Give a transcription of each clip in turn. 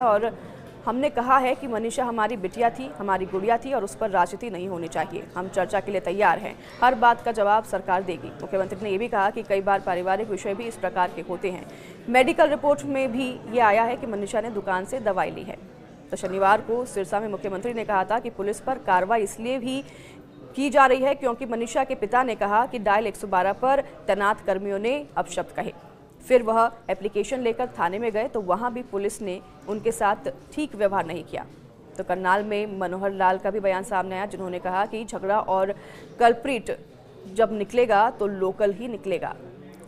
और हमने कहा है कि मनीषा हमारी बिटिया थी, हमारी गुड़िया थी और उस पर राजनीति नहीं होनी चाहिए। हम चर्चा के लिए तैयार हैं। हर बात का जवाब सरकार देगी। मुख्यमंत्री ने ये भी कहा कि कई बार पारिवारिक विषय भी इस प्रकार के होते हैं। मेडिकल रिपोर्ट में भी ये आया है कि मनीषा ने दुकान से दवाई ली है। तो शनिवार को सिरसा में मुख्यमंत्री ने कहा था कि पुलिस पर कार्रवाई इसलिए भी की जा रही है क्योंकि मनीषा के पिता ने कहा कि डायल 112 पर तैनात कर्मियों ने अपशब्द कहे। फिर वह एप्लीकेशन लेकर थाने में गए तो वहां भी पुलिस ने उनके साथ ठीक व्यवहार नहीं किया। तो करनाल में मनोहर लाल का भी बयान सामने आया, जिन्होंने कहा कि झगड़ा और कल्प्रिट जब निकलेगा तो लोकल ही निकलेगा।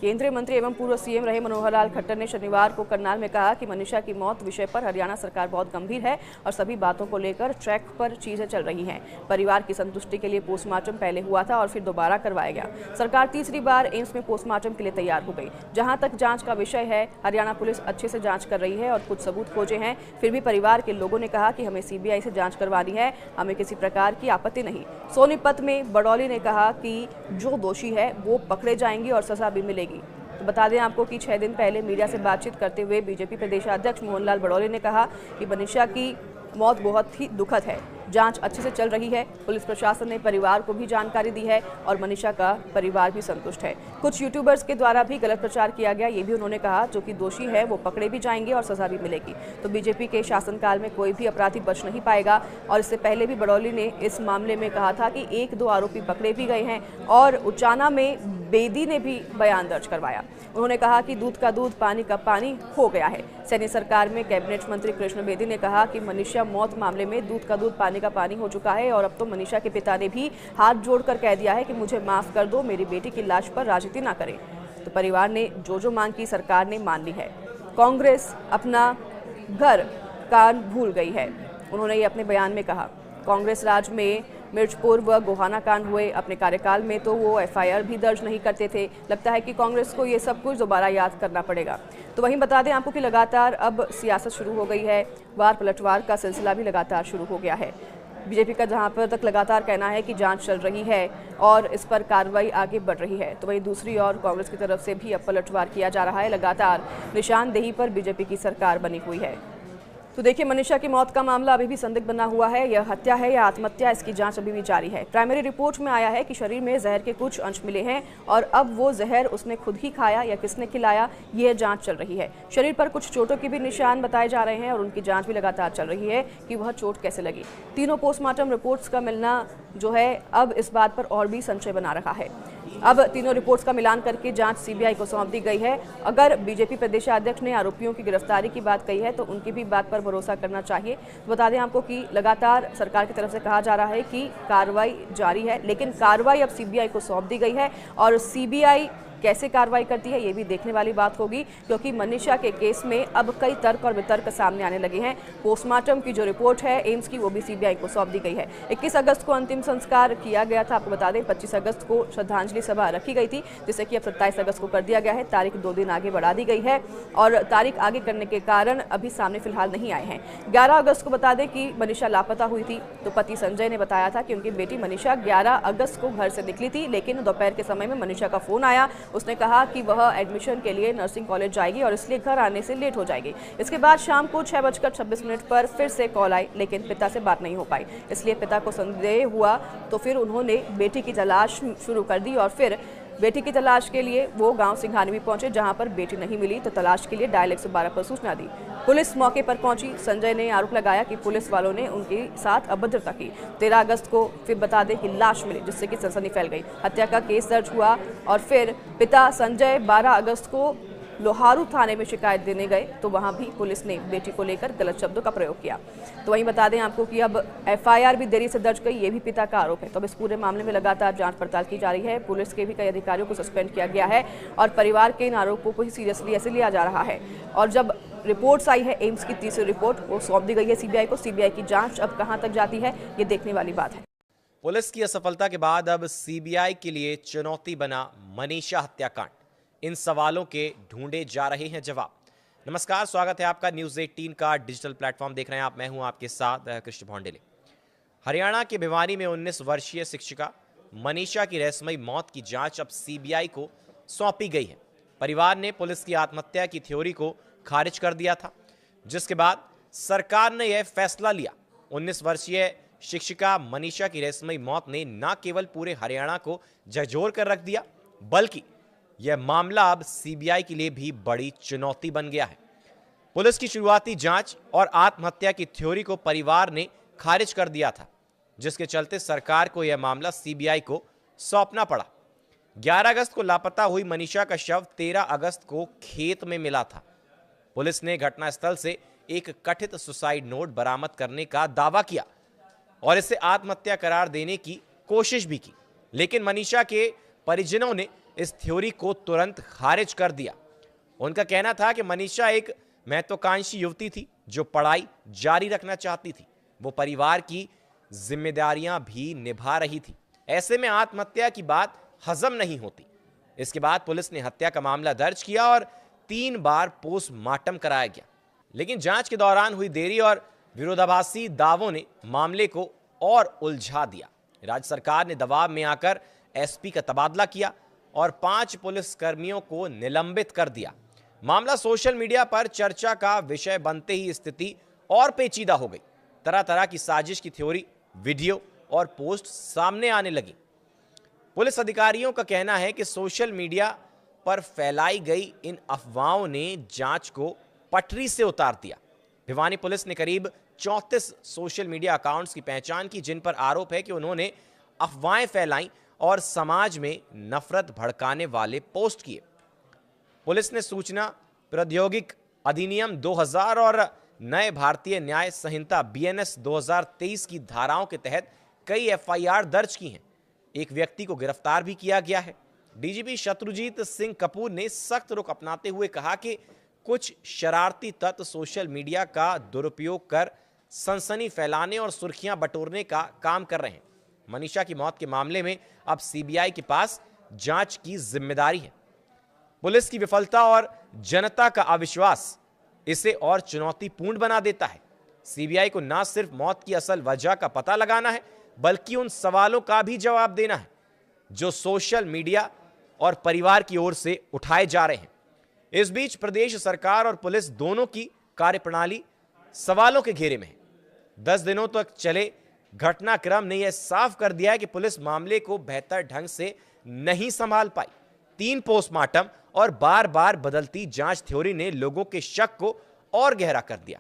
केंद्रीय मंत्री एवं पूर्व सीएम रहे मनोहर लाल खट्टर ने शनिवार को करनाल में कहा कि मनीषा की मौत विषय पर हरियाणा सरकार बहुत गंभीर है और सभी बातों को लेकर ट्रैक पर चीजें चल रही हैं। परिवार की संतुष्टि के लिए पोस्टमार्टम पहले हुआ था और फिर दोबारा करवाया गया। सरकार तीसरी बार एम्स में पोस्टमार्टम के लिए तैयार हो गई। जहां तक जांच का विषय है, हरियाणा पुलिस अच्छे से जांच कर रही है और कुछ सबूत खोजे हैं। फिर भी परिवार के लोगों ने कहा कि हमें सीबीआई से जांच करवानी है, हमें किसी प्रकार की आपत्ति नहीं। सोनीपत में बड़ौली ने कहा कि जो दोषी है वो पकड़े जाएंगे और सजा भी मिलेगी। तो बता दें आपको कि 6 दिन पहले मीडिया से बातचीत करते हुए बीजेपी प्रदेशाध्यक्ष मोहनलाल बड़ौली ने कहा कि मनीषा की मौत बहुत ही दुखद है। जांच अच्छे से चल रही है। पुलिस प्रशासन ने परिवार को भी जानकारी दी है और मनीषा का परिवार भी संतुष्ट है। कुछ यूट्यूबर्स के द्वारा भी गलत प्रचार किया गया, ये भी उन्होंने कहा। जो कि दोषी है वो पकड़े भी जाएंगे और सजा भी मिलेगी। तो बीजेपी के शासनकाल में कोई भी अपराधी बच नहीं पाएगा। और इससे पहले भी बड़ौली ने इस मामले में कहा था कि 1-2 आरोपी पकड़े भी गए हैं और उचाना में बेदी ने भी बयान दर्ज करवाया। उन्होंने कहा कि दूध का दूध, पानी का पानी हो गया है। सैन्य सरकार में कैबिनेट मंत्री कृष्ण बेदी ने कहा कि मनीषा मौत मामले में दूध का दूध, पानी का पानी हो चुका है और अब तो मनीषा के पिता ने भी हाथ जोड़कर कह दिया है कि मुझे माफ कर दो, मेरी बेटी की लाश पर राजनीति ना करें। तो परिवार ने जो मांग की सरकार ने मान ली है। कांग्रेस अपना घर कान भूल गई है, उन्होंने ये अपने बयान में कहा। कांग्रेस राज में मिर्चपुर व गोहाना कांड हुए। अपने कार्यकाल में तो वो एफआईआर भी दर्ज नहीं करते थे। लगता है कि कांग्रेस को ये सब कुछ दोबारा याद करना पड़ेगा। तो वहीं बता दें आपको कि लगातार अब सियासत शुरू हो गई है। वार पलटवार का सिलसिला भी लगातार शुरू हो गया है। बीजेपी का जहां पर तक लगातार कहना है कि जांच चल रही है और इस पर कार्रवाई आगे बढ़ रही है, तो वहीं दूसरी ओर कांग्रेस की तरफ से भी अब पलटवार किया जा रहा है। लगातार निशानदेही पर बीजेपी की सरकार बनी हुई है। तो देखिए, मनीषा की मौत का मामला अभी भी संदिग्ध बना हुआ है। यह हत्या है या आत्महत्या, इसकी जांच अभी भी जारी है। प्राइमरी रिपोर्ट में आया है कि शरीर में जहर के कुछ अंश मिले हैं और अब वो जहर उसने खुद ही खाया या किसने खिलाया, यह जांच चल रही है। शरीर पर कुछ चोटों के भी निशान बताए जा रहे हैं और उनकी जांच भी लगातार चल रही है कि वह चोट कैसे लगी। तीनों पोस्टमार्टम रिपोर्ट्स का मिलना जो है अब इस बात पर और भी संशय बना रहा है। अब तीनों रिपोर्ट्स का मिलान करके जांच सीबीआई को सौंप दी गई है। अगर बीजेपी प्रदेशाध्यक्ष ने आरोपियों की गिरफ्तारी की बात कही है तो उनकी भी बात पर भरोसा करना चाहिए। बता दें आपको कि लगातार सरकार की तरफ से कहा जा रहा है कि कार्रवाई जारी है, लेकिन कार्रवाई अब सीबीआई को सौंप दी गई है और सीबीआई कैसे कार्रवाई करती है ये भी देखने वाली बात होगी, क्योंकि मनीषा के केस में अब कई तर्क और वितर्क सामने आने लगे हैं। पोस्टमार्टम की जो रिपोर्ट है एम्स की, वो भी सीबीआई को सौंप दी गई है। 21 अगस्त को अंतिम संस्कार किया गया था। आपको बता दें 25 अगस्त को श्रद्धांजलि सभा रखी गई थी, जिसे कि अब 27 अगस्त को कर दिया गया है। तारीख 2 दिन आगे बढ़ा दी गई है और तारीख आगे करने के कारण अभी सामने फिलहाल नहीं आए हैं। 11 अगस्त को बता दें कि मनीषा लापता हुई थी, तो पति संजय ने बताया था कि उनकी बेटी मनीषा 11 अगस्त को घर से निकली थी, लेकिन दोपहर के समय में मनीषा का फोन आया। उसने कहा कि वह एडमिशन के लिए नर्सिंग कॉलेज जाएगी और इसलिए घर आने से लेट हो जाएगी। इसके बाद शाम को 6:26 पर फिर से कॉल आई, लेकिन पिता से बात नहीं हो पाई। इसलिए पिता को संदेह हुआ, तो फिर उन्होंने बेटी की तलाश शुरू कर दी और फिर बेटी की तलाश के लिए वो गांव सिंघानी भी पहुंचे, जहां पर बेटी नहीं मिली तो तलाश के लिए डायल 112 पर सूचना दी। पुलिस मौके पर पहुंची। संजय ने आरोप लगाया कि पुलिस वालों ने उनके साथ अभद्रता की। 13 अगस्त को फिर बता दें कि लाश मिली, जिससे कि सनसनी फैल गई। हत्या का केस दर्ज हुआ और फिर पिता संजय 12 अगस्त को लोहारू थाने में शिकायत देने गए, तो वहां भी पुलिस ने बेटी को लेकर गलत शब्दों का प्रयोग किया। तो वहीं बता दें आपको कि अब एफआईआर भी देरी से दर्ज गई, ये भी पिता का आरोप है। तो अब इस पूरे मामले में लगातार जांच पड़ताल की जा रही है। पुलिस के भी कई अधिकारियों को सस्पेंड किया गया है और परिवार के इन आरोपों को ही सीरियसली ऐसे लिया जा रहा है। और जब रिपोर्ट्स आई है एम्स की तीसरी रिपोर्ट, वो सौंप दी गई है सीबीआई को। सीबीआई की जांच अब कहां तक जाती है ये देखने वाली बात है। पुलिस की असफलता के बाद अब सीबीआई के लिए चुनौती बना मनीषा हत्याकांड। इन सवालों के ढूंढे जा रहे हैं जवाब। नमस्कार, स्वागत है आपका न्यूज़ 18 का डिजिटल प्लेटफॉर्म देख रहे हैं आप। मैं हूं आपके साथ कृष्ण भौंडेले। हरियाणा के भिवानी में 19 वर्षीय शिक्षिका मनीषा की रहस्यमयी मौत की जांच अब सीबीआई को सौंपी गई है। परिवार ने पुलिस की आत्महत्या की थ्योरी को खारिज कर दिया था, जिसके बाद सरकार ने यह फैसला लिया। 19 वर्षीय शिक्षिका मनीषा की रहस्यमयी मौत ने न केवल पूरे हरियाणा को झकझोर कर रख दिया, बल्कि यह मामला अब सीबीआई के लिए भी बड़ी चुनौती बन गया है। पुलिस की शुरुआती जांच और आत्महत्या की थ्योरी को परिवार ने खारिज कर दिया था, जिसके चलते सरकार को यह मामला सीबीआई को सौंपना पड़ा। 11 अगस्त को लापता हुई मनीषा का शव 13 अगस्त को खेत में मिला था। पुलिस ने घटनास्थल से एक कथित सुसाइड नोट बरामद करने का दावा किया और इसे आत्महत्या करार देने की कोशिश भी की, लेकिन मनीषा के परिजनों ने इस थ्योरी को तुरंत खारिज कर दिया। उनका कहना था कि मनीषा एक महत्वाकांक्षी युवती थी जो पढ़ाई जारी रखना चाहती थी। वो परिवार की जिम्मेदारियां भी निभा रही थी। ऐसे में आत्महत्या की बात हजम नहीं होती। इसके बाद पुलिस ने हत्या का मामला दर्ज किया और 3 बार पोस्टमार्टम कराया गया, लेकिन जांच के दौरान हुई देरी और विरोधाभासी दावों ने मामले को और उलझा दिया। राज्य सरकार ने दबाव में आकर एसपी का तबादला किया और 5 पुलिसकर्मियों को निलंबित कर दिया। मामला सोशल मीडिया पर चर्चा का विषय बनते ही स्थिति और पेचीदा हो गई। तरह तरह की साजिश की थ्योरी, वीडियो और पोस्ट सामने आने लगी। पुलिस अधिकारियों का कहना है कि सोशल मीडिया पर फैलाई गई इन अफवाहों ने जांच को पटरी से उतार दिया। भिवानी पुलिस ने करीब 34 सोशल मीडिया अकाउंट्स की पहचान की, जिन पर आरोप है कि उन्होंने अफवाहें फैलाई और समाज में नफरत भड़काने वाले पोस्ट किए। पुलिस ने सूचना प्रौद्योगिकी अधिनियम 2000 और नए भारतीय न्याय संहिता बीएनएस 2023 की धाराओं के तहत कई एफआईआर दर्ज की हैं। एक व्यक्ति को गिरफ्तार भी किया गया है। डीजीपी शत्रुजीत सिंह कपूर ने सख्त रुख अपनाते हुए कहा कि कुछ शरारती तत्व सोशल मीडिया का दुरुपयोग कर सनसनी फैलाने और सुर्खियां बटोरने का काम कर रहे हैं। मनीषा की मौत के मामले में अब सीबीआई के पास जांच की जिम्मेदारी है। पुलिस की विफलता और जनता का अविश्वास इसे और चुनौतीपूर्ण बना देता है। सीबीआई को न सिर्फ मौत की असल वजह का पता लगाना है, बल्कि उन सवालों का भी जवाब देना है जो सोशल मीडिया और परिवार की ओर से उठाए जा रहे हैं। इस बीच प्रदेश सरकार और पुलिस दोनों की कार्यप्रणाली सवालों के घेरे में है। 10 दिनों तक चले घटनाक्रम ने यह साफ कर दिया है कि पुलिस मामले को बेहतर ढंग से नहीं संभाल पाई। 3 पोस्टमार्टम और बार बार बदलती जांच थ्योरी ने लोगों के शक को और गहरा कर दिया,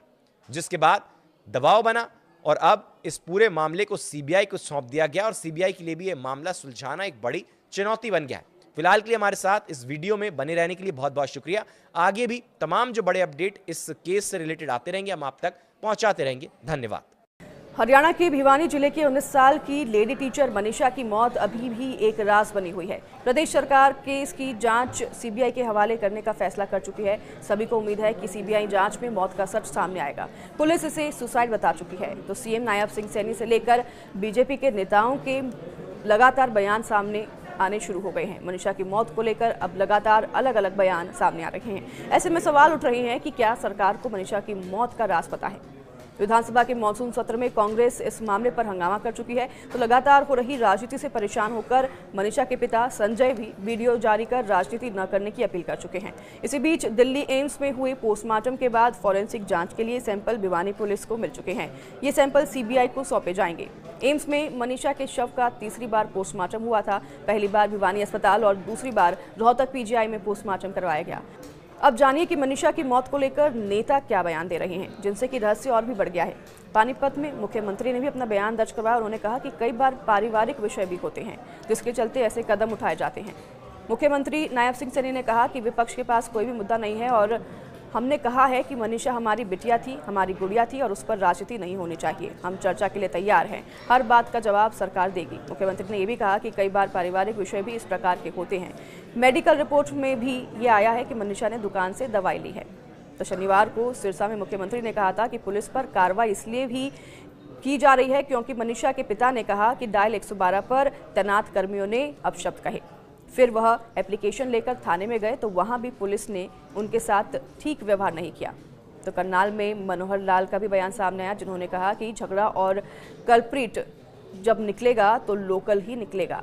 जिसके बाद दबाव बना और अब इस पूरे मामले को सीबीआई को सौंप दिया गया और सीबीआई के लिए भी यह मामला सुलझाना एक बड़ी चुनौती बन गया है। फिलहाल के लिए हमारे साथ इस वीडियो में बने रहने के लिए बहुत बहुत शुक्रिया। आगे भी तमाम जो बड़े अपडेट इस केस से रिलेटेड आते रहेंगे, हम आप तक पहुंचाते रहेंगे। धन्यवाद। हरियाणा के भिवानी जिले की 19 साल की लेडी टीचर मनीषा की मौत अभी भी एक राज बनी हुई है। प्रदेश सरकार केस की जांच सीबीआई के हवाले करने का फैसला कर चुकी है। सभी को उम्मीद है कि सीबीआई जांच में मौत का सच सामने आएगा। पुलिस इसे सुसाइड बता चुकी है, तो सीएम नायब सिंह सैनी से लेकर बीजेपी के नेताओं के लगातार बयान सामने आने शुरू हो गए हैं। मनीषा की मौत को लेकर अब लगातार अलग अलग बयान सामने आ रहे हैं। ऐसे में सवाल उठ रहे हैं कि क्या सरकार को मनीषा की मौत का राज पता है। विधानसभा के मॉनसून सत्र में कांग्रेस इस मामले पर हंगामा कर चुकी है, तो लगातार हो रही राजनीति से परेशान होकर मनीषा के पिता संजय भी वीडियो जारी कर राजनीति न करने की अपील कर चुके हैं। इसी बीच दिल्ली एम्स में हुए पोस्टमार्टम के बाद फॉरेंसिक जांच के लिए सैंपल भिवानी पुलिस को मिल चुके हैं। ये सैंपल सीबीआई को सौंपे जाएंगे। एम्स में मनीषा के शव का तीसरी बार पोस्टमार्टम हुआ था। पहली बार भिवानी अस्पताल और दूसरी बार रोहतक पीजीआई में पोस्टमार्टम करवाया गया। अब जानिए कि मनीषा की मौत को लेकर नेता क्या बयान दे रहे हैं, जिनसे कि रहस्य और भी बढ़ गया है। पानीपत में मुख्यमंत्री ने भी अपना बयान दर्ज करवाया। उन्होंने कहा कि कई बार पारिवारिक विषय भी होते हैं, जिसके चलते ऐसे कदम उठाए जाते हैं। मुख्यमंत्री नायब सिंह सैनी ने कहा कि विपक्ष के पास कोई भी मुद्दा नहीं है और हमने कहा है कि मनीषा हमारी बिटिया थी, हमारी गुड़िया थी और उस पर राजनीति नहीं होनी चाहिए। हम चर्चा के लिए तैयार हैं। हर बात का जवाब सरकार देगी। मुख्यमंत्री ने यह भी कहा कि कई बार पारिवारिक विषय भी इस प्रकार के होते हैं। मेडिकल रिपोर्ट में भी ये आया है कि मनीषा ने दुकान से दवाई ली है। तो शनिवार को सिरसा में मुख्यमंत्री ने कहा था कि पुलिस पर कार्रवाई इसलिए भी की जा रही है क्योंकि मनीषा के पिता ने कहा कि डायल 112 पर तैनात कर्मियों ने अपशब्द कहे। फिर वह एप्लीकेशन लेकर थाने में गए तो वहां भी पुलिस ने उनके साथ ठीक व्यवहार नहीं किया। तो करनाल में मनोहर लाल का भी बयान सामने आया, जिन्होंने कहा कि झगड़ा और कल्प्रिट जब निकलेगा तो लोकल ही निकलेगा।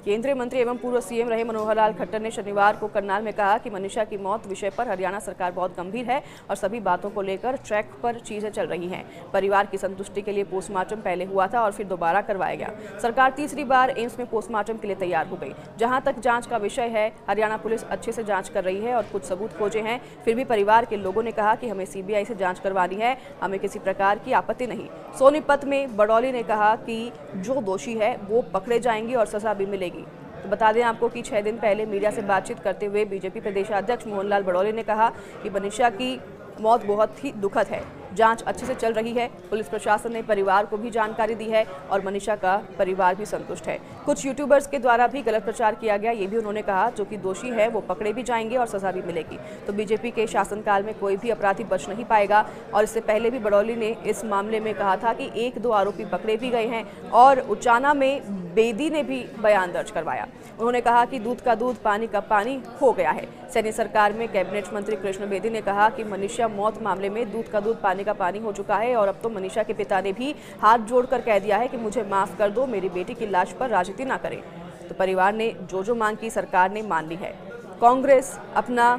केंद्रीय मंत्री एवं पूर्व सीएम रहे मनोहर लाल खट्टर ने शनिवार को करनाल में कहा कि मनीषा की मौत विषय पर हरियाणा सरकार बहुत गंभीर है और सभी बातों को लेकर ट्रैक पर चीजें चल रही हैं। परिवार की संतुष्टि के लिए पोस्टमार्टम पहले हुआ था और फिर दोबारा करवाया गया। सरकार तीसरी बार एम्स में पोस्टमार्टम के लिए तैयार हो गई। जहां तक जांच का विषय है, हरियाणा पुलिस अच्छे से जांच कर रही है और कुछ सबूत खोजे हैं। फिर भी परिवार के लोगों ने कहा कि हमें सीबीआई से जांच करवानी है, हमें किसी प्रकार की आपत्ति नहीं। सोनीपत में बड़ौली ने कहा कि जो दोषी है वो पकड़े जाएंगे और सजा भी मिलेगी। तो बता दें आपको कि 6 दिन पहले मीडिया से बातचीत करते हुए बीजेपी प्रदेशाध्यक्ष मोहनलाल बड़ौली ने कहा कि मनीषा की मौत बहुत ही दुखद है। जांच अच्छे से चल रही है। पुलिस प्रशासन ने परिवार को भी जानकारी दी है और मनीषा का परिवार भी संतुष्ट है। कुछ यूट्यूबर्स के द्वारा भी गलत प्रचार किया गया, ये भी उन्होंने कहा। जो कि दोषी है वो पकड़े भी जाएंगे और सजा भी मिलेगी। तो बीजेपी के शासनकाल में कोई भी अपराधी बच नहीं पाएगा। और इससे पहले भी बड़ौली ने इस मामले में कहा था कि 1-2 आरोपी पकड़े भी गए हैं और उचाना में बेदी ने भी बयान दर्ज करवाया। उन्होंने कहा कि दूध का दूध पानी का पानी हो गया है। सैनी सरकार में कैबिनेट मंत्री कृष्ण बेदी ने कहा कि मनीषा मौत मामले में दूध का दूध पानी का पानी हो चुका है और अब तो मनीषा के पिता ने भी हाथ जोड़कर कह दिया है कि मुझे माफ कर दो, मेरी बेटी की लाश पर राजनीति ना करें। तो परिवार ने जो मांग की सरकार ने मान ली है। कांग्रेस अपना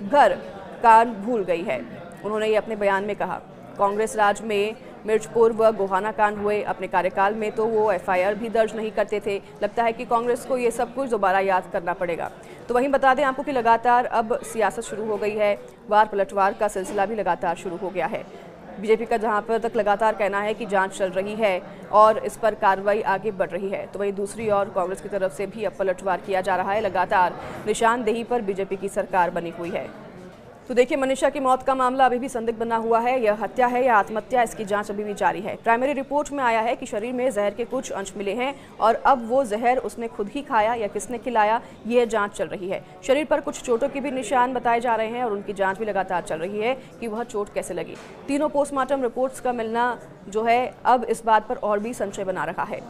घर कान भूल गई है, उन्होंने ये अपने बयान में कहा। कांग्रेस राज में मिर्चपुर व गोहाना कांड हुए अपने कार्यकाल में तो वो एफआईआर भी दर्ज नहीं करते थे। लगता है कि कांग्रेस को ये सब कुछ दोबारा याद करना पड़ेगा। तो वहीं बता दें आपको कि लगातार अब सियासत शुरू हो गई है। वार पलटवार का सिलसिला भी लगातार शुरू हो गया है। बीजेपी का जहां पर तक लगातार कहना है कि जांच चल रही है और इस पर कार्रवाई आगे बढ़ रही है, तो वहीं दूसरी ओर कांग्रेस की तरफ से भी अब पलटवार किया जा रहा है। लगातार निशानदेही पर बीजेपी की सरकार बनी हुई है। तो देखिए, मनीषा की मौत का मामला अभी भी संदिग्ध बना हुआ है। यह हत्या है या आत्महत्या, इसकी जांच अभी भी जारी है। प्राइमरी रिपोर्ट में आया है कि शरीर में जहर के कुछ अंश मिले हैं और अब वो जहर उसने खुद ही खाया या किसने खिलाया, यह जांच चल रही है। शरीर पर कुछ चोटों के भी निशान बताए जा रहे हैं और उनकी जांच भी लगातार चल रही है कि वह चोट कैसे लगी। तीनों पोस्टमार्टम रिपोर्ट्स का मिलना जो है अब इस बात पर और भी संशय बना रहा है।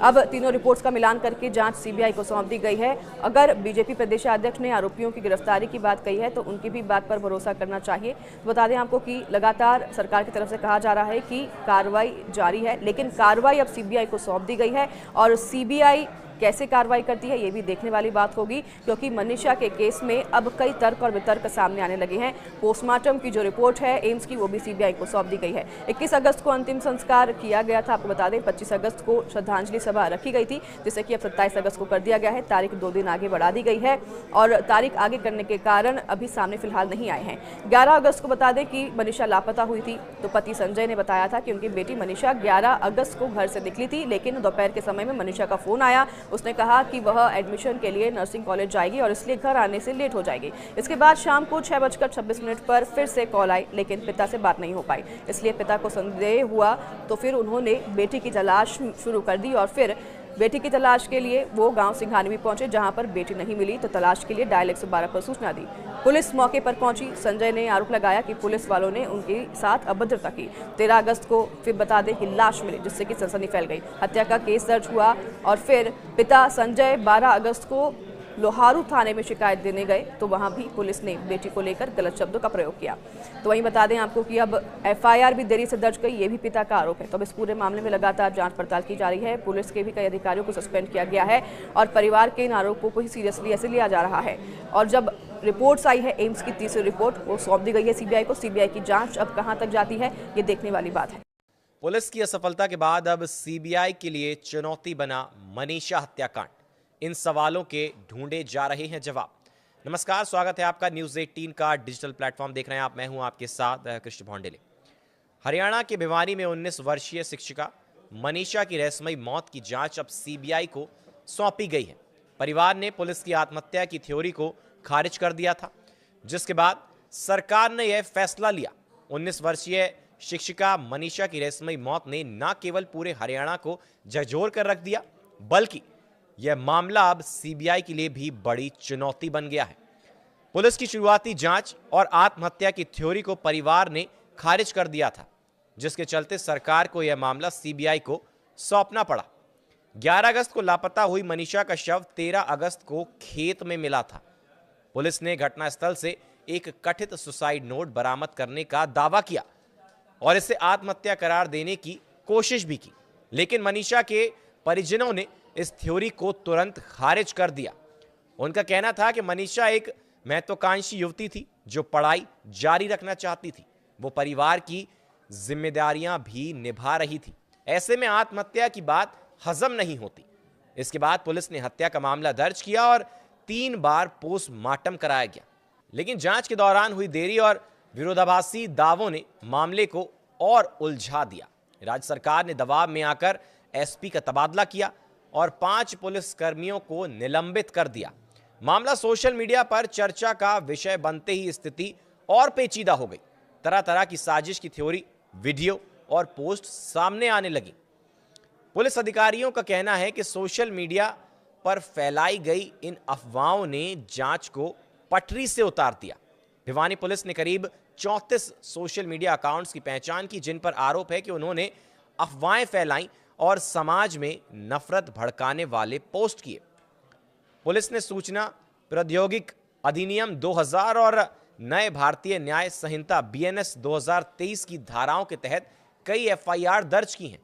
अब तीनों रिपोर्ट्स का मिलान करके जांच सीबीआई को सौंप दी गई है। अगर बीजेपी प्रदेशाध्यक्ष ने आरोपियों की गिरफ्तारी की बात कही है तो उनकी भी बात पर भरोसा करना चाहिए। तो बता दें आपको कि लगातार सरकार की तरफ से कहा जा रहा है कि कार्रवाई जारी है, लेकिन कार्रवाई अब सीबीआई को सौंप दी गई है और सीबीआई कैसे कार्रवाई करती है ये भी देखने वाली बात होगी, क्योंकि मनीषा के केस में अब कई तर्क और वितर्क सामने आने लगे हैं। पोस्टमार्टम की जो रिपोर्ट है एम्स की, वो भी सीबीआई को सौंप दी गई है। 21 अगस्त को अंतिम संस्कार किया गया था। आपको बता दें 25 अगस्त को श्रद्धांजलि सभा रखी गई थी, जिसे कि अब 27 अगस्त को कर दिया गया है। तारीख 2 दिन आगे बढ़ा दी गई है और तारीख आगे करने के कारण अभी सामने फिलहाल नहीं आए हैं। 11 अगस्त को बता दें कि मनीषा लापता हुई थी, तो पति संजय ने बताया था कि उनकी बेटी मनीषा 11 अगस्त को घर से निकली थी, लेकिन दोपहर के समय में मनीषा का फोन आया। उसने कहा कि वह एडमिशन के लिए नर्सिंग कॉलेज जाएगी और इसलिए घर आने से लेट हो जाएगी। इसके बाद शाम को 6:26 पर फिर से कॉल आई, लेकिन पिता से बात नहीं हो पाई। इसलिए पिता को संदेह हुआ, तो फिर उन्होंने बेटी की तलाश शुरू कर दी और फिर बेटी की तलाश के लिए वो गांव सिंघानी भी पहुंचे, जहां पर बेटी नहीं मिली तो तलाश के लिए डायल 112 पर सूचना दी। पुलिस मौके पर पहुंची। संजय ने आरोप लगाया कि पुलिस वालों ने उनके साथ अभद्रता की। 13 अगस्त को फिर बता दें कि लाश मिली, जिससे कि सनसनी फैल गई। हत्या का केस दर्ज हुआ और फिर पिता संजय 12 अगस्त को लोहारू थाने में शिकायत देने गए, तो वहां भी पुलिस ने बेटी को लेकर गलत शब्दों का प्रयोग किया। तो वहीं बता दें आपको कि अब एफआईआर भी देरी से दर्ज गई, ये भी पिता का आरोप है। तो अब इस पूरे मामले में लगातार जांच पड़ताल की जा रही है। पुलिस के भी कई अधिकारियों को सस्पेंड किया गया है और परिवार के इन आरोपों को ही सीरियसली ऐसे लिया जा रहा है। और जब रिपोर्ट्स आई है एम्स की तीसरी रिपोर्ट, वो सौंप दी गई है सीबीआई को। सीबीआई की जांच अब कहां तक जाती है ये देखने वाली बात है। पुलिस की असफलता के बाद अब सीबीआई के लिए चुनौती बना मनीषा हत्याकांड। इन सवालों के ढूंढे जा रहे हैं जवाब। नमस्कार, स्वागत है आपका न्यूज़ 18 का डिजिटल प्लेटफॉर्म देख रहे हैं आप। मैं हूं आपके साथ कृष्ण भौंडेले। हरियाणा के भिवानी में 19 वर्षीय शिक्षिका मनीषा की रहस्यमयी मौत की जांच अब सीबीआई को सौंपी गई है। परिवार ने पुलिस की आत्महत्या की थ्योरी को खारिज कर दिया था, जिसके बाद सरकार ने यह फैसला लिया। 19 वर्षीय शिक्षिका मनीषा की रहस्यमयी मौत ने न केवल पूरे हरियाणा को झकझोर कर रख दिया, बल्कि यह मामला अब सीबीआई के लिए भी बड़ी चुनौती बन गया है। पुलिस की शुरुआती जांच और आत्महत्या की थ्योरी को परिवार ने खारिज कर दिया था, जिसके चलते सरकार को यह मामला सीबीआई को सौंपना पड़ा। 11 अगस्त को लापता हुई मनीषा का शव 13 अगस्त को खेत में मिला था। पुलिस ने घटनास्थल से एक कथित सुसाइड नोट बरामद करने का दावा किया और इसे आत्महत्या करार देने की कोशिश भी की, लेकिन मनीषा के परिजनों ने इस थ्योरी को तुरंत खारिज कर दिया। उनका कहना था कि मनीषा एक महत्वाकांक्षी युवती थी जो पढ़ाई जारी रखना चाहती थी। वो परिवार की जिम्मेदारियां भी निभा रही थी। ऐसे में आत्महत्या की बात हजम नहीं होती। इसके बाद पुलिस ने हत्या का मामला दर्ज किया और 3 बार पोस्टमार्टम कराया गया। लेकिन जांच के दौरान हुई देरी और विरोधाभासी दावों ने मामले को और उलझा दिया। राज्य सरकार ने दबाव में आकर एसपी का तबादला किया और 5 पुलिसकर्मियों को निलंबित कर दिया। मामला सोशल मीडिया पर चर्चा का विषय बनते ही स्थिति और पेचीदा हो गई। तरह तरह की साजिश की थ्योरी, वीडियो और पोस्ट सामने आने लगी। पुलिस अधिकारियों का कहना है कि सोशल मीडिया पर फैलाई गई इन अफवाहों ने जांच को पटरी से उतार दिया। भिवानी पुलिस ने करीब 34 सोशल मीडिया अकाउंट्स की पहचान की जिन पर आरोप है कि उन्होंने अफवाहें फैलाई और समाज में नफरत भड़काने वाले पोस्ट किए। पुलिस ने सूचना प्रौद्योगिकी अधिनियम 2000 और नए भारतीय न्याय संहिता BNS 2023 की धाराओं के तहत कई FIR दर्ज की हैं।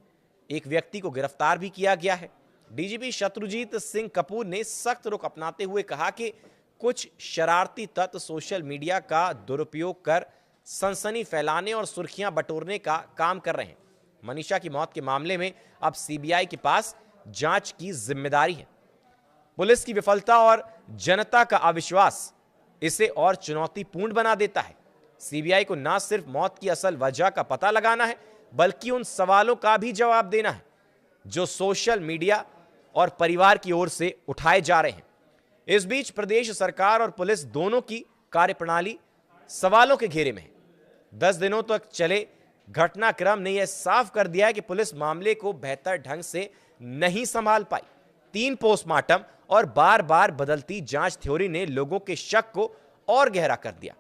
एक व्यक्ति को गिरफ्तार भी किया गया है। डीजीपी शत्रुजीत सिंह कपूर ने सख्त रुख अपनाते हुए कहा कि कुछ शरारती तत्व सोशल मीडिया का दुरुपयोग कर सनसनी फैलाने और सुर्खियां बटोरने का काम कर रहे हैं। मनीषा की मौत के मामले में अब CBI के पास जांच की जिम्मेदारी है। पुलिस की विफलता और जनता का अविश्वास इसे और चुनौतीपूर्ण बना देता है। CBI को न सिर्फ मौत की असल वजह का पता लगाना है बल्कि उन सवालों का भी जवाब देना है जो सोशल मीडिया और परिवार की ओर से उठाए जा रहे हैं। इस बीच प्रदेश सरकार और पुलिस दोनों की कार्यप्रणाली सवालों के घेरे में है। 10 दिनों तक चले घटनाक्रम ने यह साफ कर दिया है कि पुलिस मामले को बेहतर ढंग से नहीं संभाल पाई। 3 पोस्टमार्टम और बार बार बदलती जांच थ्योरी ने लोगों के शक को और गहरा कर दिया,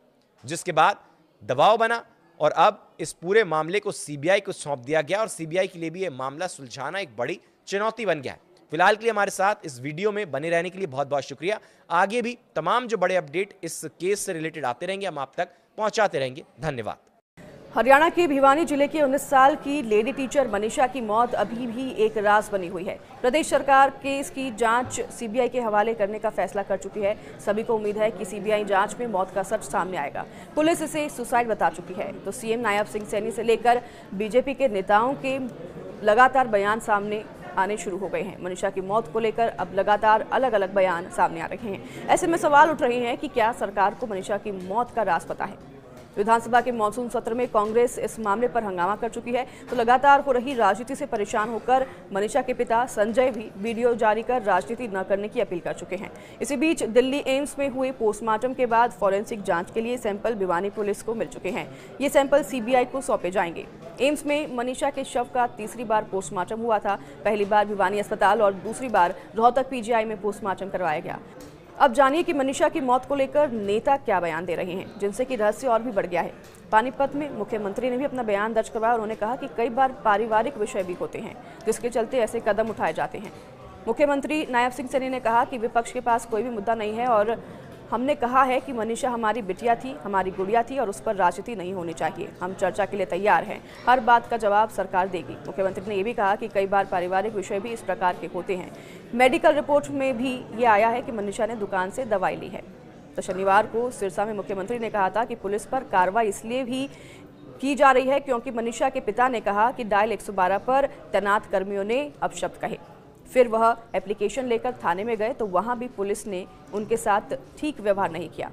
जिसके बाद दबाव बना और अब इस पूरे मामले को CBI को सौंप दिया गया और CBI के लिए भी यह मामला सुलझाना एक बड़ी चुनौती बन गया है। फिलहाल के लिए हमारे साथ इस वीडियो में बने रहने के लिए बहुत बहुत शुक्रिया। आगे भी तमाम जो बड़े अपडेट इस केस से रिलेटेड आते रहेंगे हम आप तक पहुंचाते रहेंगे। धन्यवाद। हरियाणा के भिवानी जिले की 19 साल की लेडी टीचर मनीषा की मौत अभी भी एक राज बनी हुई है। प्रदेश सरकार केस की जांच CBI के हवाले करने का फैसला कर चुकी है। सभी को उम्मीद है कि CBI जांच में मौत का सच सामने आएगा। पुलिस इसे सुसाइड बता चुकी है तो CM नायब सिंह सैनी से लेकर BJP के नेताओं के लगातार बयान सामने आने शुरू हो गए हैं। मनीषा की मौत को लेकर अब लगातार अलग अलग बयान सामने आ रहे हैं। ऐसे में सवाल उठ रहे हैं कि क्या सरकार को मनीषा की मौत का राज पता है। विधानसभा के मॉनसून सत्र में कांग्रेस इस मामले पर हंगामा कर चुकी है तो लगातार हो रही राजनीति से परेशान होकर मनीषा के पिता संजय भी वीडियो जारी कर राजनीति न करने की अपील कर चुके हैं। इसी बीच दिल्ली एम्स में हुए पोस्टमार्टम के बाद फॉरेंसिक जांच के लिए सैंपल भिवानी पुलिस को मिल चुके हैं। ये सैंपल CBI को सौंपे जाएंगे। एम्स में मनीषा के शव का तीसरी बार पोस्टमार्टम हुआ था। पहली बार भिवानी अस्पताल और दूसरी बार रोहतक PGI में पोस्टमार्टम करवाया गया। अब जानिए कि मनीषा की मौत को लेकर नेता क्या बयान दे रहे हैं, जिनसे कि रहस्य और भी बढ़ गया है। पानीपत में मुख्यमंत्री ने भी अपना बयान दर्ज करवाया। उन्होंने कहा कि कई बार पारिवारिक विषय भी होते हैं जिसके चलते ऐसे कदम उठाए जाते हैं। मुख्यमंत्री नायब सिंह सैनी ने कहा कि विपक्ष के पास कोई भी मुद्दा नहीं है और हमने कहा है कि मनीषा हमारी बिटिया थी, हमारी गुड़िया थी और उस पर राजनीति नहीं होनी चाहिए। हम चर्चा के लिए तैयार हैं। हर बात का जवाब सरकार देगी। मुख्यमंत्री ने यह भी कहा कि कई बार पारिवारिक विषय भी इस प्रकार के होते हैं। मेडिकल रिपोर्ट में भी ये आया है कि मनीषा ने दुकान से दवाई ली है। तो शनिवार को सिरसा में मुख्यमंत्री ने कहा था कि पुलिस पर कार्रवाई इसलिए भी की जा रही है क्योंकि मनीषा के पिता ने कहा कि डायल 112 पर तैनात कर्मियों ने अपशब्द कहे। फिर वह एप्लीकेशन लेकर थाने में गए तो वहां भी पुलिस ने उनके साथ ठीक व्यवहार नहीं किया।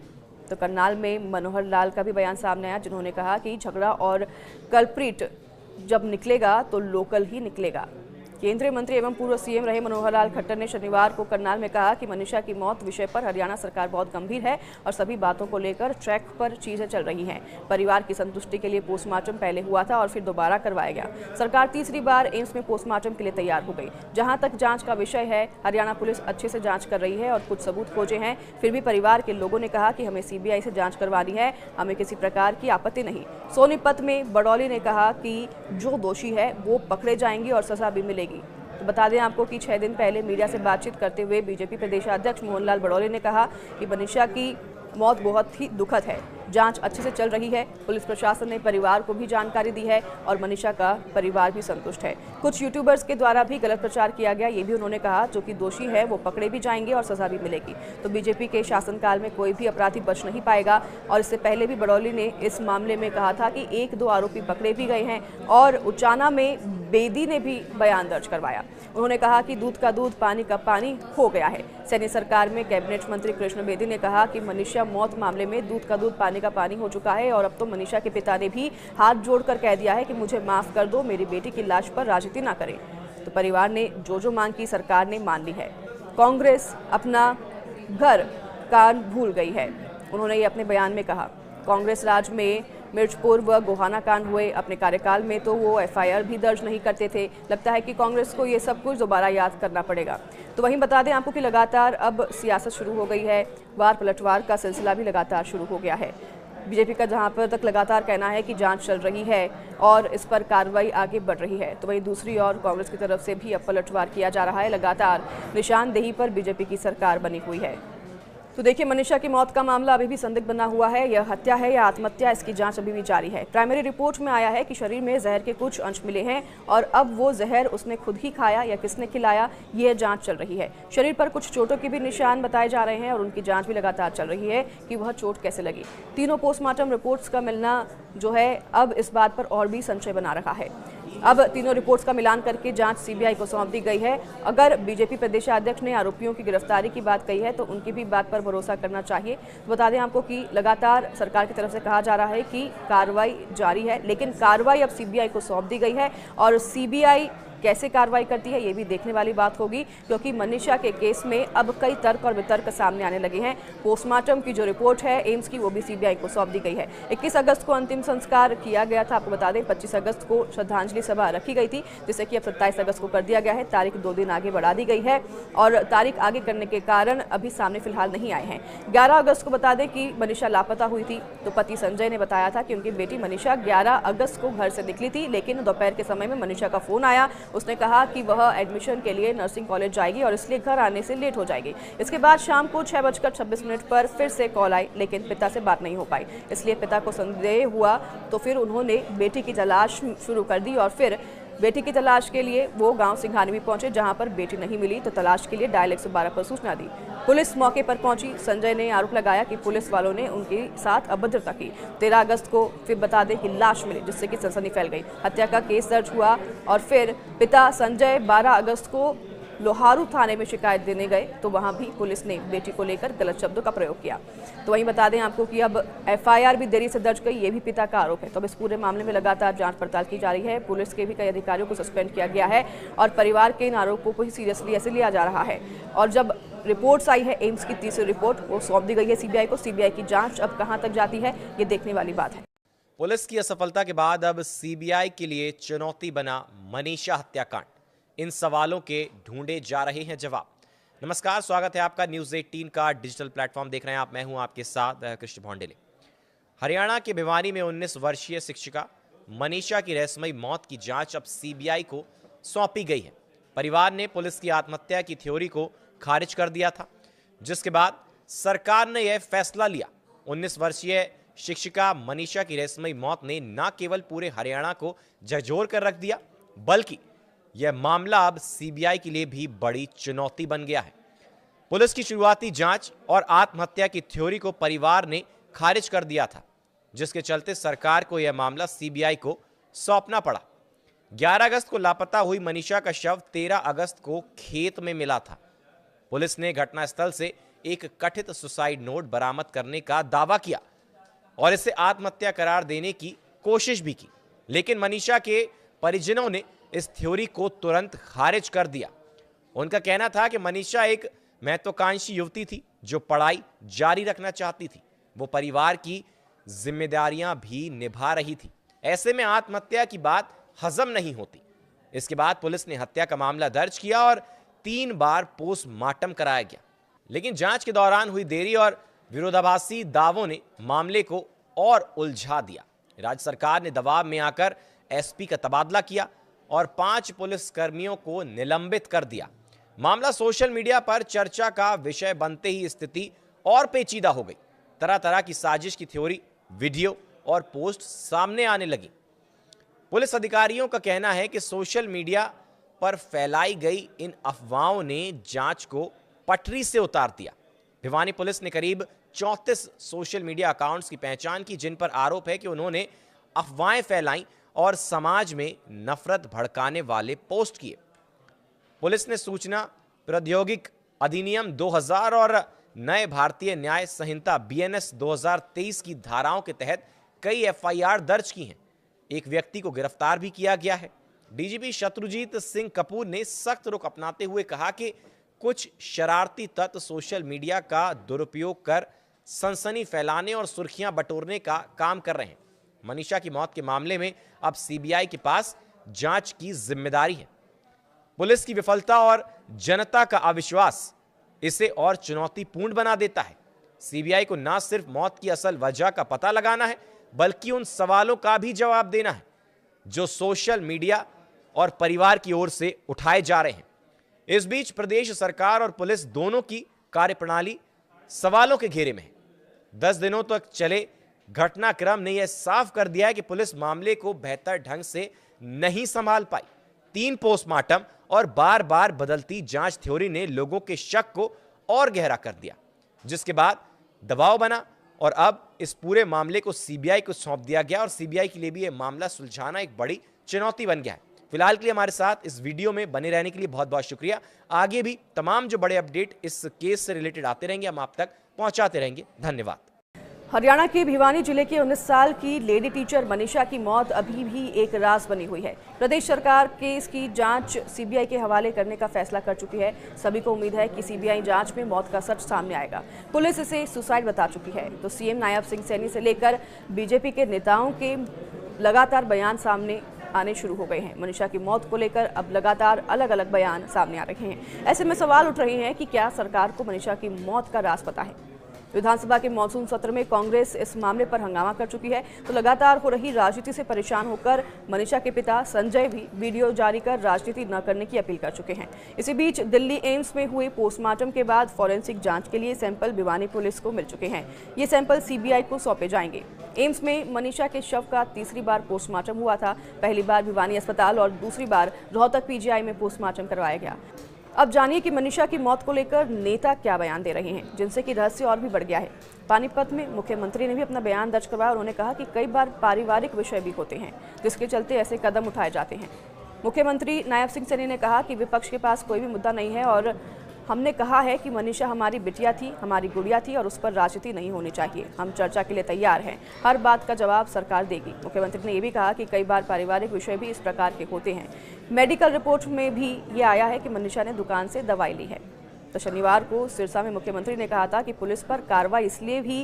तो करनाल में मनोहर लाल का भी बयान सामने आया, जिन्होंने कहा कि झगड़ा और कल्प्रिट जब निकलेगा तो लोकल ही निकलेगा। केंद्रीय मंत्री एवं पूर्व CM रहे मनोहर लाल खट्टर ने शनिवार को करनाल में कहा कि मनीषा की मौत विषय पर हरियाणा सरकार बहुत गंभीर है और सभी बातों को लेकर ट्रैक पर चीजें चल रही हैं। परिवार की संतुष्टि के लिए पोस्टमार्टम पहले हुआ था और फिर दोबारा करवाया गया। सरकार तीसरी बार एम्स में पोस्टमार्टम के लिए तैयार हो गई। जहां तक जांच का विषय है, हरियाणा पुलिस अच्छे से जांच कर रही है और कुछ सबूत खोजे हैं। फिर भी परिवार के लोगों ने कहा कि हमें CBI से जांच करवानी है, हमें किसी प्रकार की आपत्ति नहीं। सोनीपत में बड़ौली ने कहा कि जो दोषी है वो पकड़े जाएंगे और सजा भी मिलेगी। तो बता दें आपको कि 6 दिन पहले मीडिया से बातचीत करते हुए BJP प्रदेशाध्यक्ष मोहनलाल बड़ौली ने कहा कि मनीषा की मौत बहुत ही दुखद है। जांच अच्छे से चल रही है। पुलिस प्रशासन ने परिवार को भी जानकारी दी है और मनीषा का परिवार भी संतुष्ट है। कुछ यूट्यूबर्स के द्वारा भी गलत प्रचार किया गया, ये भी उन्होंने कहा। जो कि दोषी है वो पकड़े भी जाएंगे और सजा भी मिलेगी। तो बीजेपी के शासनकाल में कोई भी अपराधी बच नहीं पाएगा। और इससे पहले भी बड़ौली ने इस मामले में कहा था कि 1-2 आरोपी पकड़े भी गए हैं और उचाना में बेदी ने भी बयान दर्ज करवाया। उन्होंने कहा कि दूध का दूध पानी का पानी हो गया है। सैनी सरकार में कैबिनेट मंत्री कृष्ण बेदी ने कहा कि मनीषा मौत मामले में दूध का दूध पानी का पानी हो चुका है और अब तो मनीषा के पिता ने भी हाथ जोड़कर कह दिया है कि मुझे माफ कर दो, मेरी बेटी की लाश पर राजनीति ना करें। तो परिवार ने जो मांग की सरकार ने मान ली है। कांग्रेस अपना घर कान भूल गई है, उन्होंने ये अपने बयान में कहा। कांग्रेस राज में मिर्चपुर व गोहाना कांड हुए, अपने कार्यकाल में तो वो एफआईआर भी दर्ज नहीं करते थे। लगता है कि कांग्रेस को ये सब कुछ दोबारा याद करना पड़ेगा। तो वहीं बता दें आपको कि लगातार अब सियासत शुरू हो गई है, वार पलटवार का सिलसिला भी लगातार शुरू हो गया है। बीजेपी का जहां पर तक लगातार कहना है कि जांच चल रही है और इस पर कार्रवाई आगे बढ़ रही है, तो वहीं दूसरी ओर कांग्रेस की तरफ से भी अब पलटवार किया जा रहा है। लगातार निशानदेही पर बीजेपी की सरकार बनी हुई है। तो देखिए, मनीषा की मौत का मामला अभी भी संदिग्ध बना हुआ है। यह हत्या है या आत्महत्या, इसकी जांच अभी भी जारी है। प्राइमरी रिपोर्ट में आया है कि शरीर में जहर के कुछ अंश मिले हैं और अब वो जहर उसने खुद ही खाया या किसने खिलाया, यह जांच चल रही है। शरीर पर कुछ चोटों के भी निशान बताए जा रहे हैं और उनकी जांच भी लगातार चल रही है कि वह चोट कैसे लगी। तीनों पोस्टमार्टम रिपोर्ट्स का मिलना जो है अब इस बात पर और भी संशय बना रहा है। अब तीनों रिपोर्ट्स का मिलान करके जांच सीबीआई को सौंप दी गई है। अगर बीजेपी प्रदेशाध्यक्ष ने आरोपियों की गिरफ्तारी की बात कही है तो उनकी भी बात पर भरोसा करना चाहिए। बता दें आपको कि लगातार सरकार की तरफ से कहा जा रहा है कि कार्रवाई जारी है, लेकिन कार्रवाई अब सीबीआई को सौंप दी गई है और सीबीआई कैसे कार्रवाई करती है ये भी देखने वाली बात होगी, क्योंकि मनीषा के केस में अब कई तर्क और वितर्क सामने आने लगे हैं। पोस्टमार्टम की जो रिपोर्ट है एम्स की, वो भी सीबीआई को सौंप दी गई है। 21 अगस्त को अंतिम संस्कार किया गया था। आपको बता दें 25 अगस्त को श्रद्धांजलि सभा रखी गई थी, जिसे कि अब 27 अगस्त को कर दिया गया है। तारीख 2 दिन आगे बढ़ा दी गई है और तारीख आगे करने के कारण अभी सामने फिलहाल नहीं आए हैं। 11 अगस्त को बता दें कि मनीषा लापता हुई थी, तो पति संजय ने बताया था कि उनकी बेटी मनीषा 11 अगस्त को घर से निकली थी, लेकिन दोपहर के समय में मनीषा का फोन आया। उसने कहा कि वह एडमिशन के लिए नर्सिंग कॉलेज जाएगी और इसलिए घर आने से लेट हो जाएगी। इसके बाद शाम को 6:26 पर फिर से कॉल आई, लेकिन पिता से बात नहीं हो पाई। इसलिए पिता को संदेह हुआ, तो फिर उन्होंने बेटी की तलाश शुरू कर दी और फिर बेटी की तलाश के लिए वो गांव सिंघानी भी पहुंचे, जहां पर बेटी नहीं मिली तो तलाश के लिए डायल 112 पर सूचना दी। पुलिस मौके पर पहुंची। संजय ने आरोप लगाया कि पुलिस वालों ने उनके साथ अभद्रता की। 13 अगस्त को फिर बता दें कि लाश मिली, जिससे कि सनसनी फैल गई। हत्या का केस दर्ज हुआ और फिर पिता संजय 12 अगस्त को लोहारू थाने में शिकायत देने गए, तो वहां भी पुलिस ने बेटी को लेकर गलत शब्दों का प्रयोग किया। तो वहीं बता दें आपको कि अब एफआईआर भी देरी से दर्ज गई, ये भी पिता का आरोप है। तो अब इस पूरे मामले में लगातार जांच पड़ताल की जा रही है। पुलिस के भी कई अधिकारियों को सस्पेंड किया गया है और परिवार के इन आरोपों को ही सीरियसली ऐसे लिया जा रहा है। और जब रिपोर्ट्स आई है एम्स की तीसरी रिपोर्ट, वो सौंप दी गई है सीबीआई को। सीबीआई की जांच अब कहां तक जाती है ये देखने वाली बात है। पुलिस की असफलता के बाद अब सीबीआई के लिए चुनौती बना मनीषा हत्याकांड। इन सवालों के ढूंढे जा रहे हैं जवाब। नमस्कार, स्वागत है आपका न्यूज़ 18 का डिजिटल प्लेटफॉर्म देख रहे हैं आप। मैं हूं आपके साथ कृष्ण भौंडेले। हरियाणा के भिवानी में 19 वर्षीय शिक्षिका मनीषा की रहस्यमयी मौत की जांच अब सीबीआई को सौंपी गई है। परिवार ने पुलिस की आत्महत्या की थ्योरी को खारिज कर दिया था, जिसके बाद सरकार ने यह फैसला लिया। 19 वर्षीय शिक्षिका मनीषा की रहस्यमयी मौत ने न केवल पूरे हरियाणा को झकझोर कर रख दिया, बल्कि यह मामला अब सीबीआई के लिए भी बड़ी चुनौती बन गया है। पुलिस की शुरुआती जांच और आत्महत्या की थ्योरी को परिवार ने खारिज कर दिया था, जिसके चलते सरकार को यह मामला सीबीआई को सौंपना पड़ा। 11 अगस्त को लापता हुई मनीषा का शव 13 अगस्त को खेत में मिला था। पुलिस ने घटनास्थल से एक कथित सुसाइड नोट बरामद करने का दावा किया और इसे आत्महत्या करार देने की कोशिश भी की, लेकिन मनीषा के परिजनों ने इस थ्योरी को तुरंत खारिज कर दिया। उनका कहना था कि मनीषा एक महत्वाकांक्षी युवती थी जो पढ़ाई जारी रखना चाहती थी। वो परिवार की जिम्मेदारियां भी निभा रही थी। ऐसे में आत्महत्या की बात हजम नहीं होती। इसके बाद पुलिस ने हत्या का मामला दर्ज किया और 3 बार पोस्टमार्टम कराया गया, लेकिन जांच के दौरान हुई देरी और विरोधाभासी दावों ने मामले को और उलझा दिया। राज्य सरकार ने दबाव में आकर एसपी का तबादला किया और 5 पुलिस कर्मियों को निलंबित कर दिया। मामला सोशल मीडिया पर चर्चा का विषय बनते ही स्थिति और पेचीदा हो गई। तरह तरह की साजिश की थ्योरी वीडियो और पोस्ट सामने आने लगी। पुलिस अधिकारियों का कहना है कि सोशल मीडिया पर फैलाई गई इन अफवाहों ने जांच को पटरी से उतार दिया। भिवानी पुलिस ने करीब 34 सोशल मीडिया अकाउंट्स की पहचान की, जिन पर आरोप है कि उन्होंने अफवाहें फैलाई और समाज में नफरत भड़काने वाले पोस्ट किए। पुलिस ने सूचना प्रौद्योगिकी अधिनियम 2000 और नए भारतीय न्याय संहिता BNS 2023 की धाराओं के तहत कई FIR दर्ज की हैं। एक व्यक्ति को गिरफ्तार भी किया गया है। DGP शत्रुजीत सिंह कपूर ने सख्त रुख अपनाते हुए कहा कि कुछ शरारती तत्व सोशल मीडिया का दुरुपयोग कर सनसनी फैलाने और सुर्खियां बटोरने का काम कर रहे हैं। मनीषा की मौत के मामले में अब CBI के पास जांच की जिम्मेदारी है। पुलिस की विफलता और जनता का अविश्वास इसे और चुनौतीपूर्ण बना देता है। CBI को न सिर्फ मौत की असल वजह का पता लगाना है, बल्कि उन सवालों का भी जवाब देना है जो सोशल मीडिया और परिवार की ओर से उठाए जा रहे हैं। इस बीच प्रदेश सरकार और पुलिस दोनों की कार्यप्रणाली सवालों के घेरे में है। 10 दिनों तक चले घटनाक्रम ने यह साफ कर दिया है कि पुलिस मामले को बेहतर ढंग से नहीं संभाल पाई। 3 पोस्टमार्टम और बार बार बदलती जांच थ्योरी ने लोगों के शक को और गहरा कर दिया, जिसके बाद दबाव बना और अब इस पूरे मामले को CBI को सौंप दिया गया और CBI के लिए भी यह मामला सुलझाना एक बड़ी चुनौती बन गया है। फिलहाल के लिए हमारे साथ इस वीडियो में बने रहने के लिए बहुत बहुत शुक्रिया। आगे भी तमाम जो बड़े अपडेट इस केस से रिलेटेड आते रहेंगे, हम आप तक पहुंचाते रहेंगे। धन्यवाद। हरियाणा के भिवानी जिले की 19 साल की लेडी टीचर मनीषा की मौत अभी भी एक राज बनी हुई है। प्रदेश सरकार केस की जांच CBI के हवाले करने का फैसला कर चुकी है। सभी को उम्मीद है कि CBI जांच में मौत का सच सामने आएगा। पुलिस इसे सुसाइड बता चुकी है, तो CM नायब सिंह सैनी से लेकर BJP के नेताओं के लगातार बयान सामने आने शुरू हो गए हैं। मनीषा की मौत को लेकर अब लगातार अलग अलग बयान सामने आ रहे हैं। ऐसे में सवाल उठ रहे हैं कि क्या सरकार को मनीषा की मौत का राज पता है। विधानसभा के मॉनसून सत्र में कांग्रेस इस मामले पर हंगामा कर चुकी है, तो लगातार हो रही राजनीति से परेशान होकर मनीषा के पिता संजय भी वीडियो जारी कर राजनीति न करने की अपील कर चुके हैं। इसी बीच दिल्ली एम्स में हुए पोस्टमार्टम के बाद फॉरेंसिक जांच के लिए सैंपल भिवानी पुलिस को मिल चुके हैं। ये सैंपल CBI को सौंपे जाएंगे। एम्स में मनीषा के शव का तीसरी बार पोस्टमार्टम हुआ था। पहली बार भिवानी अस्पताल और दूसरी बार रोहतक PGI में पोस्टमार्टम करवाया गया। अब जानिए कि मनीषा की मौत को लेकर नेता क्या बयान दे रहे हैं, जिनसे कि रहस्य और भी बढ़ गया है। पानीपत में मुख्यमंत्री ने भी अपना बयान दर्ज करवाया। उन्होंने कहा कि कई बार पारिवारिक विषय भी होते हैं, जिसके चलते ऐसे कदम उठाए जाते हैं। मुख्यमंत्री नायब सिंह सैनी ने कहा कि विपक्ष के पास कोई भी मुद्दा नहीं है और हमने कहा है कि मनीषा हमारी बिटिया थी, हमारी गुड़िया थी और उस पर राजनीति नहीं होनी चाहिए। हम चर्चा के लिए तैयार हैं। हर बात का जवाब सरकार देगी। मुख्यमंत्री ने यह भी कहा कि कई बार पारिवारिक विषय भी इस प्रकार के होते हैं। मेडिकल रिपोर्ट में भी ये आया है कि मनीषा ने दुकान से दवाई ली है। तो शनिवार को सिरसा में मुख्यमंत्री ने कहा था कि पुलिस पर कार्रवाई इसलिए भी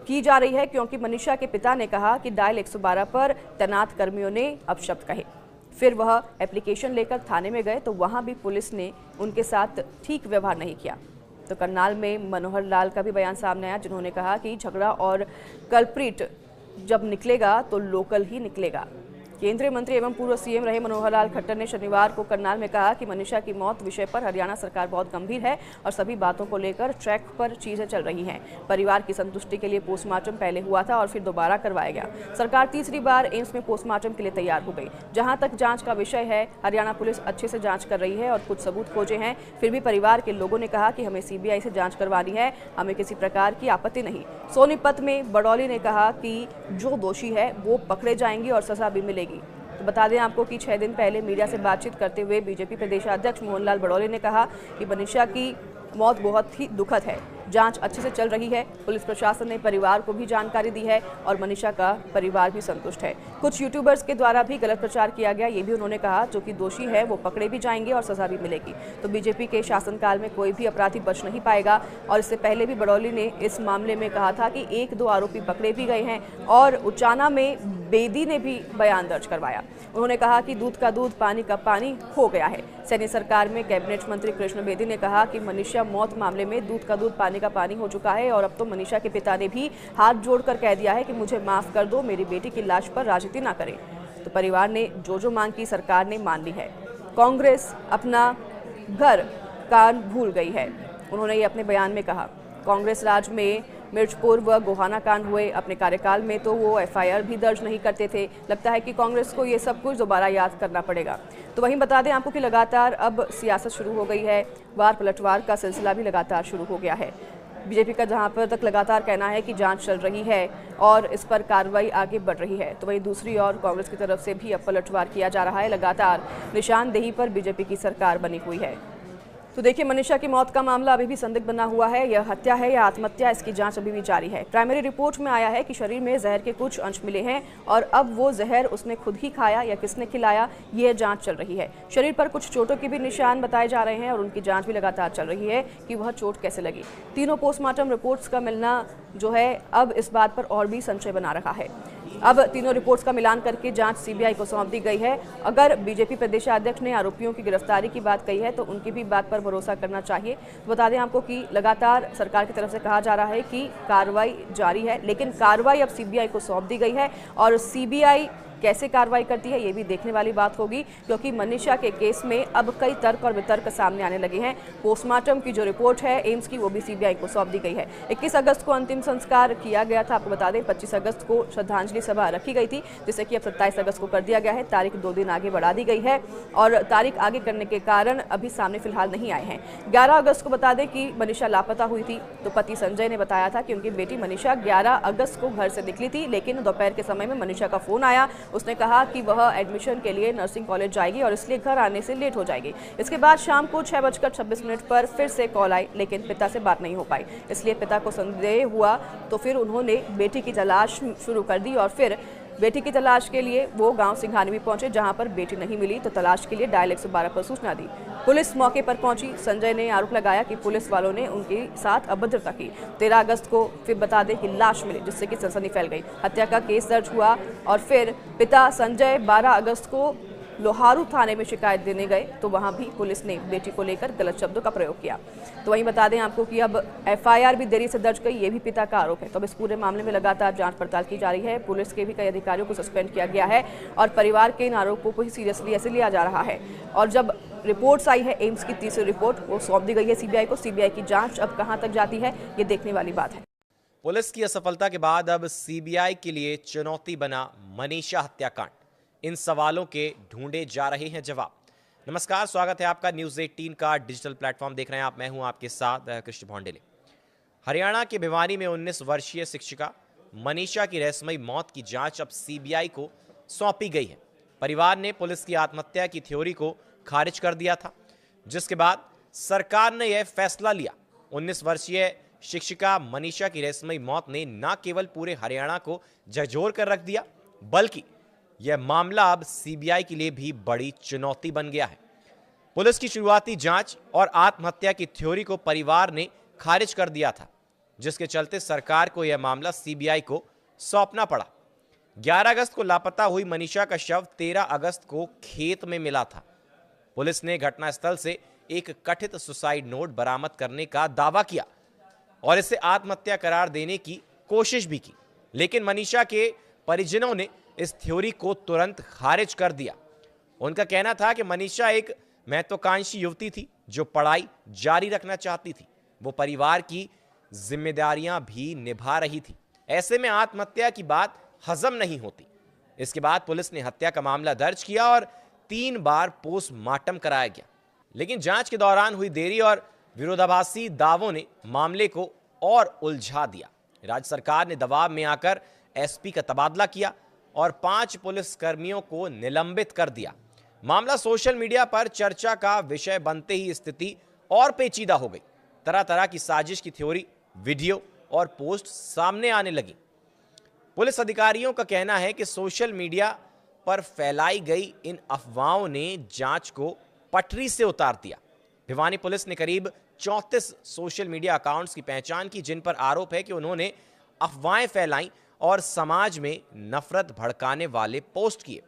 की जा रही है क्योंकि मनीषा के पिता ने कहा कि डायल 112 पर तैनात कर्मियों ने अपशब्द कहे। फिर वह एप्लीकेशन लेकर थाने में गए तो वहां भी पुलिस ने उनके साथ ठीक व्यवहार नहीं किया। तो करनाल में मनोहर लाल का भी बयान सामने आया, जिन्होंने कहा कि झगड़ा और कल्प्रिट जब निकलेगा तो लोकल ही निकलेगा। केंद्रीय मंत्री एवं पूर्व CM रहे मनोहर लाल खट्टर ने शनिवार को करनाल में कहा कि मनीषा की मौत विषय पर हरियाणा सरकार बहुत गंभीर है और सभी बातों को लेकर ट्रैक पर चीजें चल रही हैं। परिवार की संतुष्टि के लिए पोस्टमार्टम पहले हुआ था और फिर दोबारा करवाया गया। सरकार तीसरी बार एम्स में पोस्टमार्टम के लिए तैयार हो गई। जहां तक जांच का विषय है, हरियाणा पुलिस अच्छे से जांच कर रही है और कुछ सबूत खोजे हैं। फिर भी परिवार के लोगों ने कहा कि हमें CBI से जांच करवानी है, हमें किसी प्रकार की आपत्ति नहीं। सोनीपत में बड़ौली ने कहा कि जो दोषी है वो पकड़े जाएंगे और सजा भी मिलेगी। तो बता दें आपको कि 6 दिन पहले मीडिया से बातचीत करते हुए BJP प्रदेशाध्यक्ष मोहनलाल बड़ौली ने कहा कि मनीषा की मौत बहुत ही दुखद है। जांच अच्छे से चल रही है। पुलिस प्रशासन ने परिवार को भी जानकारी दी है और मनीषा का परिवार भी संतुष्ट है। कुछ यूट्यूबर्स के द्वारा भी गलत प्रचार किया गया, ये भी उन्होंने कहा। जो कि दोषी है वो पकड़े भी जाएंगे और सजा भी मिलेगी। तो BJP के शासनकाल में कोई भी अपराधी बच नहीं पाएगा। और इससे पहले भी बड़ौली ने इस मामले में कहा था कि 1-2 आरोपी पकड़े भी गए हैं और उचाना में बेदी ने भी बयान दर्ज करवाया। उन्होंने कहा कि दूध का दूध पानी का पानी हो गया है। सैनी सरकार में कैबिनेट मंत्री कृष्ण बेदी ने कहा कि मनीषा मौत मामले में दूध का दूध पानी का पानी हो चुका है और अब तो मनीषा के पिता ने भी हाथ जोड़कर कह दिया है कि मुझे माफ कर दो, मेरी बेटी की लाश पर राजनीति ना करें। तो परिवार ने जो मांग की सरकार ने मान ली है। कांग्रेस अपना घर कान भूल गई है, उन्होंने ये अपने बयान में कहा। कांग्रेस राज में मिर्चपुर व गोहाना कांड हुए अपने कार्यकाल में तो वो एफआईआर भी दर्ज नहीं करते थे। लगता है कि कांग्रेस को ये सब कुछ दोबारा याद करना पड़ेगा। तो वहीं बता दें आपको कि लगातार अब सियासत शुरू हो गई है, वार पलटवार का सिलसिला भी लगातार शुरू हो गया है। बीजेपी का जहां पर तक लगातार कहना है कि जांच चल रही है और इस पर कार्रवाई आगे बढ़ रही है, तो वहीं दूसरी ओर कांग्रेस की तरफ से भी अब पलटवार किया जा रहा है। लगातार निशानदेही पर बीजेपी की सरकार बनी हुई है। तो देखिए, मनीषा की मौत का मामला अभी भी संदिग्ध बना हुआ है। यह हत्या है या आत्महत्या, इसकी जांच अभी भी जारी है। प्राइमरी रिपोर्ट में आया है कि शरीर में जहर के कुछ अंश मिले हैं और अब वो जहर उसने खुद ही खाया या किसने खिलाया, यह जांच चल रही है। शरीर पर कुछ चोटों के भी निशान बताए जा रहे हैं और उनकी जांच भी लगातार चल रही है कि वह चोट कैसे लगी। तीनों पोस्टमार्टम रिपोर्ट्स का मिलना जो है अब इस बात पर और भी संशय बना रहा है। अब तीनों रिपोर्ट्स का मिलान करके जांच सीबीआई को सौंप दी गई है। अगर बीजेपी प्रदेशाध्यक्ष ने आरोपियों की गिरफ्तारी की बात कही है तो उनकी भी बात पर भरोसा करना चाहिए। तो बता दें आपको कि लगातार सरकार की तरफ से कहा जा रहा है कि कार्रवाई जारी है, लेकिन कार्रवाई अब सीबीआई को सौंप दी गई है और सीबीआई कैसे कार्रवाई करती है ये भी देखने वाली बात होगी, क्योंकि मनीषा के केस में अब कई तर्क और वितर्क सामने आने लगे हैं। पोस्टमार्टम की जो रिपोर्ट है एम्स की, वो भी सीबीआई को सौंप दी गई है। 21 अगस्त को अंतिम संस्कार किया गया था। आपको बता दें 25 अगस्त को श्रद्धांजलि सभा रखी गई थी, जिसे कि अब 27 अगस्त को कर दिया गया है। तारीख 2 दिन आगे बढ़ा दी गई है और तारीख आगे करने के कारण अभी सामने फिलहाल नहीं आए हैं। 11 अगस्त को बता दें कि मनीषा लापता हुई थी, तो पति संजय ने बताया था कि उनकी बेटी मनीषा 11 अगस्त को घर से निकली थी, लेकिन दोपहर के समय में मनीषा का फोन आया। उसने कहा कि वह एडमिशन के लिए नर्सिंग कॉलेज जाएगी और इसलिए घर आने से लेट हो जाएगी। इसके बाद शाम को 6:26 पर फिर से कॉल आई, लेकिन पिता से बात नहीं हो पाई। इसलिए पिता को संदेह हुआ, तो फिर उन्होंने बेटी की तलाश शुरू कर दी और फिर बेटी की तलाश के लिए वो गांव सिंघानी भी पहुंचे, जहां पर बेटी नहीं मिली तो तलाश के लिए डायल 112 पर सूचना दी। पुलिस मौके पर पहुंची। संजय ने आरोप लगाया कि पुलिस वालों ने उनके साथ अभद्रता की। 13 अगस्त को फिर बता दें कि लाश मिली, जिससे कि सनसनी फैल गई। हत्या का केस दर्ज हुआ और फिर पिता संजय 12 अगस्त को लोहारू थाने में शिकायत देने गए, तो वहां भी पुलिस ने बेटी को लेकर गलत शब्दों का प्रयोग किया। तो वहीं बता दें आपको कि अब एफआईआर भी देरी से दर्ज गई, ये भी पिता का आरोप है। तो अब इस पूरे मामले में लगातार जांच पड़ताल की जा रही है। पुलिस के भी कई अधिकारियों को सस्पेंड किया गया है और परिवार के इन आरोपों को ही सीरियसली ऐसे लिया जा रहा है। और जब रिपोर्ट्स आई है एम्स की तीसरी रिपोर्ट, वो सौंप दी गई है सीबीआई को। सीबीआई की जांच अब कहां तक जाती है, ये देखने वाली बात है। पुलिस की असफलता के बाद अब सीबीआई के लिए चुनौती बना मनीषा हत्याकांड। इन सवालों के ढूंढे जा रहे हैं जवाब। नमस्कार, स्वागत है आपका न्यूज़ 18 का डिजिटल प्लेटफॉर्म देख रहे हैं आप। मैं हूं आपके साथ कृष्ण भौंडेले। हरियाणा के भिवानी में 19 वर्षीय शिक्षिका मनीषा की रहस्यमयी मौत की जांच अब सीबीआई को सौंपी गई है। परिवार ने पुलिस की आत्महत्या की थ्योरी को खारिज कर दिया था, जिसके बाद सरकार ने यह फैसला लिया। 19 वर्षीय शिक्षिका मनीषा की रहस्यमयी मौत ने न केवल पूरे हरियाणा को झकझोर कर रख दिया, बल्कि यह मामला अब सीबीआई के लिए भी बड़ी चुनौती बन गया है। पुलिस की शुरुआती जांच और आत्महत्या की थ्योरी को परिवार ने खारिज कर दिया था, जिसके चलते सरकार को यह मामला सीबीआई को सौंपना पड़ा। 11 अगस्त को लापता हुई मनीषा का शव 13 अगस्त को खेत में मिला था। पुलिस ने घटनास्थल से एक कथित सुसाइड नोट बरामद करने का दावा किया और इसे आत्महत्या करार देने की कोशिश भी की, लेकिन मनीषा के परिजनों ने इस थ्योरी को तुरंत खारिज कर दिया। उनका कहना था कि मनीषा एक महत्वाकांक्षी युवती थी जो पढ़ाई जारी रखना चाहती थी। वो परिवार की जिम्मेदारियां भी निभा रही थी। ऐसे में आत्महत्या की बात हजम नहीं होती। इसके बाद पुलिस ने हत्या का मामला दर्ज किया और 3 बार पोस्टमार्टम कराया गया, लेकिन जांच के दौरान हुई देरी और विरोधाभासी दावों ने मामले को और उलझा दिया। राज्य सरकार ने दबाव में आकर एसपी का तबादला किया और 5 पुलिस कर्मियों को निलंबित कर दिया। मामला सोशल मीडिया पर चर्चा का विषय बनते ही स्थिति और पेचीदा हो गई। तरह तरह की साजिश की थ्योरी, वीडियो और पोस्ट सामने आने लगी। पुलिस अधिकारियों का कहना है कि सोशल मीडिया पर फैलाई गई इन अफवाहों ने जांच को पटरी से उतार दिया। भिवानी पुलिस ने करीब 34 सोशल मीडिया अकाउंट्स की पहचान की, जिन पर आरोप है कि उन्होंने अफवाहें फैलाई और समाज में नफरत भड़काने वाले पोस्ट किए।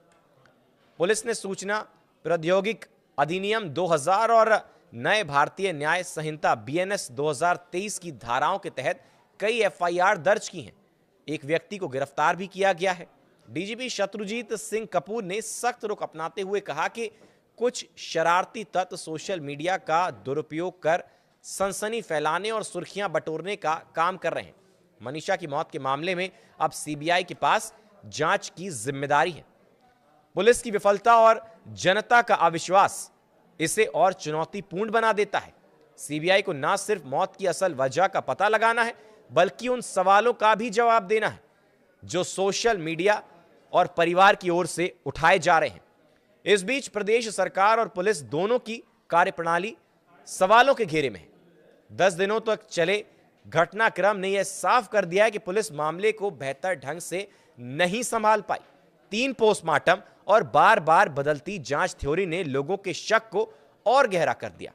पुलिस ने सूचना प्रौद्योगिकी अधिनियम 2000 और नए भारतीय न्याय संहिता BNS 2023 की धाराओं के तहत कई FIR दर्ज की हैं। एक व्यक्ति को गिरफ्तार भी किया गया है। डीजीपी शत्रुजीत सिंह कपूर ने सख्त रुख अपनाते हुए कहा कि कुछ शरारती तत्व सोशल मीडिया का दुरुपयोग कर सनसनी फैलाने और सुर्खियां बटोरने का काम कर रहे हैं। मनीषा की मौत के मामले में अब सीबीआई के पास जांच की जिम्मेदारी है। पुलिस की विफलता और जनता का अविश्वास इसे और चुनौतीपूर्ण बना देता है। सीबीआई को न सिर्फ मौत की असल वजह का पता लगाना है, बल्कि उन सवालों का भी जवाब देना है जो सोशल मीडिया और परिवार की ओर से उठाए जा रहे हैं। इस बीच प्रदेश सरकार और पुलिस दोनों की कार्यप्रणाली सवालों के घेरे में है। 10 दिनों तक चले घटनाक्रम ने यह साफ कर दिया है कि पुलिस मामले को बेहतर ढंग से नहीं संभाल पाई। 3 पोस्टमार्टम और बार बार बदलती जांच थ्योरी ने लोगों के शक को और गहरा कर दिया,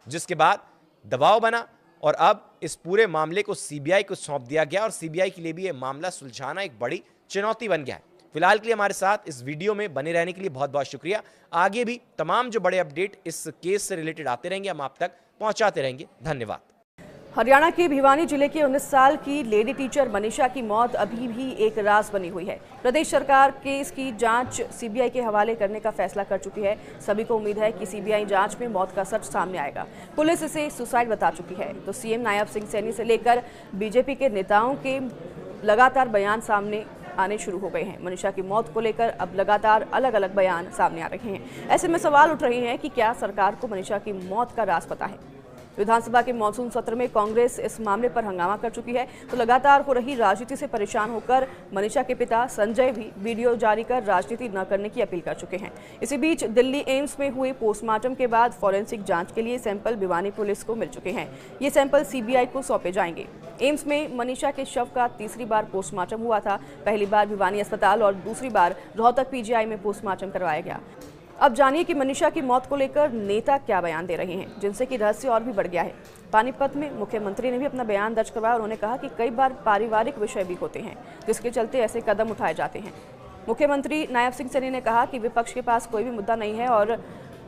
जिसके बाद दबाव बना और अब इस पूरे मामले को सीबीआई को सौंप दिया गया और सीबीआई के लिए भी यह मामला सुलझाना एक बड़ी चुनौती बन गया है। फिलहाल के लिए हमारे साथ इस वीडियो में बने रहने के लिए बहुत बहुत शुक्रिया। आगे भी तमाम जो बड़े अपडेट इस केस से रिलेटेड आते रहेंगे, हम आप तक पहुंचाते रहेंगे। धन्यवाद। हरियाणा के भिवानी जिले की 19 साल की लेडी टीचर मनीषा की मौत अभी भी एक राज बनी हुई है। प्रदेश सरकार केस की जांच सीबीआई के हवाले करने का फैसला कर चुकी है। सभी को उम्मीद है कि सीबीआई जांच में मौत का सच सामने आएगा। पुलिस इसे सुसाइड बता चुकी है, तो सीएम नायब सिंह सैनी से लेकर बीजेपी के नेताओं के लगातार बयान सामने आने शुरू हो गए हैं। मनीषा की मौत को लेकर अब लगातार अलग अलग बयान सामने आ रहे हैं। ऐसे में सवाल उठ रहे हैं कि क्या सरकार को मनीषा की मौत का राज पता है। विधानसभा के मॉनसून सत्र में कांग्रेस इस मामले पर हंगामा कर चुकी है, तो लगातार हो रही राजनीति से परेशान होकर मनीषा के पिता संजय भी वीडियो जारी कर राजनीति न करने की अपील कर चुके हैं। इसी बीच दिल्ली एम्स में हुए पोस्टमार्टम के बाद फॉरेंसिक जांच के लिए सैंपल भिवानी पुलिस को मिल चुके हैं। ये सैंपल सीबीआई को सौंपे जाएंगे। एम्स में मनीषा के शव का तीसरी बार पोस्टमार्टम हुआ था। पहली बार भिवानी अस्पताल और दूसरी बार रोहतक पीजीआई में पोस्टमार्टम करवाया गया। अब जानिए कि मनीषा की मौत को लेकर नेता क्या बयान दे रहे हैं, जिनसे कि रहस्य और भी बढ़ गया है। पानीपत में मुख्यमंत्री ने भी अपना बयान दर्ज करवाया। उन्होंने कहा कि कई बार पारिवारिक विषय भी होते हैं, जिसके चलते ऐसे कदम उठाए जाते हैं। मुख्यमंत्री नायब सिंह सैनी ने कहा कि विपक्ष के पास कोई भी मुद्दा नहीं है और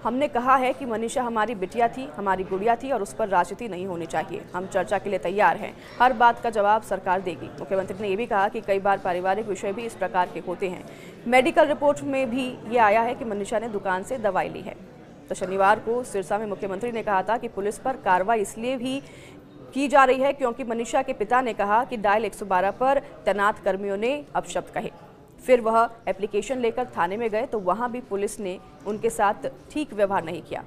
हमने कहा है कि मनीषा हमारी बिटिया थी, हमारी गुड़िया थी और उस पर राजनीति नहीं होनी चाहिए। हम चर्चा के लिए तैयार हैं, हर बात का जवाब सरकार देगी। मुख्यमंत्री ने यह भी कहा कि कई बार पारिवारिक विषय भी इस प्रकार के होते हैं। मेडिकल रिपोर्ट में भी ये आया है कि मनीषा ने दुकान से दवाई ली है। तो शनिवार को सिरसा में मुख्यमंत्री ने कहा था कि पुलिस पर कार्रवाई इसलिए भी की जा रही है क्योंकि मनीषा के पिता ने कहा कि डायल 112 पर तैनात कर्मियों ने अपशब्द कहे। फिर वह एप्लीकेशन लेकर थाने में गए तो वहां भी पुलिस ने उनके साथ ठीक व्यवहार नहीं किया।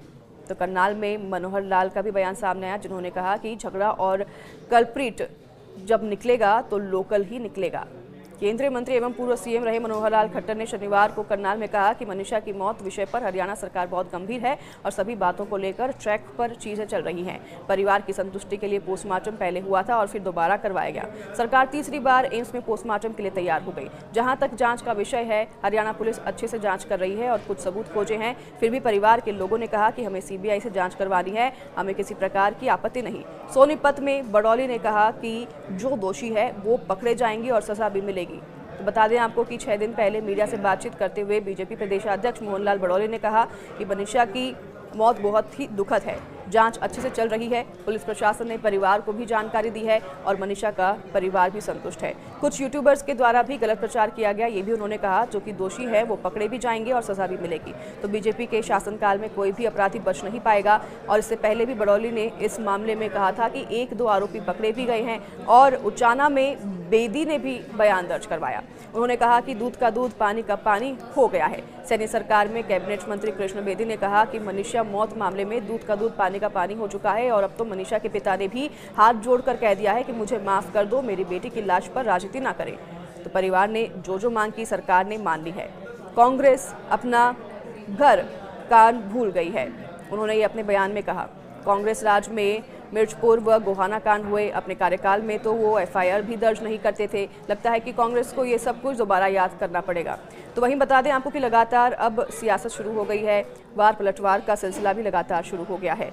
तो करनाल में मनोहर लाल का भी बयान सामने आया, जिन्होंने कहा कि झगड़ा और कल्प्रिट जब निकलेगा तो लोकल ही निकलेगा। केंद्रीय मंत्री एवं पूर्व सीएम रहे मनोहर लाल खट्टर ने शनिवार को करनाल में कहा कि मनीषा की मौत विषय पर हरियाणा सरकार बहुत गंभीर है और सभी बातों को लेकर ट्रैक पर चीजें चल रही हैं। परिवार की संतुष्टि के लिए पोस्टमार्टम पहले हुआ था और फिर दोबारा करवाया गया। सरकार तीसरी बार एम्स में पोस्टमार्टम के लिए तैयार हो गई। जहां तक जांच का विषय है, हरियाणा पुलिस अच्छे से जांच कर रही है और कुछ सबूत खोजे हैं। फिर भी परिवार के लोगों ने कहा कि हमें सीबीआई से जांच करवानी है, हमें किसी प्रकार की आपत्ति नहीं। सोनीपत में बड़ौली ने कहा कि जो दोषी है वो पकड़े जाएंगे और सजा भी मिलेगी। तो बता दें आपको कि 6 दिन पहले मीडिया से बातचीत करते हुए बीजेपी प्रदेशाध्यक्ष मोहनलाल बड़ौली ने कहा कि मनीषा की मौत बहुत ही दुखद है। जांच अच्छे से चल रही है। पुलिस प्रशासन ने परिवार को भी जानकारी दी है और मनीषा का परिवार भी संतुष्ट है। कुछ यूट्यूबर्स के द्वारा भी गलत प्रचार किया गया, ये भी उन्होंने कहा। जो कि दोषी है वो पकड़े भी जाएंगे और सजा भी मिलेगी। तो बीजेपी के शासनकाल में कोई भी अपराधी बच नहीं पाएगा। और इससे पहले भी बड़ौली ने इस मामले में कहा था कि 1-2 आरोपी पकड़े भी गए हैं और उचाना में बेदी ने भी बयान दर्ज करवाया। उन्होंने कहा कि दूध का दूध, पानी का पानी हो गया है। सैनी सरकार में कैबिनेट मंत्री कृष्ण बेदी ने कहा कि मनीषा मौत मामले में दूध का दूध, पानी का पानी हो चुका है और अब तो मनीषा के पिता ने भी हाथ जोड़कर कह दिया है कि मुझे माफ कर दो, मेरी बेटी की लाश पर राजनीति ना करें। तो परिवार ने जो मांग की सरकार ने मान ली है। कांग्रेस अपना घर कान भूल गई है, उन्होंने ये अपने बयान में कहा। कांग्रेस राज में मिर्चपुर व गोहाना कांड हुए, अपने कार्यकाल में तो वो एफआईआर भी दर्ज नहीं करते थे। लगता है कि कांग्रेस को ये सब कुछ दोबारा याद करना पड़ेगा। तो वहीं बता दें आपको कि लगातार अब सियासत शुरू हो गई है। वार पलटवार का सिलसिला भी लगातार शुरू हो गया है।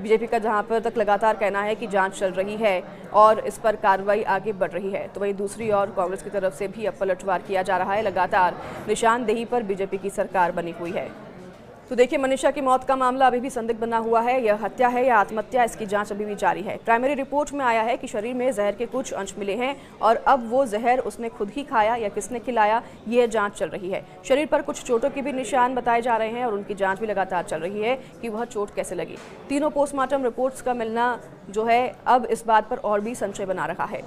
बीजेपी का जहां पर तक लगातार कहना है कि जांच चल रही है और इस पर कार्रवाई आगे बढ़ रही है, तो वहीं दूसरी ओर कांग्रेस की तरफ से भी अब पलटवार किया जा रहा है। लगातार निशानदेही पर बीजेपी की सरकार बनी हुई है। तो देखिए, मनीषा की मौत का मामला अभी भी संदिग्ध बना हुआ है। यह हत्या है या आत्महत्या, इसकी जांच अभी भी जारी है। प्राइमरी रिपोर्ट में आया है कि शरीर में जहर के कुछ अंश मिले हैं और अब वो जहर उसने खुद ही खाया या किसने खिलाया, ये जांच चल रही है। शरीर पर कुछ चोटों के भी निशान बताए जा रहे हैं और उनकी जांच भी लगातार चल रही है कि वह चोट कैसे लगी। तीनों पोस्टमार्टम रिपोर्ट्स का मिलना जो है अब इस बात पर और भी संशय बना रहा है।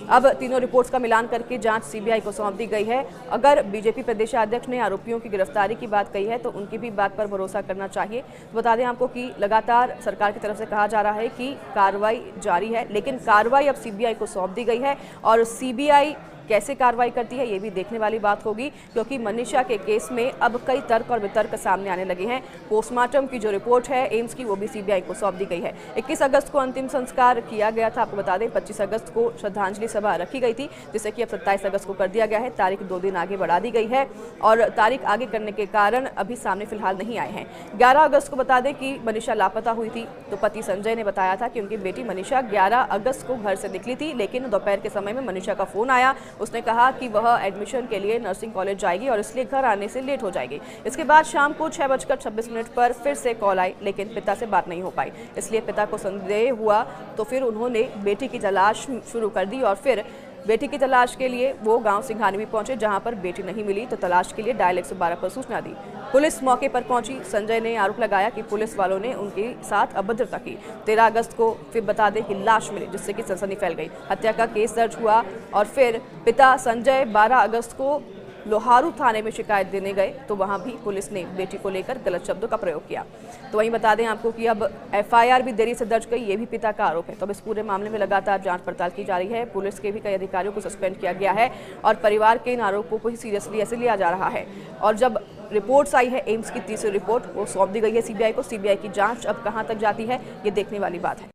अब तीनों रिपोर्ट्स का मिलान करके जांच सीबीआई को सौंप दी गई है। अगर बीजेपी प्रदेशाध्यक्ष ने आरोपियों की गिरफ्तारी की बात कही है तो उनकी भी बात पर भरोसा करना चाहिए। तो बता दें आपको कि लगातार सरकार की तरफ से कहा जा रहा है कि कार्रवाई जारी है, लेकिन कार्रवाई अब सीबीआई को सौंप दी गई है और सीबीआई कैसे कार्रवाई करती है ये भी देखने वाली बात होगी, क्योंकि मनीषा के केस में अब कई तर्क और वितर्क सामने आने लगे हैं। पोस्टमार्टम की जो रिपोर्ट है एम्स की, वो भी सीबीआई को सौंप दी गई है। 21 अगस्त को अंतिम संस्कार किया गया था। आपको बता दें 25 अगस्त को श्रद्धांजलि सभा रखी गई थी, जिसे कि अब 27 अगस्त को कर दिया गया है। तारीख 2 दिन आगे बढ़ा दी गई है और तारीख आगे करने के कारण अभी सामने फिलहाल नहीं आए हैं। 11 अगस्त को बता दें कि मनीषा लापता हुई थी, तो पति संजय ने बताया था कि उनकी बेटी मनीषा 11 अगस्त को घर से निकली थी, लेकिन दोपहर के समय में मनीषा का फोन आया। उसने कहा कि वह एडमिशन के लिए नर्सिंग कॉलेज जाएगी और इसलिए घर आने से लेट हो जाएगी। इसके बाद शाम को 6:26 पर फिर से कॉल आई, लेकिन पिता से बात नहीं हो पाई। इसलिए पिता को संदेह हुआ, तो फिर उन्होंने बेटी की तलाश शुरू कर दी और फिर बेटी की तलाश के लिए वो गांव सिंघानी भी पहुंचे, जहां पर बेटी नहीं मिली तो तलाश के लिए डायल 112 पर सूचना दी। पुलिस मौके पर पहुंची। संजय ने आरोप लगाया कि पुलिस वालों ने उनके साथ अभद्रता की। 13 अगस्त को फिर बता दें कि लाश मिली, जिससे कि सनसनी फैल गई। हत्या का केस दर्ज हुआ और फिर पिता संजय 12 अगस्त को लोहारू थाने में शिकायत देने गए, तो वहां भी पुलिस ने बेटी को लेकर गलत शब्दों का प्रयोग किया। तो वहीं बता दें आपको कि अब एफआईआर भी देरी से दर्ज गई, ये भी पिता का आरोप है। तो अब इस पूरे मामले में लगातार जांच पड़ताल की जा रही है। पुलिस के भी कई अधिकारियों को सस्पेंड किया गया है और परिवार के इन आरोपों को ही सीरियसली ऐसे लिया जा रहा है। और जब रिपोर्ट्स आई है एम्स की तीसरी रिपोर्ट, वो सौंप दी गई है सीबीआई को। सीबीआई की जांच अब कहां तक जाती है ये देखने वाली बात है।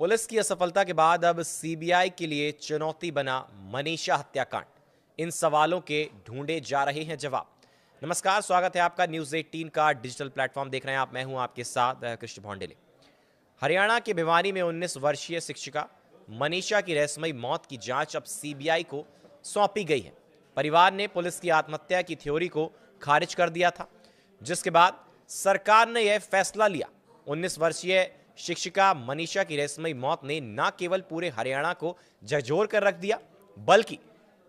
पुलिस की असफलता के बाद अब सीबीआई के लिए चुनौती बना मनीषा हत्याकांड। इन सवालों के ढूंढे जा रहे हैं जवाब। नमस्कार, स्वागत है आपका न्यूज़ 18 का डिजिटल प्लेटफॉर्म देख रहे हैं आप। मैं हूं आपके साथ कृष्ण भौंडेले। हरियाणा के भिवानी में 19 वर्षीय शिक्षिका मनीषा की रहस्यमयी मौत की जांच अब सीबीआई को सौंपी गई है। परिवार ने पुलिस की आत्महत्या की थ्योरी को खारिज कर दिया था, जिसके बाद सरकार ने यह फैसला लिया। 19 वर्षीय शिक्षिका मनीषा की रहस्यमयी मौत ने न केवल पूरे हरियाणा को झकझोर कर रख दिया, बल्कि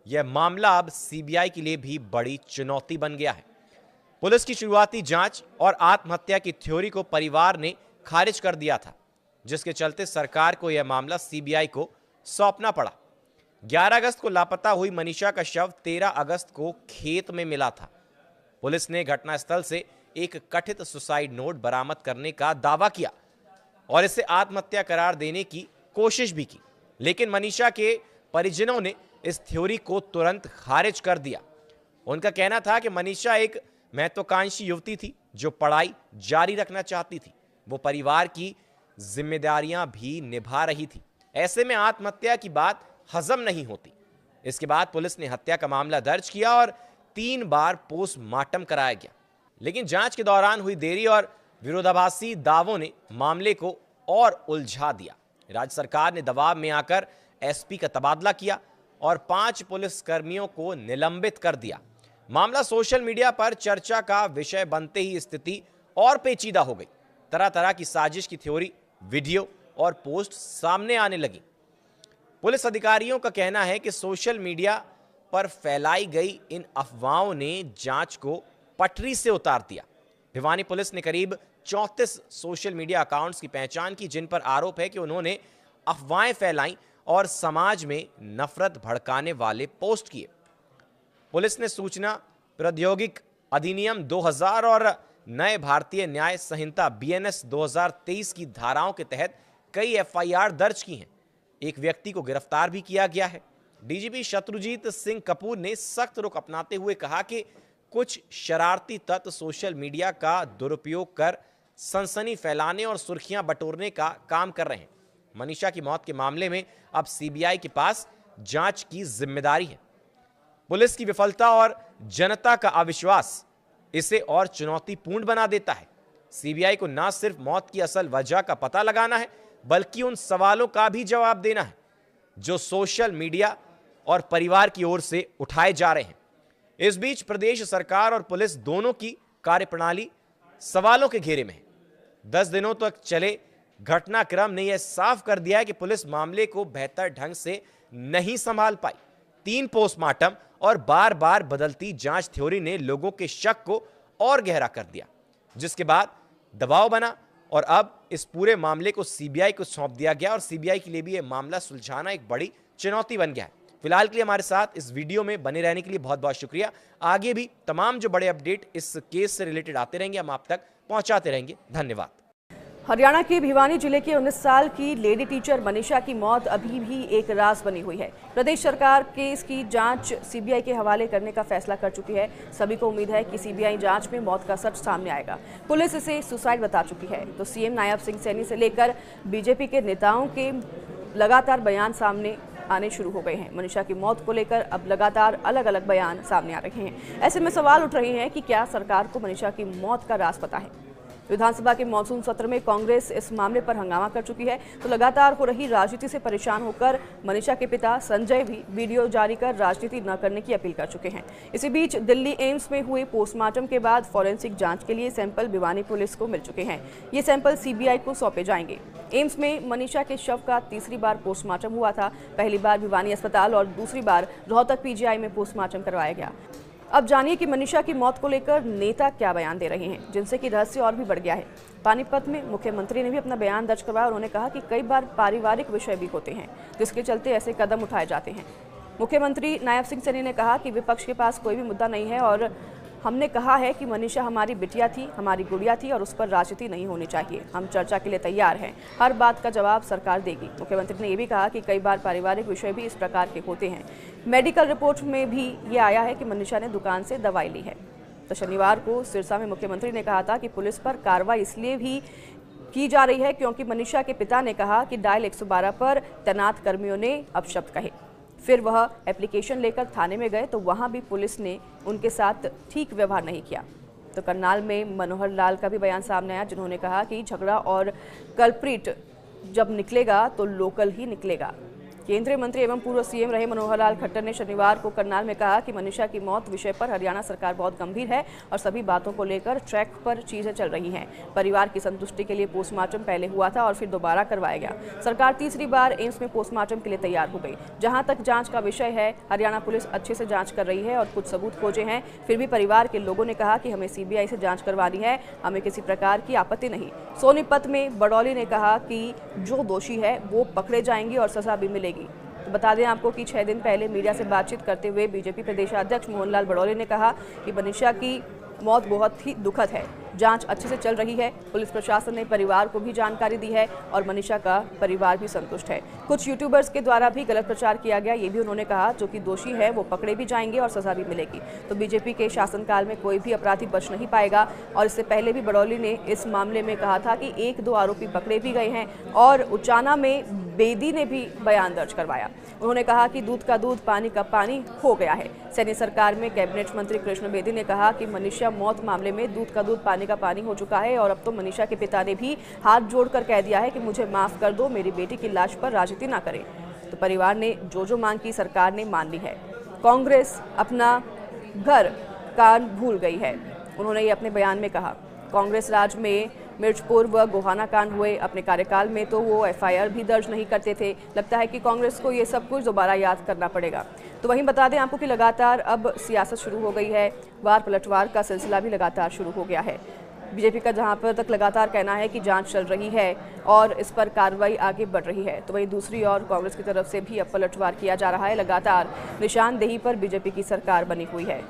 यह मामला अब सीबीआई के लिए भी बड़ी चुनौती बन गया है। पुलिस की शुरुआती जांच और आत्महत्या की थ्योरी को परिवार ने खारिज कर दिया था, जिसके चलते सरकार को यह मामला सीबीआई को सौंपना पड़ा। 11 अगस्त को लापता हुई मनीषा का शव 13 अगस्त को खेत में मिला था। पुलिस ने घटनास्थल से एक कथित सुसाइड नोट बरामद करने का दावा किया और इसे आत्महत्या करार देने की कोशिश भी की, लेकिन मनीषा के परिजनों ने इस थ्योरी को तुरंत खारिज कर दिया। उनका कहना था कि मनीषा एक महत्वाकांक्षी युवती थी जो पढ़ाई जारी रखना चाहती थी। वो परिवार की जिम्मेदारियां भी निभा रही थी। ऐसे में आत्महत्या की बात हजम नहीं होती। इसके बाद पुलिस ने हत्या का मामला दर्ज किया और 3 बार पोस्टमार्टम कराया गया, लेकिन जांच के दौरान हुई देरी और विरोधाभासी दावों ने मामले को और उलझा दिया। राज्य सरकार ने दबाव में आकर एसपी का तबादला किया और 5 पुलिस कर्मियों को निलंबित कर दिया। मामला सोशल मीडिया पर चर्चा का विषय बनते ही स्थिति और पेचीदा हो गई। तरह तरह की साजिश की थ्योरी, वीडियो और पोस्ट सामने आने लगी। पुलिस अधिकारियों का कहना है कि सोशल मीडिया पर फैलाई गई इन अफवाहों ने जांच को पटरी से उतार दिया। भिवानी पुलिस ने करीब 34 सोशल मीडिया अकाउंट्स की पहचान की, जिन पर आरोप है कि उन्होंने अफवाहें फैलाई और समाज में नफरत भड़काने वाले पोस्ट किए। पुलिस ने सूचना प्रौद्योगिकी अधिनियम 2000 और नए भारतीय न्याय संहिता BNS 2023 की धाराओं के तहत कई FIR दर्ज की हैं। एक व्यक्ति को गिरफ्तार भी किया गया है। डीजीपी शत्रुजीत सिंह कपूर ने सख्त रुख अपनाते हुए कहा कि कुछ शरारती तत्व सोशल मीडिया का दुरुपयोग कर सनसनी फैलाने और सुर्खियां बटोरने का काम कर रहे हैं। मनीषा की मौत के मामले में अब सीबीआई के पास जांच की जिम्मेदारी है। पुलिस की विफलता और जनता का अविश्वास इसे और चुनौतीपूर्ण बना देता है। सीबीआई को न सिर्फ मौत की असल वजह का पता लगाना है, बल्कि उन सवालों का भी जवाब देना है जो सोशल मीडिया और परिवार की ओर से उठाए जा रहे हैं। इस बीच प्रदेश सरकार और पुलिस दोनों की कार्यप्रणाली सवालों के घेरे में है। 10 दिनों तक चले घटनाक्रम ने यह साफ कर दिया है कि पुलिस मामले को बेहतर ढंग से नहीं संभाल पाई। 3 पोस्टमार्टम और बार बार बदलती जांच थ्योरी ने लोगों के शक को और गहरा कर दिया, जिसके बाद दबाव बना और अब इस पूरे मामले को सीबीआई को सौंप दिया गया और सीबीआई के लिए भी यह मामला सुलझाना एक बड़ी चुनौती बन गया है। फिलहाल के लिए हमारे साथ इस वीडियो में बने रहने के लिए बहुत बहुत शुक्रिया। आगे भी तमाम जो बड़े अपडेट इस केस से रिलेटेड आते रहेंगे हम आप तक पहुंचाते रहेंगे। धन्यवाद। हरियाणा के भिवानी जिले की 19 साल की लेडी टीचर मनीषा की मौत अभी भी एक राज बनी हुई है। प्रदेश सरकार केस की जांच सीबीआई के हवाले करने का फैसला कर चुकी है। सभी को उम्मीद है कि सीबीआई जांच में मौत का सच सामने आएगा। पुलिस इसे सुसाइड बता चुकी है तो सीएम नायब सिंह सैनी से लेकर बीजेपी के नेताओं के लगातार बयान सामने आने शुरू हो गए हैं। मनीषा की मौत को लेकर अब लगातार अलग अलग बयान सामने आ रहे हैं। ऐसे में सवाल उठ रहे हैं कि क्या सरकार को मनीषा की मौत का राज पता है। विधानसभा के मॉनसून सत्र में कांग्रेस इस मामले पर हंगामा कर चुकी है तो लगातार हो रही राजनीति से परेशान होकर मनीषा के पिता संजय भी वीडियो जारी कर राजनीति न करने की अपील कर चुके हैं। इसी बीच दिल्ली एम्स में हुए पोस्टमार्टम के बाद फॉरेंसिक जांच के लिए सैंपल भिवानी पुलिस को मिल चुके हैं। ये सैंपल सीबीआई को सौंपे जाएंगे। एम्स में मनीषा के शव का तीसरी बार पोस्टमार्टम हुआ था। पहली बार भिवानी अस्पताल और दूसरी बार रोहतक पीजीआई में पोस्टमार्टम करवाया गया। अब जानिए कि मनीषा की मौत को लेकर नेता क्या बयान दे रहे हैं, जिनसे कि रहस्य और भी बढ़ गया है। पानीपत में मुख्यमंत्री ने भी अपना बयान दर्ज करवाया। उन्होंने कहा कि कई बार पारिवारिक विषय भी होते हैं जिसके चलते ऐसे कदम उठाए जाते हैं। मुख्यमंत्री नायब सिंह सैनी ने कहा कि विपक्ष के पास कोई भी मुद्दा नहीं है और हमने कहा है कि मनीषा हमारी बिटिया थी, हमारी गुड़िया थी और उस पर राजनीति नहीं होनी चाहिए। हम चर्चा के लिए तैयार हैं। हर बात का जवाब सरकार देगी। मुख्यमंत्री ने यह भी कहा कि कई बार पारिवारिक विषय भी इस प्रकार के होते हैं। मेडिकल रिपोर्ट में भी ये आया है कि मनीषा ने दुकान से दवाई ली है। तो शनिवार को सिरसा में मुख्यमंत्री ने कहा था कि पुलिस पर कार्रवाई इसलिए भी की जा रही है क्योंकि मनीषा के पिता ने कहा कि डायल 112 पर तैनात कर्मियों ने अपशब्द कहे। फिर वह एप्लीकेशन लेकर थाने में गए तो वहां भी पुलिस ने उनके साथ ठीक व्यवहार नहीं किया। तो करनाल में मनोहर लाल का भी बयान सामने आया, जिन्होंने कहा कि झगड़ा और कल्प्रिट जब निकलेगा तो लोकल ही निकलेगा। केंद्रीय मंत्री एवं पूर्व सीएम रहे मनोहर लाल खट्टर ने शनिवार को करनाल में कहा कि मनीषा की मौत विषय पर हरियाणा सरकार बहुत गंभीर है और सभी बातों को लेकर ट्रैक पर चीजें चल रही हैं। परिवार की संतुष्टि के लिए पोस्टमार्टम पहले हुआ था और फिर दोबारा करवाया गया। सरकार तीसरी बार एम्स में पोस्टमार्टम के लिए तैयार हो गई। जहां तक जांच का विषय है, हरियाणा पुलिस अच्छे से जांच कर रही है और कुछ सबूत खोजे हैं। फिर भी परिवार के लोगों ने कहा कि हमें सीबीआई से जांच करवानी है, हमें किसी प्रकार की आपत्ति नहीं। सोनीपत में बड़ौली ने कहा कि जो दोषी है वो पकड़े जाएंगे और सजा भी मिलेगी। तो बता दें आपको कि 6 दिन पहले मीडिया से बातचीत करते हुए बीजेपी प्रदेशाध्यक्ष मोहनलाल बड़ौली ने कहा कि मनीषा की मौत बहुत ही दुखद है। जांच अच्छे से चल रही है। पुलिस प्रशासन ने परिवार को भी जानकारी दी है और मनीषा का परिवार भी संतुष्ट है। कुछ यूट्यूबर्स के द्वारा भी गलत प्रचार किया गया, ये भी उन्होंने कहा। जो कि दोषी है वो पकड़े भी जाएंगे और सजा भी मिलेगी। तो बीजेपी के शासनकाल में कोई भी अपराधी बच नहीं पाएगा। और इससे पहले भी बड़ौली ने इस मामले में कहा था कि 1-2 आरोपी पकड़े भी गए हैं और उचाना में बेदी ने भी बयान दर्ज करवाया। उन्होंने कहा कि दूध का दूध पानी का पानी हो गया है। सैनी सरकार में कैबिनेट मंत्री कृष्ण बेदी ने कहा कि मनीषा मौत मामले में दूध का दूध पानी का पानी हो चुका है और अब तो मनीषा के पिता ने भी हाथ जोड़कर कह दिया है कि मुझे माफ कर दो, मेरी बेटी की लाश पर राजनीति ना करें। तो परिवार ने जो मांग की सरकार ने मान ली है। कांग्रेस अपना घर कान भूल गई है, उन्होंने ये अपने बयान में कहा। कांग्रेस राज में मिर्चपुर व गोहाना कांड हुए अपने कार्यकाल में तो वो एफआईआर भी दर्ज नहीं करते थे। लगता है कि कांग्रेस को ये सब कुछ दोबारा याद करना पड़ेगा। तो वहीं बता दें आपको कि लगातार अब सियासत शुरू हो गई है। वार पलटवार का सिलसिला भी लगातार शुरू हो गया है। बीजेपी का जहां पर तक लगातार कहना है कि जांच चल रही है और इस पर कार्रवाई आगे बढ़ रही है, तो वहीं दूसरी ओर कांग्रेस की तरफ से भी अब पलटवार किया जा रहा है। लगातार निशानदेही पर बीजेपी की सरकार बनी हुई है।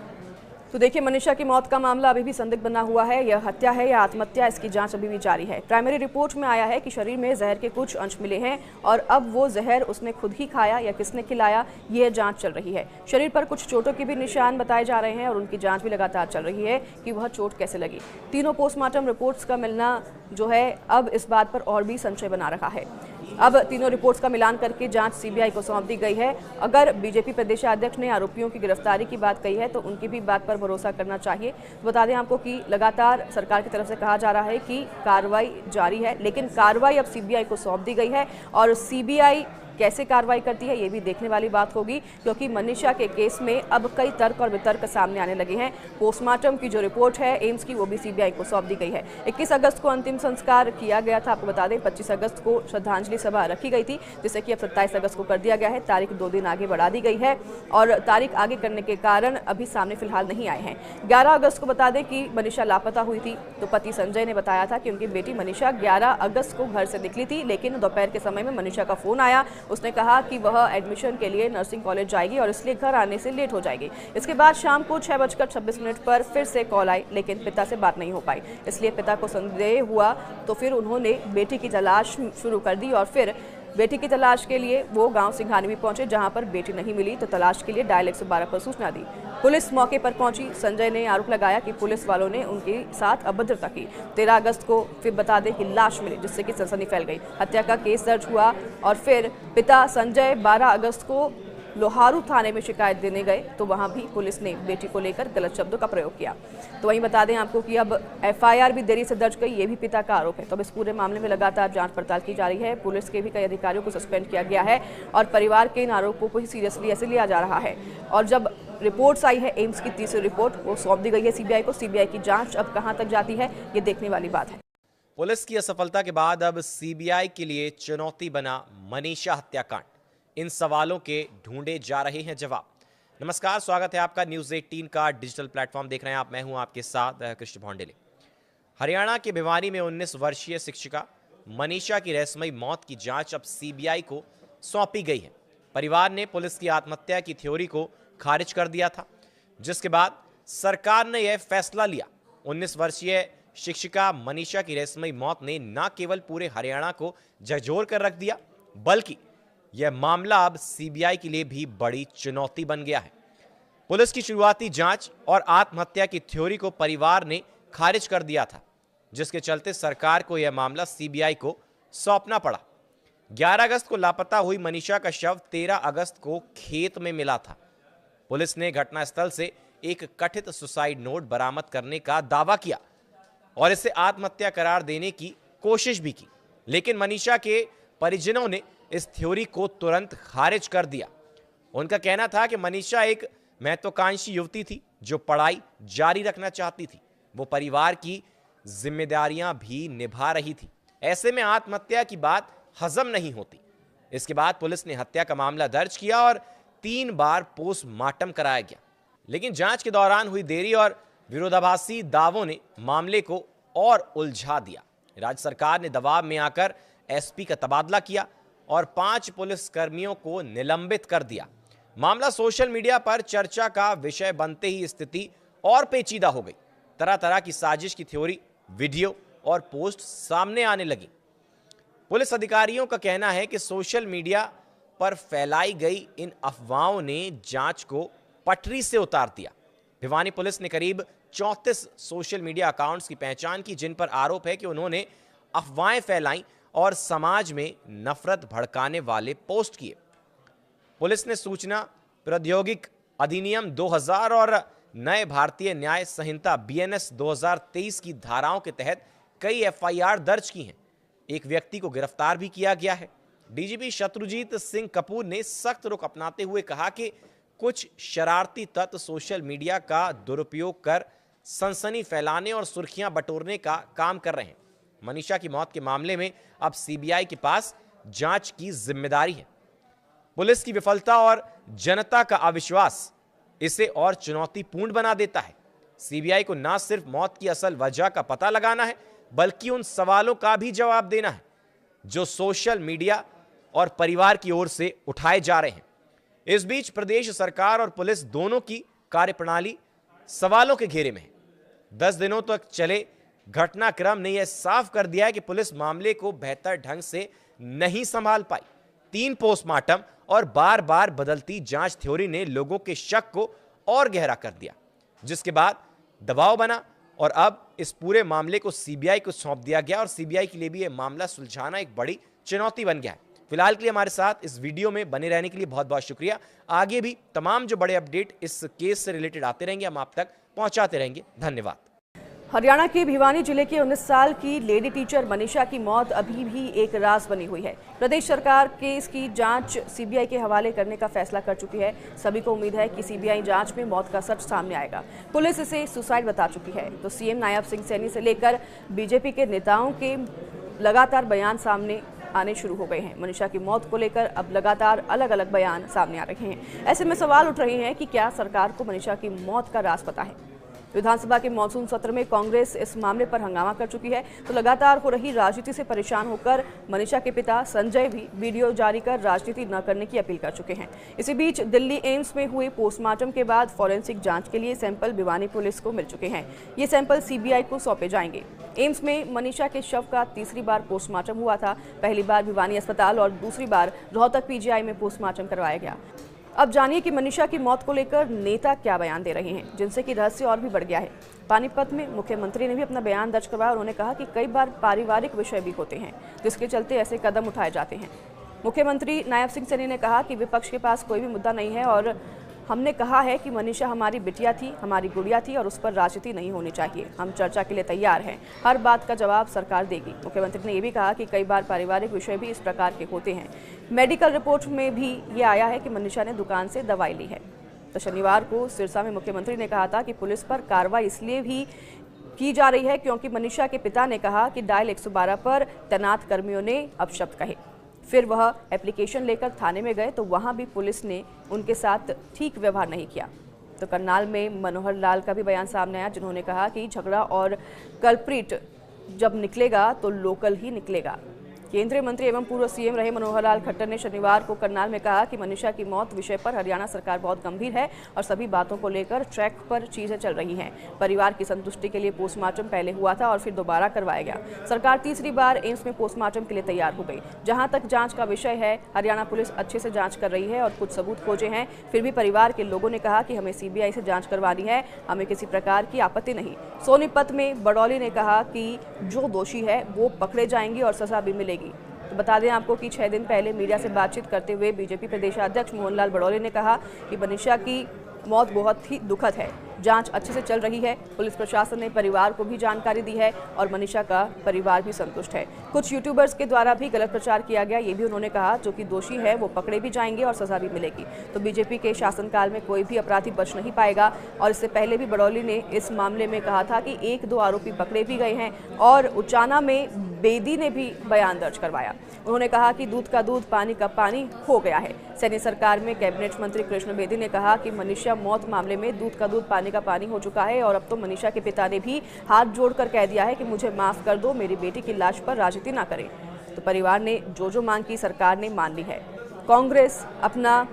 तो देखिए, मनीषा की मौत का मामला अभी भी संदिग्ध बना हुआ है। यह हत्या है या आत्महत्या, इसकी जांच अभी भी जारी है। प्राइमरी रिपोर्ट में आया है कि शरीर में जहर के कुछ अंश मिले हैं और अब वो जहर उसने खुद ही खाया या किसने खिलाया, यह जांच चल रही है। शरीर पर कुछ चोटों के भी निशान बताए जा रहे हैं और उनकी जांच भी लगातार चल रही है कि वह चोट कैसे लगी। तीनों पोस्टमार्टम रिपोर्ट्स का मिलना जो है अब इस बात पर और भी संशय बना रहा है। अब तीनों रिपोर्ट्स का मिलान करके जांच सीबीआई को सौंप दी गई है। अगर बीजेपी प्रदेशाध्यक्ष ने आरोपियों की गिरफ्तारी की बात कही है तो उनकी भी बात पर भरोसा करना चाहिए। बता दें आपको कि लगातार सरकार की तरफ से कहा जा रहा है कि कार्रवाई जारी है, लेकिन कार्रवाई अब सीबीआई को सौंप दी गई है और सीबीआई कैसे कार्रवाई करती है ये भी देखने वाली बात होगी, क्योंकि मनीषा के केस में अब कई तर्क और वितर्क सामने आने लगे हैं। पोस्टमार्टम की जो रिपोर्ट है एम्स की, वो भी सीबीआई को सौंप दी गई है। 21 अगस्त को अंतिम संस्कार किया गया था। आपको बता दें 25 अगस्त को श्रद्धांजलि सभा रखी गई थी, जिसे कि अब 27 अगस्त को कर दिया गया है। तारीख 2 दिन आगे बढ़ा दी गई है और तारीख आगे करने के कारण अभी सामने फिलहाल नहीं आए हैं। 11 अगस्त को बता दें कि मनीषा लापता हुई थी, तो पति संजय ने बताया था कि उनकी बेटी मनीषा 11 अगस्त को घर से निकली थी, लेकिन दोपहर के समय में मनीषा का फोन आया उसने कहा कि वह एडमिशन के लिए नर्सिंग कॉलेज जाएगी और इसलिए घर आने से लेट हो जाएगी। इसके बाद शाम को 6:26 पर फिर से कॉल आई, लेकिन पिता से बात नहीं हो पाई। इसलिए पिता को संदेह हुआ तो फिर उन्होंने बेटी की तलाश शुरू कर दी और फिर बेटी की तलाश के लिए वो गांव सिंघानी भी पहुंचे, जहां पर बेटी नहीं मिली तो तलाश के लिए डायल 112 पर सूचना दी। पुलिस मौके पर पहुंची। संजय ने आरोप लगाया कि पुलिस वालों ने उनके साथ अभद्रता की। 13 अगस्त को फिर बता दें कि लाश मिली, जिससे कि सनसनी फैल गई। हत्या का केस दर्ज हुआ और फिर पिता संजय 12 अगस्त को लोहारू थाने में शिकायत देने गए तो वहां भी पुलिस ने बेटी को लेकर गलत शब्दों का प्रयोग किया। तो वहीं बता दें आपको कि अब एफआईआर भी देरी से दर्ज गई, ये भी पिता का आरोप है। तो अब इस पूरे मामले में लगातार जांच पड़ताल की जा रही है। पुलिस के भी कई अधिकारियों को सस्पेंड किया गया है और परिवार के इन आरोपों को ही सीरियसली ऐसे लिया जा रहा है। और जब रिपोर्ट्स आई है, एम्स की तीसरी रिपोर्ट, वो सौंप दी गई है सीबीआई को। सीबीआई की जांच अब कहां तक जाती है, ये देखने वाली बात है। पुलिस की असफलता के बाद अब सीबीआई के लिए चुनौती बना मनीषा हत्याकांड। इन सवालों के ढूंढे जा रहे हैं जवाब। नमस्कार, स्वागत है आपका न्यूज़ 18 का डिजिटल प्लेटफॉर्म देख रहे हैं आप। मैं हूं आपके साथ कृष्ण भौंडेले। हरियाणा के भिवानी में 19 वर्षीय शिक्षिका मनीषा की रहस्यमयी मौत की जांच अब सीबीआई को सौंपी गई है। परिवार ने पुलिस की आत्महत्या की थ्योरी को खारिज कर दिया था, जिसके बाद सरकार ने यह फैसला लिया। 19 वर्षीय शिक्षिका मनीषा की रहस्यमयी मौत ने न केवल पूरे हरियाणा को झकझोर कर रख दिया, बल्कि यह मामला अब सीबीआई के लिए भी बड़ी चुनौती बन गया है। पुलिस की शुरुआती जांच और आत्महत्या की थ्योरी को परिवार ने खारिज कर दिया था, जिसके चलते सरकार को यह मामला सीबीआई को सौंपना पड़ा। 11 अगस्त को लापता हुई मनीषा का शव 13 अगस्त को खेत में मिला था। पुलिस ने घटनास्थल से एक कथित सुसाइड नोट बरामद करने का दावा किया और इसे आत्महत्या करार देने की कोशिश भी की, लेकिन मनीषा के परिजनों ने इस थ्योरी को तुरंत खारिज कर दिया। उनका कहना था कि मनीषा एक महत्वाकांक्षी युवती थी जो पढ़ाई जारी रखना चाहती थी। वो परिवार की जिम्मेदारियां भी निभा रही थी। ऐसे में आत्महत्या की बात हजम नहीं होती। इसके बाद पुलिस ने हत्या का मामला दर्ज किया और 3 बार पोस्टमार्टम कराया गया, लेकिन जांच के दौरान हुई देरी और विरोधाभासी दावों ने मामले को और उलझा दिया। राज्य सरकार ने दबाव में आकर एसपी का तबादला किया और 5 पुलिस कर्मियों को निलंबित कर दिया। मामला सोशल मीडिया पर चर्चा का विषय बनते ही स्थिति और पेचीदा हो गई। तरह तरह की साजिश की थ्योरी, वीडियो और पोस्ट सामने आने लगी। पुलिस अधिकारियों का कहना है कि सोशल मीडिया पर फैलाई गई इन अफवाहों ने जांच को पटरी से उतार दिया। भिवानी पुलिस ने करीब 34 सोशल मीडिया अकाउंट्स की पहचान की, जिन पर आरोप है कि उन्होंने अफवाहें फैलाई और समाज में नफरत भड़काने वाले पोस्ट किए। पुलिस ने सूचना प्रौद्योगिकी अधिनियम 2000 और नए भारतीय न्याय संहिता BNS 2023 की धाराओं के तहत कई FIR दर्ज की हैं। एक व्यक्ति को गिरफ्तार भी किया गया है। डीजीपी शत्रुजीत सिंह कपूर ने सख्त रुख अपनाते हुए कहा कि कुछ शरारती तत्व सोशल मीडिया का दुरुपयोग कर सनसनी फैलाने और सुर्खियां बटोरने का काम कर रहे हैं। मनीषा की मौत के मामले में अब सीबीआई के पास जांच की जिम्मेदारी है। पुलिस की विफलता और जनता का अविश्वास इसे और चुनौतीपूर्ण बना देता है। सीबीआई को न सिर्फ मौत की असल वजह का पता लगाना है, बल्कि उन सवालों का भी जवाब देना है जो सोशल मीडिया और परिवार की ओर से उठाए जा रहे हैं। इस बीच प्रदेश सरकार और पुलिस दोनों की कार्यप्रणाली सवालों के घेरे में है। 10 दिनों तक चले घटनाक्रम ने यह साफ कर दिया है कि पुलिस मामले को बेहतर ढंग से नहीं संभाल पाई। 3 पोस्टमार्टम और बार बार बदलती जांच थ्योरी ने लोगों के शक को और गहरा कर दिया, जिसके बाद दबाव बना और अब इस पूरे मामले को सीबीआई को सौंप दिया गया और सीबीआई के लिए भी यह मामला सुलझाना एक बड़ी चुनौती बन गया है। फिलहाल के लिए हमारे साथ इस वीडियो में बने रहने के लिए बहुत बहुत शुक्रिया। आगे भी तमाम जो बड़े अपडेट इस केस से रिलेटेड आते रहेंगे, हम आप तक पहुंचाते रहेंगे। धन्यवाद। हरियाणा के भिवानी जिले की 19 साल की लेडी टीचर मनीषा की मौत अभी भी एक राज बनी हुई है। प्रदेश सरकार केस की जांच सीबीआई के हवाले करने का फैसला कर चुकी है। सभी को उम्मीद है कि सीबीआई जांच में मौत का सच सामने आएगा। पुलिस इसे सुसाइड बता चुकी है, तो सीएम नायब सिंह सैनी से लेकर बीजेपी के नेताओं के लगातार बयान सामने आने शुरू हो गए हैं। मनीषा की मौत को लेकर अब लगातार अलग अलग बयान सामने आ रहे हैं। ऐसे में सवाल उठ रहे हैं कि क्या सरकार को मनीषा की मौत का राज पता है। विधानसभा के मानसून सत्र में कांग्रेस इस मामले पर हंगामा कर चुकी है, तो लगातार हो रही राजनीति से परेशान होकर मनीषा के पिता संजय भी वीडियो जारी कर राजनीति न करने की अपील कर चुके हैं। इसी बीच दिल्ली एम्स में हुए पोस्टमार्टम के बाद फॉरेंसिक जांच के लिए सैंपल भिवानी पुलिस को मिल चुके हैं। ये सैंपल सीबीआई को सौंपे जाएंगे। एम्स में मनीषा के शव का तीसरी बार पोस्टमार्टम हुआ था। पहली बार भिवानी अस्पताल और दूसरी बार रोहतक पीजीआई में पोस्टमार्टम करवाया गया। अब जानिए कि मनीषा की मौत को लेकर नेता क्या बयान दे रहे हैं, जिनसे कि रहस्य और भी बढ़ गया है। पानीपत में मुख्यमंत्री ने भी अपना बयान दर्ज करवाया। उन्होंने कहा कि कई बार पारिवारिक विषय भी होते हैं, जिसके चलते ऐसे कदम उठाए जाते हैं। मुख्यमंत्री नायब सिंह सैनी ने कहा कि विपक्ष के पास कोई भी मुद्दा नहीं है और हमने कहा है कि मनीषा हमारी बिटिया थी, हमारी गुड़िया थी और उस पर राजनीति नहीं होनी चाहिए। हम चर्चा के लिए तैयार हैं। हर बात का जवाब सरकार देगी। मुख्यमंत्री ने यह भी कहा कि कई बार पारिवारिक विषय भी इस प्रकार के होते हैं। मेडिकल रिपोर्ट में भी ये आया है कि मनीषा ने दुकान से दवाई ली है। तो शनिवार को सिरसा में मुख्यमंत्री ने कहा था कि पुलिस पर कार्रवाई इसलिए भी की जा रही है क्योंकि मनीषा के पिता ने कहा कि डायल 112 पर तैनात कर्मियों ने अपशब्द कहे। फिर वह एप्लीकेशन लेकर थाने में गए तो वहां भी पुलिस ने उनके साथ ठीक व्यवहार नहीं किया। तो करनाल में मनोहर लाल का भी बयान सामने आया, जिन्होंने कहा कि झगड़ा और कल्प्रिट जब निकलेगा तो लोकल ही निकलेगा। केंद्रीय मंत्री एवं पूर्व सीएम रहे मनोहर लाल खट्टर ने शनिवार को करनाल में कहा कि मनीषा की मौत विषय पर हरियाणा सरकार बहुत गंभीर है और सभी बातों को लेकर ट्रैक पर चीजें चल रही हैं। परिवार की संतुष्टि के लिए पोस्टमार्टम पहले हुआ था और फिर दोबारा करवाया गया। सरकार तीसरी बार एम्स में पोस्टमार्टम के लिए तैयार हो गई। जहां तक जांच का विषय है, हरियाणा पुलिस अच्छे से जांच कर रही है और कुछ सबूत खोजे हैं। फिर भी परिवार के लोगों ने कहा कि हमें सीबीआई से जांच करवानी है, हमें किसी प्रकार की आपत्ति नहीं। सोनीपत में बड़ौली ने कहा कि जो दोषी है वो पकड़े जाएंगे और सजा भी मिलेगी। तो बता दें आपको कि 6 दिन पहले मीडिया से बातचीत करते हुए बीजेपी प्रदेशाध्यक्ष मोहनलाल बड़ौली ने कहा कि मनीषा की मौत बहुत ही दुखद है। जांच अच्छे से चल रही है। पुलिस प्रशासन ने परिवार को भी जानकारी दी है और मनीषा का परिवार भी संतुष्ट है। कुछ यूट्यूबर्स के द्वारा भी गलत प्रचार किया गया, ये भी उन्होंने कहा। जो कि दोषी है वो पकड़े भी जाएंगे और सजा भी मिलेगी। तो बीजेपी के शासनकाल में कोई भी अपराधी बच नहीं पाएगा। और इससे पहले भी बड़ौली ने इस मामले में कहा था कि 1-2 आरोपी पकड़े भी गए हैं और उचाना में बेदी ने भी बयान दर्ज करवाया। उन्होंने कहा कि दूध का दूध पानी का पानी हो गया है। सैनी सरकार में कैबिनेट मंत्री कृष्ण बेदी ने कहा कि मनीषा मौत मामले में दूध का दूध पानी का पानी हो चुका है और अब तो मनीषा के पिता ने भी हाथ जोड़कर कह दिया है कि मुझे माफ कर दो, मेरी बेटी की लाश पर राजनीति ना करें। तो परिवार ने जो मांग की सरकार ने मान ली है। कांग्रेस अपना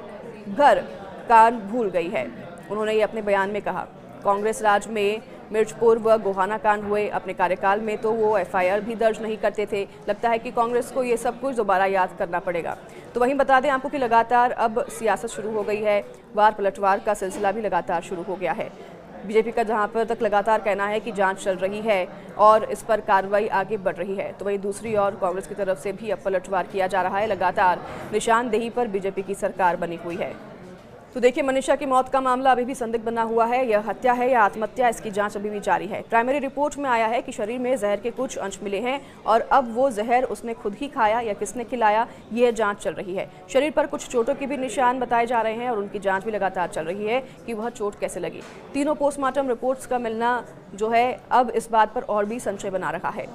घर कान भूल गई है, उन्होंने ये अपने बयान में कहा। कांग्रेस राज में मिर्चपुर व गोहाना कांड हुए। अपने कार्यकाल में तो वो एफआईआर भी दर्ज नहीं करते थे। लगता है कि कांग्रेस को ये सब कुछ दोबारा याद करना पड़ेगा। तो वहीं बता दें आपको कि लगातार अब सियासत शुरू हो गई है। वार पलटवार का सिलसिला भी लगातार शुरू हो गया है। बीजेपी का जहां पर तक लगातार कहना है कि जांच चल रही है और इस पर कार्रवाई आगे बढ़ रही है, तो वहीं दूसरी ओर कांग्रेस की तरफ से भी अब पलटवार किया जा रहा है। लगातार निशानदेही पर बीजेपी की सरकार बनी हुई है। तो देखिए, मनीषा की मौत का मामला अभी भी संदिग्ध बना हुआ है। यह हत्या है या आत्महत्या, इसकी जांच अभी भी जारी है। प्राइमरी रिपोर्ट में आया है कि शरीर में जहर के कुछ अंश मिले हैं और अब वो जहर उसने खुद ही खाया या किसने खिलाया, यह जांच चल रही है। शरीर पर कुछ चोटों के भी निशान बताए जा रहे हैं और उनकी जांच भी लगातार चल रही है कि वह चोट कैसे लगी। तीनों पोस्टमार्टम रिपोर्ट्स का मिलना जो है अब इस बात पर और भी संशय बना रहा है।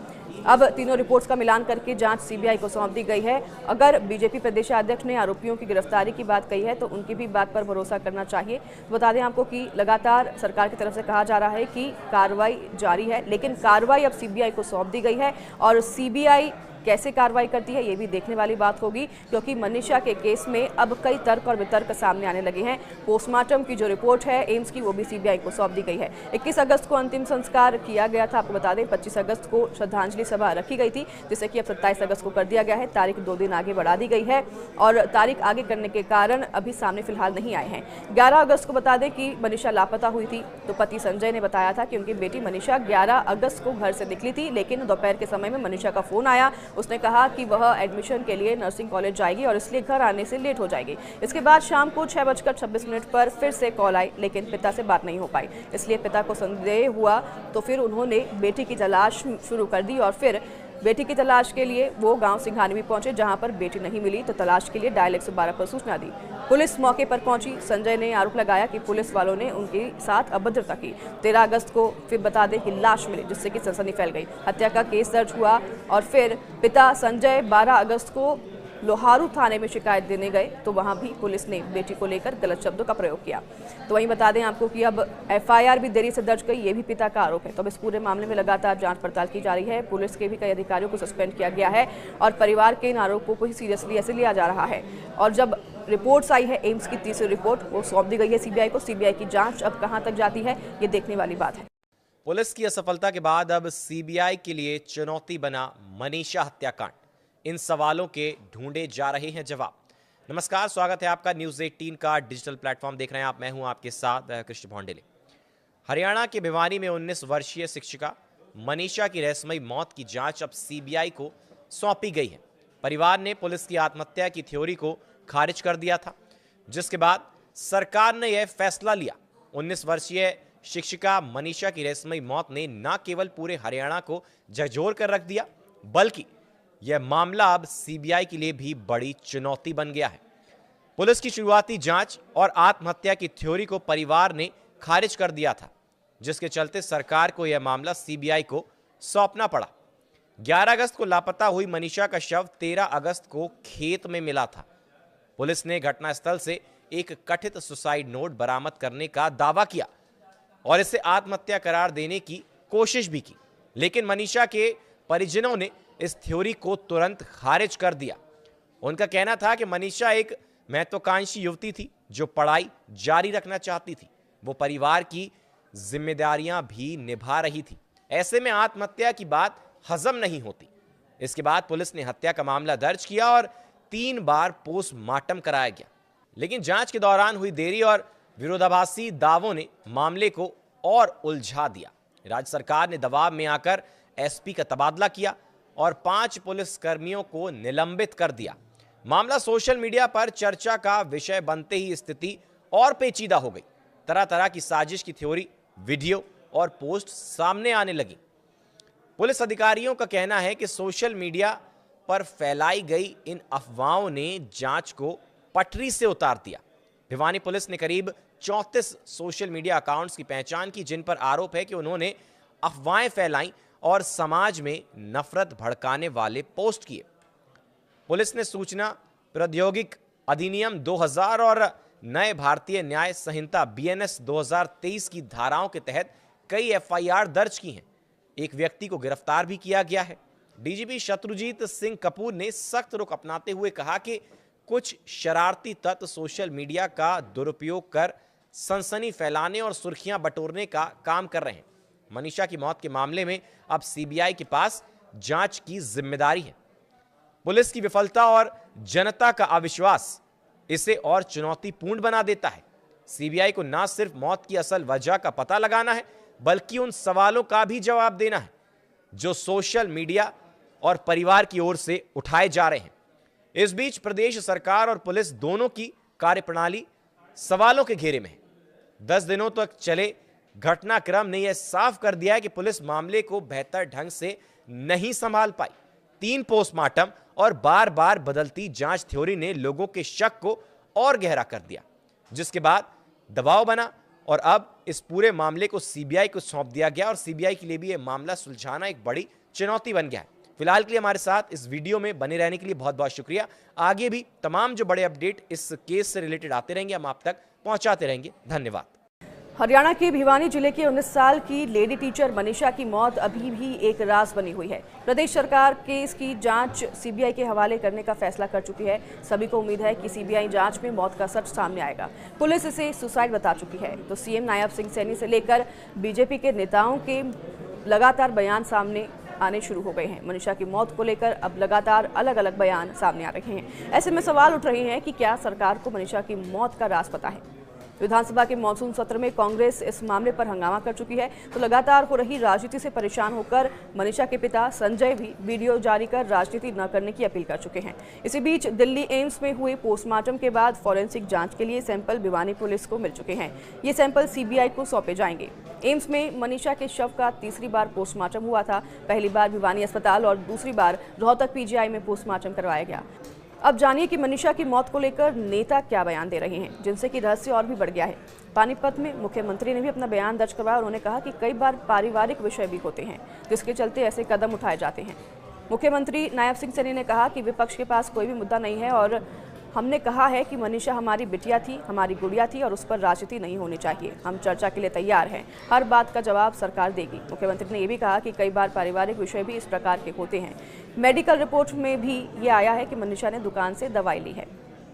अब तीनों रिपोर्ट्स का मिलान करके जांच सीबीआई को सौंप दी गई है। अगर बीजेपी प्रदेशाध्यक्ष ने आरोपियों की गिरफ्तारी की बात कही है तो उनकी भी बात पर भरोसा करना चाहिए। बता दें आपको कि लगातार सरकार की तरफ से कहा जा रहा है कि कार्रवाई जारी है, लेकिन कार्रवाई अब सीबीआई को सौंप दी गई है और सीबीआई कैसे कार्रवाई करती है ये भी देखने वाली बात होगी, क्योंकि मनीषा के केस में अब कई तर्क और वितर्क सामने आने लगे हैं। पोस्टमार्टम की जो रिपोर्ट है एम्स की, वो भी सीबीआई को सौंप दी गई है। 21 अगस्त को अंतिम संस्कार किया गया था। आपको बता दें 25 अगस्त को श्रद्धांजलि सभा रखी गई थी, जिसे कि अब 27 अगस्त को कर दिया गया है। तारीख 2 दिन आगे बढ़ा दी गई है और तारीख आगे करने के कारण अभी सामने फिलहाल नहीं आए हैं। 11 अगस्त को बता दें कि मनीषा लापता हुई थी, तो पति संजय ने बताया था कि उनकी बेटी मनीषा 11 अगस्त को घर से निकली थी, लेकिन दोपहर के समय में मनीषा का फोन आया। उसने कहा कि वह एडमिशन के लिए नर्सिंग कॉलेज जाएगी और इसलिए घर आने से लेट हो जाएगी। इसके बाद शाम को 6:26 पर फिर से कॉल आई, लेकिन पिता से बात नहीं हो पाई। इसलिए पिता को संदेह हुआ, तो फिर उन्होंने बेटी की तलाश शुरू कर दी और फिर बेटी की तलाश के लिए वो गांव सिंघानी भी पहुंचे, जहां पर बेटी नहीं मिली तो तलाश के लिए डायल 112 पर सूचना दी। पुलिस मौके पर पहुंची। संजय ने आरोप लगाया कि पुलिस वालों ने उनके साथ अभद्रता की। 13 अगस्त को फिर बता दें कि लाश मिली, जिससे कि सनसनी फैल गई। हत्या का केस दर्ज हुआ और फिर पिता संजय 12 अगस्त को लोहारू थाने में शिकायत देने गए तो वहां भी पुलिस ने बेटी को लेकर गलत शब्दों का प्रयोग किया। तो वहीं बता दें आपको कि अब एफआईआर भी देरी से दर्ज गई, ये भी पिता का आरोप है। तो अब इस पूरे मामले में लगातार जांच पड़ताल की जा रही है। पुलिस के भी कई अधिकारियों को सस्पेंड किया गया है और परिवार के इन आरोपों को ही सीरियसली ऐसे लिया जा रहा है। और जब रिपोर्ट्स आई है, एम्स की तीसरी रिपोर्ट वो सौंप दी गई है सीबीआई को। सीबीआई की जांच अब कहां तक जाती है, ये देखने वाली बात है। पुलिस की असफलता के बाद अब सीबीआई के लिए चुनौती बना मनीषा हत्याकांड। इन सवालों के ढूंढे जा रहे हैं जवाब। नमस्कार, स्वागत है आपका न्यूज़ 18 का डिजिटल प्लेटफॉर्म देख रहे हैं आप। मैं हूं आपके साथ कृष्ण भौंडेले। हरियाणा के भिवानी में 19 वर्षीय शिक्षिका मनीषा की रहस्यमयी मौत की जांच अब सीबीआई को सौंपी गई है। परिवार ने पुलिस की आत्महत्या की थ्योरी को खारिज कर दिया था, जिसके बाद सरकार ने यह फैसला लिया। 19 वर्षीय शिक्षिका मनीषा की रहस्यमयी मौत ने न केवल पूरे हरियाणा को झकझोर कर रख दिया, बल्कि यह मामला अब सीबीआई के लिए भी बड़ी चुनौती बन गया है। पुलिस की शुरुआती जांच और आत्महत्या की थ्योरी को परिवार ने खारिज कर दिया था, जिसके चलते सरकार को यह मामला सीबीआई को सौंपना पड़ा। 11 अगस्त को लापता हुई मनीषा का शव 13 अगस्त को खेत में मिला था। पुलिस ने घटनास्थल से एक कथित सुसाइड नोट बरामद करने का दावा किया और इसे आत्महत्या करार देने की कोशिश भी की, लेकिन मनीषा के परिजनों ने इस थ्योरी को तुरंत खारिज कर दिया। उनका कहना था कि मनीषा एक महत्वाकांक्षी युवती थी जो पढ़ाई जारी रखना चाहती थी। वो परिवार की जिम्मेदारियां भी निभा रही थी। ऐसे में आत्महत्या की बात हजम नहीं होती। इसके बाद पुलिस ने हत्या का मामला दर्ज किया और 3 बार पोस्टमार्टम कराया गया, लेकिन जांच के दौरान हुई देरी और विरोधाभासी दावों ने मामले को और उलझा दिया। राज्य सरकार ने दबाव में आकर एसपी का तबादला किया और 5 पुलिस कर्मियों को निलंबित कर दिया। मामला सोशल मीडिया पर चर्चा का विषय बनते ही स्थिति और पेचीदा हो गई। तरह तरह की साजिश की थ्योरी, वीडियो और पोस्ट सामने आने लगी। पुलिस अधिकारियों का कहना है कि सोशल मीडिया पर फैलाई गई इन अफवाहों ने जांच को पटरी से उतार दिया। भिवानी पुलिस ने करीब 34 सोशल मीडिया अकाउंट्स की पहचान की, जिन पर आरोप है कि उन्होंने अफवाहें फैलाई और समाज में नफरत भड़काने वाले पोस्ट किए। पुलिस ने सूचना प्रौद्योगिकी अधिनियम 2000 और नए भारतीय न्याय संहिता बीएनएस 2023 की धाराओं के तहत कई एफआईआर दर्ज की हैं। एक व्यक्ति को गिरफ्तार भी किया गया है। डीजीपी शत्रुजीत सिंह कपूर ने सख्त रुख अपनाते हुए कहा कि कुछ शरारती तत्व सोशल मीडिया का दुरुपयोग कर सनसनी फैलाने और सुर्खियां बटोरने का काम कर रहे हैं। मनीषा की मौत के मामले में अब सीबीआई के पास जांच की जिम्मेदारी है। पुलिस की विफलता और जनता का अविश्वास इसे और चुनौतीपूर्ण बना देता है। सीबीआई को न सिर्फ मौत की असल वजह का पता लगाना है, बल्कि उन सवालों का भी जवाब देना है जो सोशल मीडिया और परिवार की ओर से उठाए जा रहे हैं। इस बीच प्रदेश सरकार और पुलिस दोनों की कार्यप्रणाली सवालों के घेरे में है। 10 दिनों तक चले घटनाक्रम ने यह साफ कर दिया है कि पुलिस मामले को बेहतर ढंग से नहीं संभाल पाई। 3 पोस्टमार्टम और बार बार बदलती जांच थ्योरी ने लोगों के शक को और गहरा कर दिया, जिसके बाद दबाव बना और अब इस पूरे मामले को सीबीआई को सौंप दिया गया और सीबीआई के लिए भी यह मामला सुलझाना एक बड़ी चुनौती बन गया है। फिलहाल के लिए हमारे साथ इस वीडियो में बने रहने के लिए बहुत बहुत शुक्रिया। आगे भी तमाम जो बड़े अपडेट इस केस से रिलेटेड आते रहेंगे, हम आप तक पहुंचाते रहेंगे। धन्यवाद। हरियाणा के भिवानी जिले के 19 साल की लेडी टीचर मनीषा की मौत अभी भी एक राज बनी हुई है। प्रदेश सरकार केस की जांच सीबीआई के हवाले करने का फैसला कर चुकी है। सभी को उम्मीद है कि सीबीआई जांच में मौत का सच सामने आएगा। पुलिस इसे सुसाइड बता चुकी है, तो सीएम नायब सिंह सैनी से लेकर बीजेपी के नेताओं के लगातार बयान सामने आने शुरू हो गए हैं। मनीषा की मौत को लेकर अब लगातार अलग अलग बयान सामने आ रहे हैं। ऐसे में सवाल उठ रहे हैं कि क्या सरकार को मनीषा की मौत का राज पता है। विधानसभा के मॉनसून सत्र में कांग्रेस इस मामले पर हंगामा कर चुकी है, तो लगातार हो रही राजनीति से परेशान होकर मनीषा के पिता संजय भी वीडियो जारी कर राजनीति न करने की अपील कर चुके हैं। इसी बीच दिल्ली एम्स में हुए पोस्टमार्टम के बाद फॉरेंसिक जांच के लिए सैंपल भिवानी पुलिस को मिल चुके हैं। ये सैंपल सीबीआई को सौंपे जाएंगे। एम्स में मनीषा के शव का तीसरी बार पोस्टमार्टम हुआ था। पहली बार भिवानी अस्पताल और दूसरी बार रोहतक पीजीआई में पोस्टमार्टम करवाया गया। अब जानिए कि मनीषा की मौत को लेकर नेता क्या बयान दे रहे हैं, जिनसे कि रहस्य और भी बढ़ गया है। पानीपत में मुख्यमंत्री ने भी अपना बयान दर्ज करवाया। उन्होंने कहा कि कई बार पारिवारिक विषय भी होते हैं, जिसके चलते ऐसे कदम उठाए जाते हैं। मुख्यमंत्री नायब सिंह सैनी ने कहा कि विपक्ष के पास कोई भी मुद्दा नहीं है और हमने कहा है कि मनीषा हमारी बिटिया थी, हमारी गुड़िया थी और उस पर राजनीति नहीं होनी चाहिए। हम चर्चा के लिए तैयार हैं, हर बात का जवाब सरकार देगी। मुख्यमंत्री ने यह भी कहा कि कई बार पारिवारिक विषय भी इस प्रकार के होते हैं। मेडिकल रिपोर्ट में भी ये आया है कि मनीषा ने दुकान से दवाई ली है।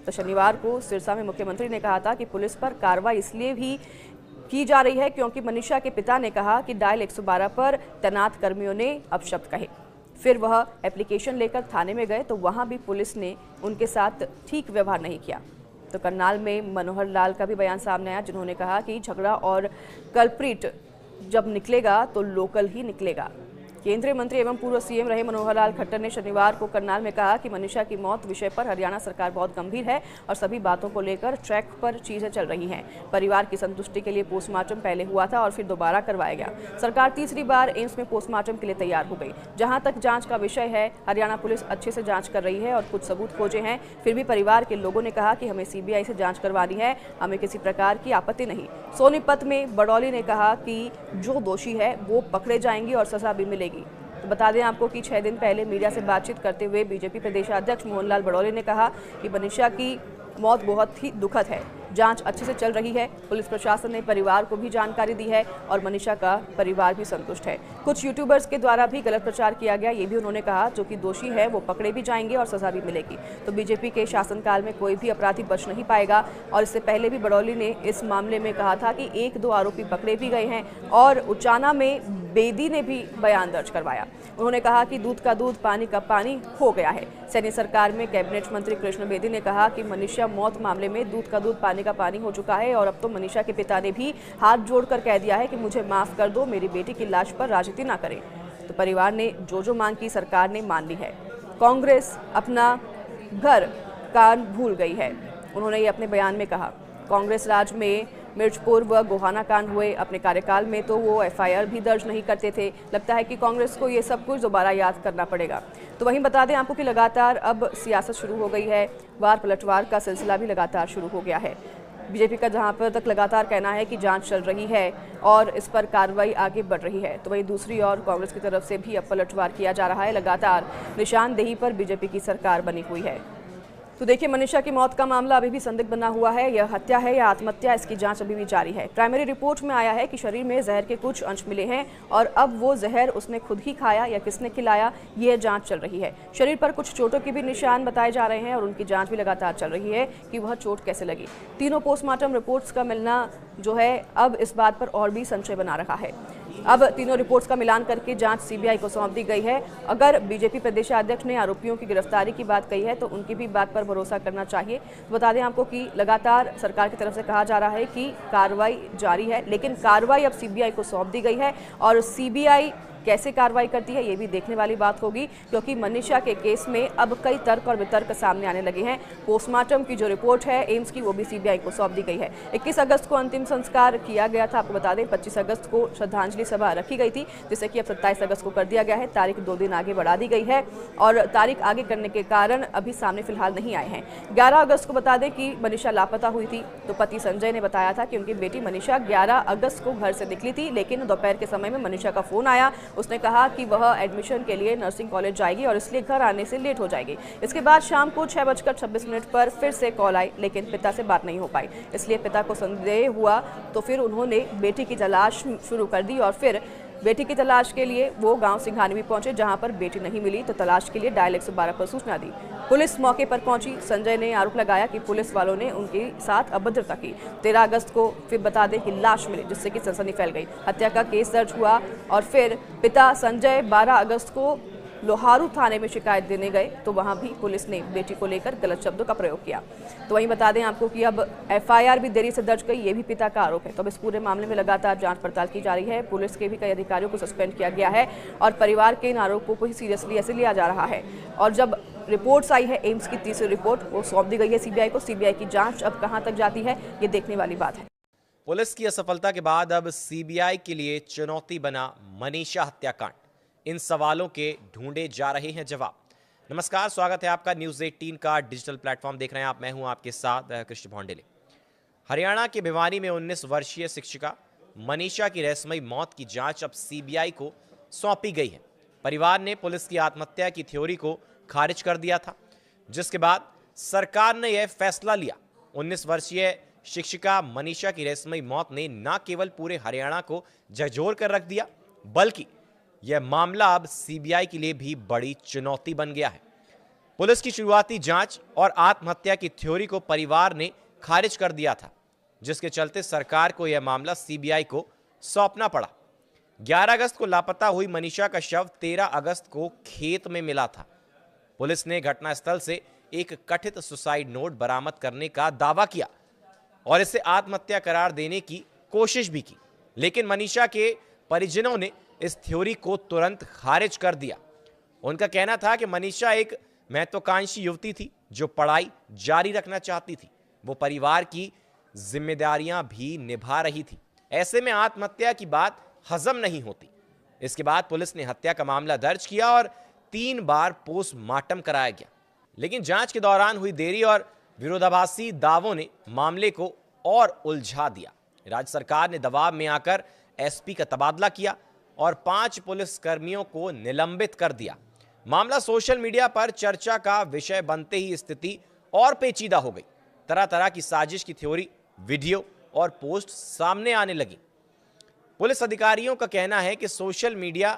तो शनिवार को सिरसा में मुख्यमंत्री ने कहा था कि पुलिस पर कार्रवाई इसलिए भी की जा रही है क्योंकि मनीषा के पिता ने कहा कि डायल 112 पर तैनात कर्मियों ने अपशब्द कहे। फिर वह एप्लीकेशन लेकर थाने में गए तो वहां भी पुलिस ने उनके साथ ठीक व्यवहार नहीं किया। तो करनाल में मनोहर लाल का भी बयान सामने आया, जिन्होंने कहा कि झगड़ा और कल्प्रिट जब निकलेगा तो लोकल ही निकलेगा। केंद्रीय मंत्री एवं पूर्व सीएम रहे मनोहर लाल खट्टर ने शनिवार को करनाल में कहा कि मनीषा की मौत विषय पर हरियाणा सरकार बहुत गंभीर है और सभी बातों को लेकर ट्रैक पर चीजें चल रही हैं। परिवार की संतुष्टि के लिए पोस्टमार्टम पहले हुआ था और फिर दोबारा करवाया गया। सरकार तीसरी बार एम्स में पोस्टमार्टम के लिए तैयार हो गई। जहां तक जांच का विषय है, हरियाणा पुलिस अच्छे से जांच कर रही है और कुछ सबूत खोजे हैं। फिर भी परिवार के लोगों ने कहा कि हमें सीबीआई से जांच करवानी है, हमें किसी प्रकार की आपत्ति नहीं। सोनीपत में बड़ौली ने कहा कि जो दोषी है वो पकड़े जाएंगे और सजा भी मिलेगी। तो बता दें आपको कि 6 दिन पहले मीडिया से बातचीत करते हुए बीजेपी प्रदेशाध्यक्ष मोहनलाल बड़ौले ने कहा कि मनीषा की मौत बहुत ही दुखद है। जांच अच्छे से चल रही है। पुलिस प्रशासन ने परिवार को भी जानकारी दी है और मनीषा का परिवार भी संतुष्ट है। कुछ यूट्यूबर्स के द्वारा भी गलत प्रचार किया गया, ये भी उन्होंने कहा। जो कि दोषी है वो पकड़े भी जाएंगे और सजा भी मिलेगी। तो बीजेपी के शासनकाल में कोई भी अपराधी बच नहीं पाएगा। और इससे पहले भी बड़ौली ने इस मामले में कहा था कि 1-2 आरोपी पकड़े भी गए हैं और उचाना में बेदी ने भी बयान दर्ज करवाया। उन्होंने कहा कि दूध का दूध पानी का पानी हो गया है। सैनी सरकार में कैबिनेट मंत्री कृष्ण बेदी ने कहा कि मनीषा मौत मामले में दूध का दूध पानी का पानी हो चुका है और अब तो मनीषा के पिता ने भी हाथ जोड़कर कह दिया है कि मुझे माफ कर दो, मेरी बेटी की लाश पर राजनीति ना करें। तो परिवार ने जो मांग की सरकार ने मान ली है। कांग्रेस अपना घर कान भूल गई है, उन्होंने ये अपने बयान में कहा। कांग्रेस राज में मिर्चपुर व गोहाना कांड हुए, अपने कार्यकाल में तो वो एफआईआर भी दर्ज नहीं करते थे। लगता है कि कांग्रेस को ये सब कुछ दोबारा याद करना पड़ेगा। तो वहीं बता दें आपको कि लगातार अब सियासत शुरू हो गई है। वार पलटवार का सिलसिला भी लगातार शुरू हो गया है। बीजेपी का जहां पर तक लगातार कहना है कि जांच चल रही है और इस पर कार्रवाई आगे बढ़ रही है, तो वहीं दूसरी ओर कांग्रेस की तरफ से भी अब पलटवार किया जा रहा है। लगातार निशानदेही पर बीजेपी की सरकार बनी हुई है। तो देखिए, मनीषा की मौत का मामला अभी भी संदिग्ध बना हुआ है। यह हत्या है या आत्महत्या, इसकी जांच अभी भी जारी है। प्राइमरी रिपोर्ट में आया है कि शरीर में जहर के कुछ अंश मिले हैं और अब वो जहर उसने खुद ही खाया या किसने खिलाया, यह जांच चल रही है। शरीर पर कुछ चोटों के भी निशान बताए जा रहे हैं और उनकी जांच भी लगातार चल रही है कि वह चोट कैसे लगी। तीनों पोस्टमार्टम रिपोर्ट्स का मिलना जो है अब इस बात पर और भी संशय बना रहा है। अब तीनों रिपोर्ट्स का मिलान करके जांच सीबीआई को सौंप दी गई है। अगर बीजेपी प्रदेशाध्यक्ष ने आरोपियों की गिरफ्तारी की बात कही है तो उनकी भी बात पर भरोसा करना चाहिए। बता दें आपको कि लगातार सरकार की तरफ से कहा जा रहा है कि कार्रवाई जारी है, लेकिन कार्रवाई अब सीबीआई को सौंप दी गई है और सीबीआई कैसे कार्रवाई करती है ये भी देखने वाली बात होगी, क्योंकि मनीषा के केस में अब कई तर्क और वितर्क सामने आने लगे हैं। पोस्टमार्टम की जो रिपोर्ट है एम्स की, वो भी सीबीआई को सौंप दी गई है। 21 अगस्त को अंतिम संस्कार किया गया था। आपको बता दें 25 अगस्त को श्रद्धांजलि सभा रखी गई थी, जिसे कि अब 27 अगस्त को कर दिया गया है। तारीख 2 दिन आगे बढ़ा दी गई है और तारीख आगे करने के कारण अभी सामने फिलहाल नहीं आए हैं। 11 अगस्त को बता दें कि मनीषा लापता हुई थी, तो पति संजय ने बताया था कि उनकी बेटी मनीषा 11 अगस्त को घर से निकली थी, लेकिन दोपहर के समय में मनीषा का फोन आया। उसने कहा कि वह एडमिशन के लिए नर्सिंग कॉलेज जाएगी और इसलिए घर आने से लेट हो जाएगी। इसके बाद शाम को 6:26 पर फिर से कॉल आई, लेकिन पिता से बात नहीं हो पाई। इसलिए पिता को संदेह हुआ, तो फिर उन्होंने बेटी की तलाश शुरू कर दी और फिर बेटी की तलाश के लिए वो गांव सिंघानी भी पहुंचे, जहां पर बेटी नहीं मिली तो तलाश के लिए डायल 112 पर सूचना दी। पुलिस मौके पर पहुंची। संजय ने आरोप लगाया कि पुलिस वालों ने उनके साथ अभद्रता की। 13 अगस्त को फिर बता दें कि लाश मिली, जिससे कि सनसनी फैल गई। हत्या का केस दर्ज हुआ और फिर पिता संजय 12 अगस्त को लोहारू थाने में शिकायत देने गए, तो वहां भी पुलिस ने बेटी को लेकर गलत शब्दों का प्रयोग किया। तो वहीं बता दें आपको कि अब एफआईआर भी देरी से दर्ज गई, ये भी पिता का आरोप है। तो अब इस पूरे मामले में लगातार जांच पड़ताल की जा रही है। पुलिस के भी कई अधिकारियों को सस्पेंड किया गया है और परिवार के इन आरोपों को ही सीरियसली ऐसे लिया जा रहा है। और जब रिपोर्ट्स आई है एम्स की तीसरी रिपोर्ट, वो सौंप दी गई है सीबीआई को। सीबीआई की जांच अब कहां तक जाती है ये देखने वाली बात है। पुलिस की असफलता के बाद अब सीबीआई के लिए चुनौती बना मनीषा हत्याकांड। इन सवालों के ढूंढे जा रहे हैं जवाब। नमस्कार, स्वागत है आपका न्यूज़ 18 का डिजिटल प्लेटफॉर्म देख रहे हैं आप। मैं हूं आपके साथ कृष्ण भौंडेले। हरियाणा के भिवानी में 19 वर्षीय शिक्षिका मनीषा की रहस्यमयी मौत की जांच अब सीबीआई को सौंपी गई है। परिवार ने पुलिस की आत्महत्या की थ्योरी को खारिज कर दिया था, जिसके बाद सरकार ने यह फैसला लिया। 19 वर्षीय शिक्षिका मनीषा की रहस्यमयी मौत ने न केवल पूरे हरियाणा को झकझोर कर रख दिया, बल्कि यह मामला अब सीबीआई के लिए भी बड़ी चुनौती बन गया है। पुलिस की शुरुआती जांच और आत्महत्या की थ्योरी को परिवार ने खारिज कर दिया था, जिसके चलते सरकार को यह मामला सीबीआई को सौंपना पड़ा। 11 अगस्त को लापता हुई मनीषा का शव 13 अगस्त को खेत में मिला था। पुलिस ने घटनास्थल से एक कथित सुसाइड नोट बरामद करने का दावा किया और इसे आत्महत्या करार देने की कोशिश भी की, लेकिन मनीषा के परिजनों ने इस थ्योरी को तुरंत खारिज कर दिया। उनका कहना था कि मनीषा एक महत्वाकांक्षी युवती थी जो पढ़ाई जारी रखना चाहती थी। वो परिवार की जिम्मेदारियां भी निभा रही थी। ऐसे में आत्महत्या की बात हजम नहीं होती। इसके बाद पुलिस ने हत्या का मामला दर्ज किया और 3 बार पोस्टमार्टम कराया गया, लेकिन जांच के दौरान हुई देरी और विरोधाभासी दावों ने मामले को और उलझा दिया। राज्य सरकार ने दबाव में आकर एसपी का तबादला किया और 5 पुलिस कर्मियों को निलंबित कर दिया। मामला सोशल मीडिया पर चर्चा का विषय बनते ही स्थिति और पेचीदा हो गई। तरह तरह की साजिश की थ्योरी, वीडियो और पोस्ट सामने आने लगी। पुलिस अधिकारियों का कहना है कि सोशल मीडिया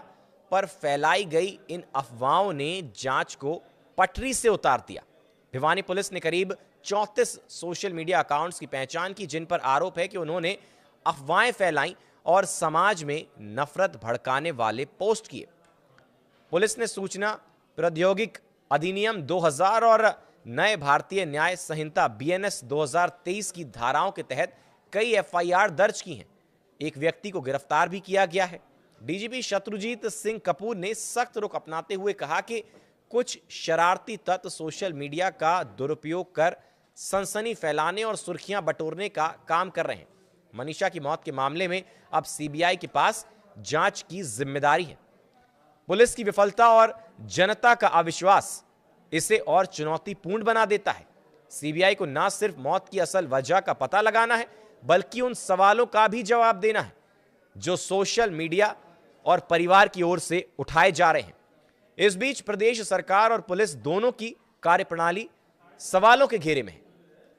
पर फैलाई गई इन अफवाहों ने जांच को पटरी से उतार दिया। भिवानी पुलिस ने करीब 34 सोशल मीडिया अकाउंट्स की पहचान की, जिन पर आरोप है कि उन्होंने अफवाहें फैलाई और समाज में नफरत भड़काने वाले पोस्ट किए। पुलिस ने सूचना प्रौद्योगिकी अधिनियम 2000 और नए भारतीय न्याय संहिता बीएनएस 2023 की धाराओं के तहत कई एफआईआर दर्ज की हैं। एक व्यक्ति को गिरफ्तार भी किया गया है। डीजीपी शत्रुजीत सिंह कपूर ने सख्त रुख अपनाते हुए कहा कि कुछ शरारती तत्व सोशल मीडिया का दुरुपयोग कर सनसनी फैलाने और सुर्खियां बटोरने का काम कर रहे हैं। मनीषा की मौत के मामले में अब सीबीआई के पास जांच की जिम्मेदारी है। पुलिस की विफलता और जनता का अविश्वास इसे और चुनौतीपूर्ण बना देता है। सीबीआई को न सिर्फ मौत की असल वजह का पता लगाना है, बल्कि उन सवालों का भी जवाब देना है जो सोशल मीडिया और परिवार की ओर से उठाए जा रहे हैं। इस बीच प्रदेश सरकार और पुलिस दोनों की कार्यप्रणाली सवालों के घेरे में है।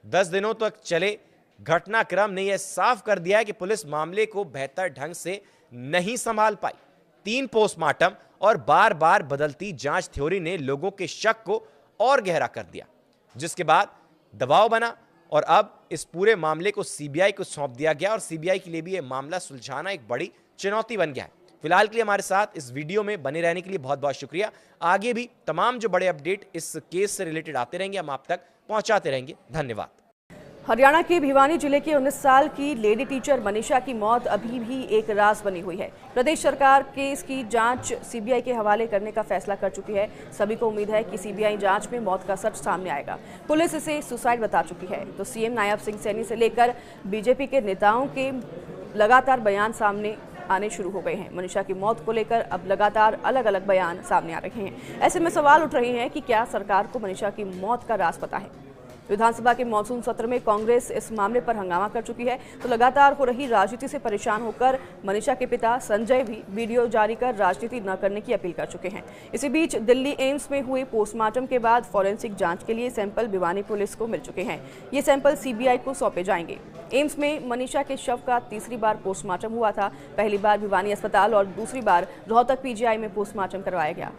10 दिनों तक चले घटनाक्रम ने यह साफ कर दिया है कि पुलिस मामले को बेहतर ढंग से नहीं संभाल पाई। 3 पोस्टमार्टम और बार बार बदलती जांच थ्योरी ने लोगों के शक को और गहरा कर दिया, जिसके बाद दबाव बना और अब इस पूरे मामले को सीबीआई को सौंप दिया गया और सीबीआई के लिए भी यह मामला सुलझाना एक बड़ी चुनौती बन गया है। फिलहाल के लिए हमारे साथ इस वीडियो में बने रहने के लिए बहुत बहुत शुक्रिया। आगे भी तमाम जो बड़े अपडेट इस केस से रिलेटेड आते रहेंगे, हम आप तक पहुंचाते रहेंगे। धन्यवाद। हरियाणा के भिवानी जिले के 19 साल की लेडी टीचर मनीषा की मौत अभी भी एक राज बनी हुई है। प्रदेश सरकार केस की जांच सीबीआई के हवाले करने का फैसला कर चुकी है। सभी को उम्मीद है कि सीबीआई जांच में मौत का सच सामने आएगा। पुलिस इसे सुसाइड बता चुकी है, तो सीएम नायब सिंह सैनी से लेकर बीजेपी के नेताओं के लगातार बयान सामने आने शुरू हो गए हैं। मनीषा की मौत को लेकर अब लगातार अलग अलग बयान सामने आ रहे हैं। ऐसे में सवाल उठ रहे हैं कि क्या सरकार को मनीषा की मौत का राज पता है। विधानसभा के मॉनसून सत्र में कांग्रेस इस मामले पर हंगामा कर चुकी है, तो लगातार हो रही राजनीति से परेशान होकर मनीषा के पिता संजय भी वीडियो जारी कर राजनीति न करने की अपील कर चुके हैं। इसी बीच दिल्ली एम्स में हुए पोस्टमार्टम के बाद फॉरेंसिक जांच के लिए सैंपल भिवानी पुलिस को मिल चुके हैं। ये सैंपल सीबीआई को सौंपे जाएंगे। एम्स में मनीषा के शव का तीसरी बार पोस्टमार्टम हुआ था। पहली बार भिवानी अस्पताल और दूसरी बार रोहतक पीजीआई में पोस्टमार्टम करवाया गया।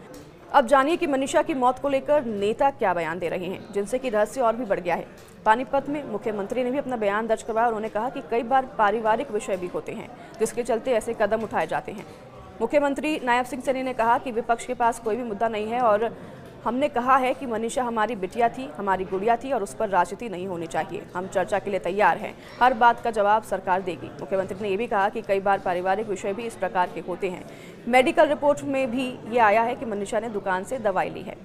अब जानिए कि मनीषा की मौत को लेकर नेता क्या बयान दे रहे हैं, जिनसे कि रहस्य और भी बढ़ गया है। पानीपत में मुख्यमंत्री ने भी अपना बयान दर्ज करवाया। उन्होंने कहा कि कई बार पारिवारिक विषय भी होते हैं, जिसके चलते ऐसे कदम उठाए जाते हैं। मुख्यमंत्री नायब सिंह सैनी ने कहा कि विपक्ष के पास कोई भी मुद्दा नहीं है और हमने कहा है कि मनीषा हमारी बिटिया थी, हमारी गुड़िया थी और उस पर राजनीति नहीं होनी चाहिए। हम चर्चा के लिए तैयार हैं। हर बात का जवाब सरकार देगी। मुख्यमंत्री ने यह भी कहा कि कई बार पारिवारिक विषय भी इस प्रकार के होते हैं। मेडिकल रिपोर्ट में भी ये आया है कि मनीषा ने दुकान से दवाई ली है।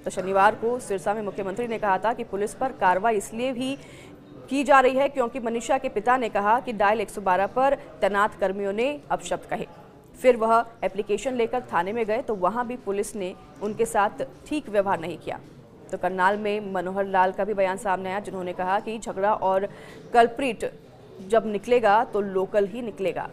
तो शनिवार को सिरसा में मुख्यमंत्री ने कहा था कि पुलिस पर कार्रवाई इसलिए भी की जा रही है क्योंकि मनीषा के पिता ने कहा कि डायल 112 पर तैनात कर्मियों ने अपशब्द कहे। फिर वह एप्लीकेशन लेकर थाने में गए तो वहां भी पुलिस ने उनके साथ ठीक व्यवहार नहीं किया। तो करनाल में मनोहर लाल का भी बयान सामने आया, जिन्होंने कहा कि झगड़ा और कल्प्रिट जब निकलेगा तो लोकल ही निकलेगा।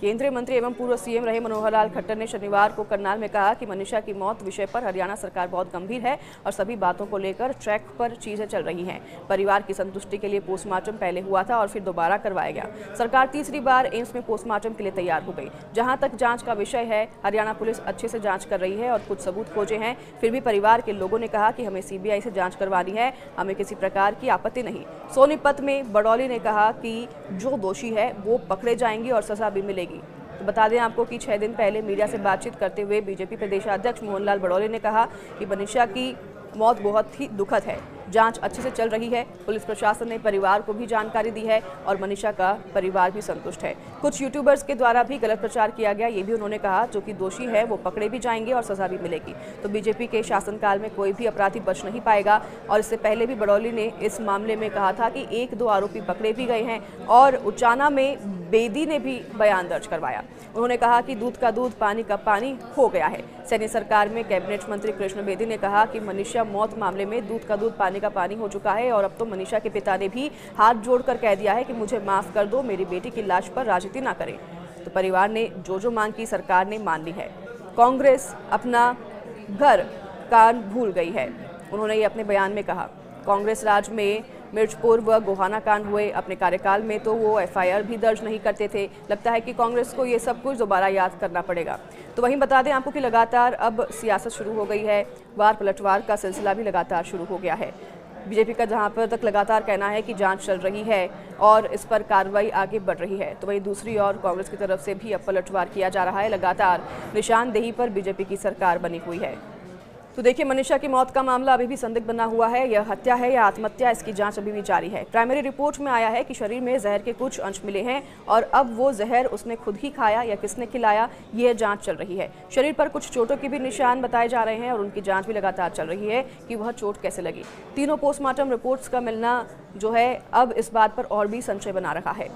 केंद्रीय मंत्री एवं पूर्व सीएम रहे मनोहर लाल खट्टर ने शनिवार को करनाल में कहा कि मनीषा की मौत विषय पर हरियाणा सरकार बहुत गंभीर है और सभी बातों को लेकर ट्रैक पर चीजें चल रही हैं। परिवार की संतुष्टि के लिए पोस्टमार्टम पहले हुआ था और फिर दोबारा करवाया गया। सरकार तीसरी बार एम्स में पोस्टमार्टम के लिए तैयार हो गई। जहां तक जांच का विषय है, हरियाणा पुलिस अच्छे से जांच कर रही है और कुछ सबूत खोजे हैं। फिर भी परिवार के लोगों ने कहा कि हमें सीबीआई से जांच करवानी है, हमें किसी प्रकार की आपत्ति नहीं। सोनीपत में बड़ौली ने कहा कि जो दोषी है वो पकड़े जाएंगे और सजा भी मिलेगी। तो बता दें आपको कि 6 दिन पहले मीडिया से बातचीत करते हुए बीजेपी प्रदेशाध्यक्ष मोहनलाल बड़ौली ने कहा कि मनीषा की मौत बहुत ही दुखद है। जांच अच्छे से चल रही है। पुलिस प्रशासन ने परिवार को भी जानकारी दी है और मनीषा का परिवार भी संतुष्ट है। कुछ यूट्यूबर्स के द्वारा भी गलत प्रचार किया गया, ये भी उन्होंने कहा। जो कि दोषी है वो पकड़े भी जाएंगे और सजा भी मिलेगी। तो बीजेपी के शासनकाल में कोई भी अपराधी बच नहीं पाएगा। और इससे पहले भी बड़ौली ने इस मामले में कहा था कि 1-2 आरोपी पकड़े भी गए हैं और उचाना में बेदी ने भी बयान दर्ज करवाया। उन्होंने कहा कि दूध का दूध पानी का पानी हो गया है। सैनी सरकार में कैबिनेट मंत्री कृष्ण बेदी ने कहा कि मनीषा मौत मामले में दूध का दूध पानी का पानी हो चुका है और अब तो मनीषा के पिता ने भी हाथ जोड़कर कह दिया है कि मुझे माफ कर दो, मेरी बेटी की लाश पर राजनीति ना करें। तो परिवार ने जो मांग की सरकार ने मान ली है। कांग्रेस अपना घर कान भूल गई है, उन्होंने ये अपने बयान में कहा। कांग्रेस राज में मिर्चपुर व गोहाना कांड हुए, अपने कार्यकाल में तो वो एफआईआर भी दर्ज नहीं करते थे। लगता है कि कांग्रेस को ये सब कुछ दोबारा याद करना पड़ेगा। तो वहीं बता दें आपको कि लगातार अब सियासत शुरू हो गई है। वार पलटवार का सिलसिला भी लगातार शुरू हो गया है। बीजेपी का जहां पर तक लगातार कहना है कि जांच चल रही है और इस पर कार्रवाई आगे बढ़ रही है, तो वहीं दूसरी ओर कांग्रेस की तरफ से भी अब पलटवार किया जा रहा है। लगातार निशानदेही पर बीजेपी की सरकार बनी हुई है। तो देखिए, मनीषा की मौत का मामला अभी भी संदिग्ध बना हुआ है। यह हत्या है या आत्महत्या, इसकी जांच अभी भी जारी है। प्राइमरी रिपोर्ट में आया है कि शरीर में जहर के कुछ अंश मिले हैं और अब वो जहर उसने खुद ही खाया या किसने खिलाया, यह जांच चल रही है। शरीर पर कुछ चोटों के भी निशान बताए जा रहे हैं और उनकी जांच भी लगातार चल रही है कि वह चोट कैसे लगी। तीनों पोस्टमार्टम रिपोर्ट्स का मिलना जो है अब इस बात पर और भी संशय बना रहा है।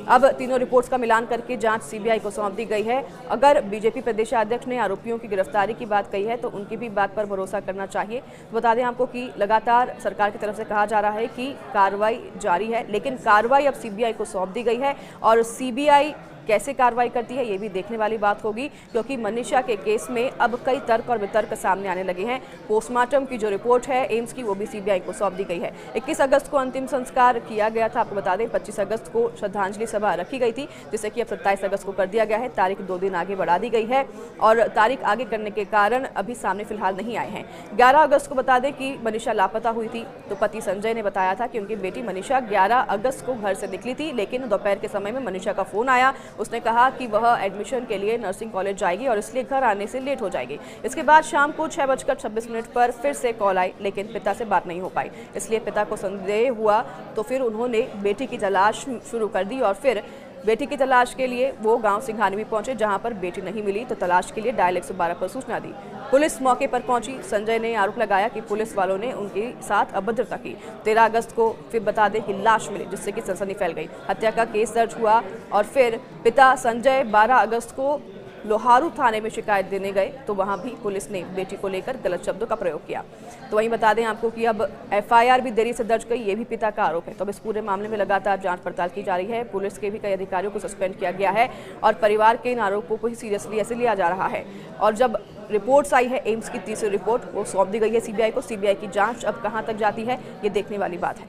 अब तीनों रिपोर्ट्स का मिलान करके जांच सीबीआई को सौंप दी गई है। अगर बीजेपी प्रदेशाध्यक्ष ने आरोपियों की गिरफ्तारी की बात कही है तो उनकी भी बात पर भरोसा करना चाहिए। बता दें आपको कि लगातार सरकार की तरफ से कहा जा रहा है कि कार्रवाई जारी है, लेकिन कार्रवाई अब सीबीआई को सौंप दी गई है और सीबीआई कैसे कार्रवाई करती है ये भी देखने वाली बात होगी, क्योंकि मनीषा के केस में अब कई तर्क और वितर्क सामने आने लगे हैं। पोस्टमार्टम की जो रिपोर्ट है एम्स की, वो भी सीबीआई को सौंप दी गई है। 21 अगस्त को अंतिम संस्कार किया गया था। आपको बता दें 25 अगस्त को श्रद्धांजलि सभा रखी गई थी, जिसे कि अब 27 अगस्त को कर दिया गया है। तारीख 2 दिन आगे बढ़ा दी गई है और तारीख आगे करने के कारण अभी सामने फिलहाल नहीं आए हैं। 11 अगस्त को बता दें कि मनीषा लापता हुई थी, तो पति संजय ने बताया था कि उनकी बेटी मनीषा 11 अगस्त को घर से निकली थी, लेकिन दोपहर के समय में मनीषा का फोन आया। उसने कहा कि वह एडमिशन के लिए नर्सिंग कॉलेज जाएगी और इसलिए घर आने से लेट हो जाएगी। इसके बाद शाम को 6:26 पर फिर से कॉल आई, लेकिन पिता से बात नहीं हो पाई। इसलिए पिता को संदेह हुआ, तो फिर उन्होंने बेटी की तलाश शुरू कर दी और फिर बेटी की तलाश के लिए वो गांव सिंघानी भी पहुंचे, जहां पर बेटी नहीं मिली तो तलाश के लिए डायल 112 पर सूचना दी। पुलिस मौके पर पहुंची। संजय ने आरोप लगाया कि पुलिस वालों ने उनके साथ अभद्रता की। 13 अगस्त को फिर बता दें कि लाश मिली, जिससे कि सनसनी फैल गई। हत्या का केस दर्ज हुआ और फिर पिता संजय 12 अगस्त को लोहारू थाने में शिकायत देने गए, तो वहां भी पुलिस ने बेटी को लेकर गलत शब्दों का प्रयोग किया। तो वहीं बता दें आपको कि अब एफआईआर भी देरी से दर्ज गई, ये भी पिता का आरोप है। तो अब इस पूरे मामले में लगातार जांच पड़ताल की जा रही है। पुलिस के भी कई अधिकारियों को सस्पेंड किया गया है और परिवार के इन आरोपों को ही सीरियसली ऐसे लिया जा रहा है। और जब रिपोर्ट्स आई है एम्स की तीसरी रिपोर्ट, वो सौंप दी गई है सीबीआई को। सीबीआई की जांच अब कहां तक जाती है ये देखने वाली बात है।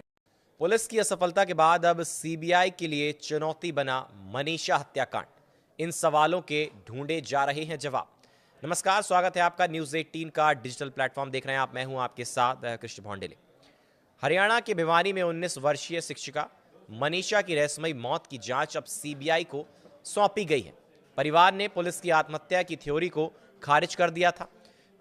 पुलिस की असफलता के बाद अब सीबीआई के लिए चुनौती बना मनीषा हत्याकांड। इन सवालों के ढूंढे जा रहे हैं जवाब। नमस्कार, स्वागत है आपका न्यूज़ 18 का डिजिटल प्लेटफॉर्म देख रहे हैं आप। मैं हूं आपके साथ कृष्ण भौंडेले। हरियाणा के भिवानी में 19 वर्षीय शिक्षिका मनीषा की रहस्यमयी मौत की जांच अब सीबीआई को सौंपी गई है। परिवार ने पुलिस की आत्महत्या की थ्योरी को खारिज कर दिया था,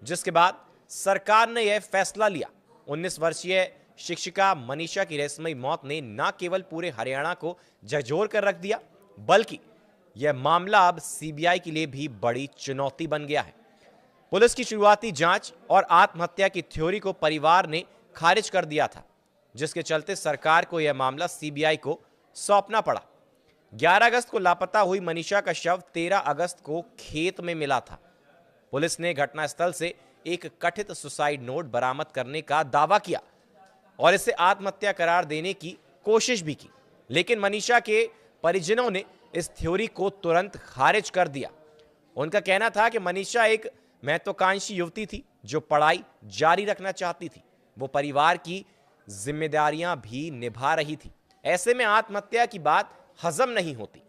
जिसके बाद सरकार ने यह फैसला लिया। 19 वर्षीय शिक्षिका मनीषा की रहस्यमयी मौत ने न केवल पूरे हरियाणा को झकझोर कर रख दिया, बल्कि यह मामला अब सीबीआई के लिए भी बड़ी चुनौती बन गया है। पुलिस की शुरुआती जांच और आत्महत्या की थ्योरी को परिवार ने खारिज कर दिया था, जिसके चलते सरकार को यह मामला सीबीआई को सौंपना पड़ा। 11 अगस्त को लापता हुई मनीषा का शव 13 अगस्त को खेत में मिला था। पुलिस ने घटनास्थल से एक कथित सुसाइड नोट बरामद करने का दावा किया और इसे आत्महत्या करार देने की कोशिश भी की, लेकिन मनीषा के परिजनों ने इस थ्योरी को तुरंत खारिज कर दिया। उनका कहना था कि मनीषा एक महत्वाकांक्षी युवती थी जो पढ़ाई जारी रखना चाहती थी। वो परिवार की जिम्मेदारियां भी निभा रही थी। ऐसे में आत्महत्या की बात हजम नहीं होती।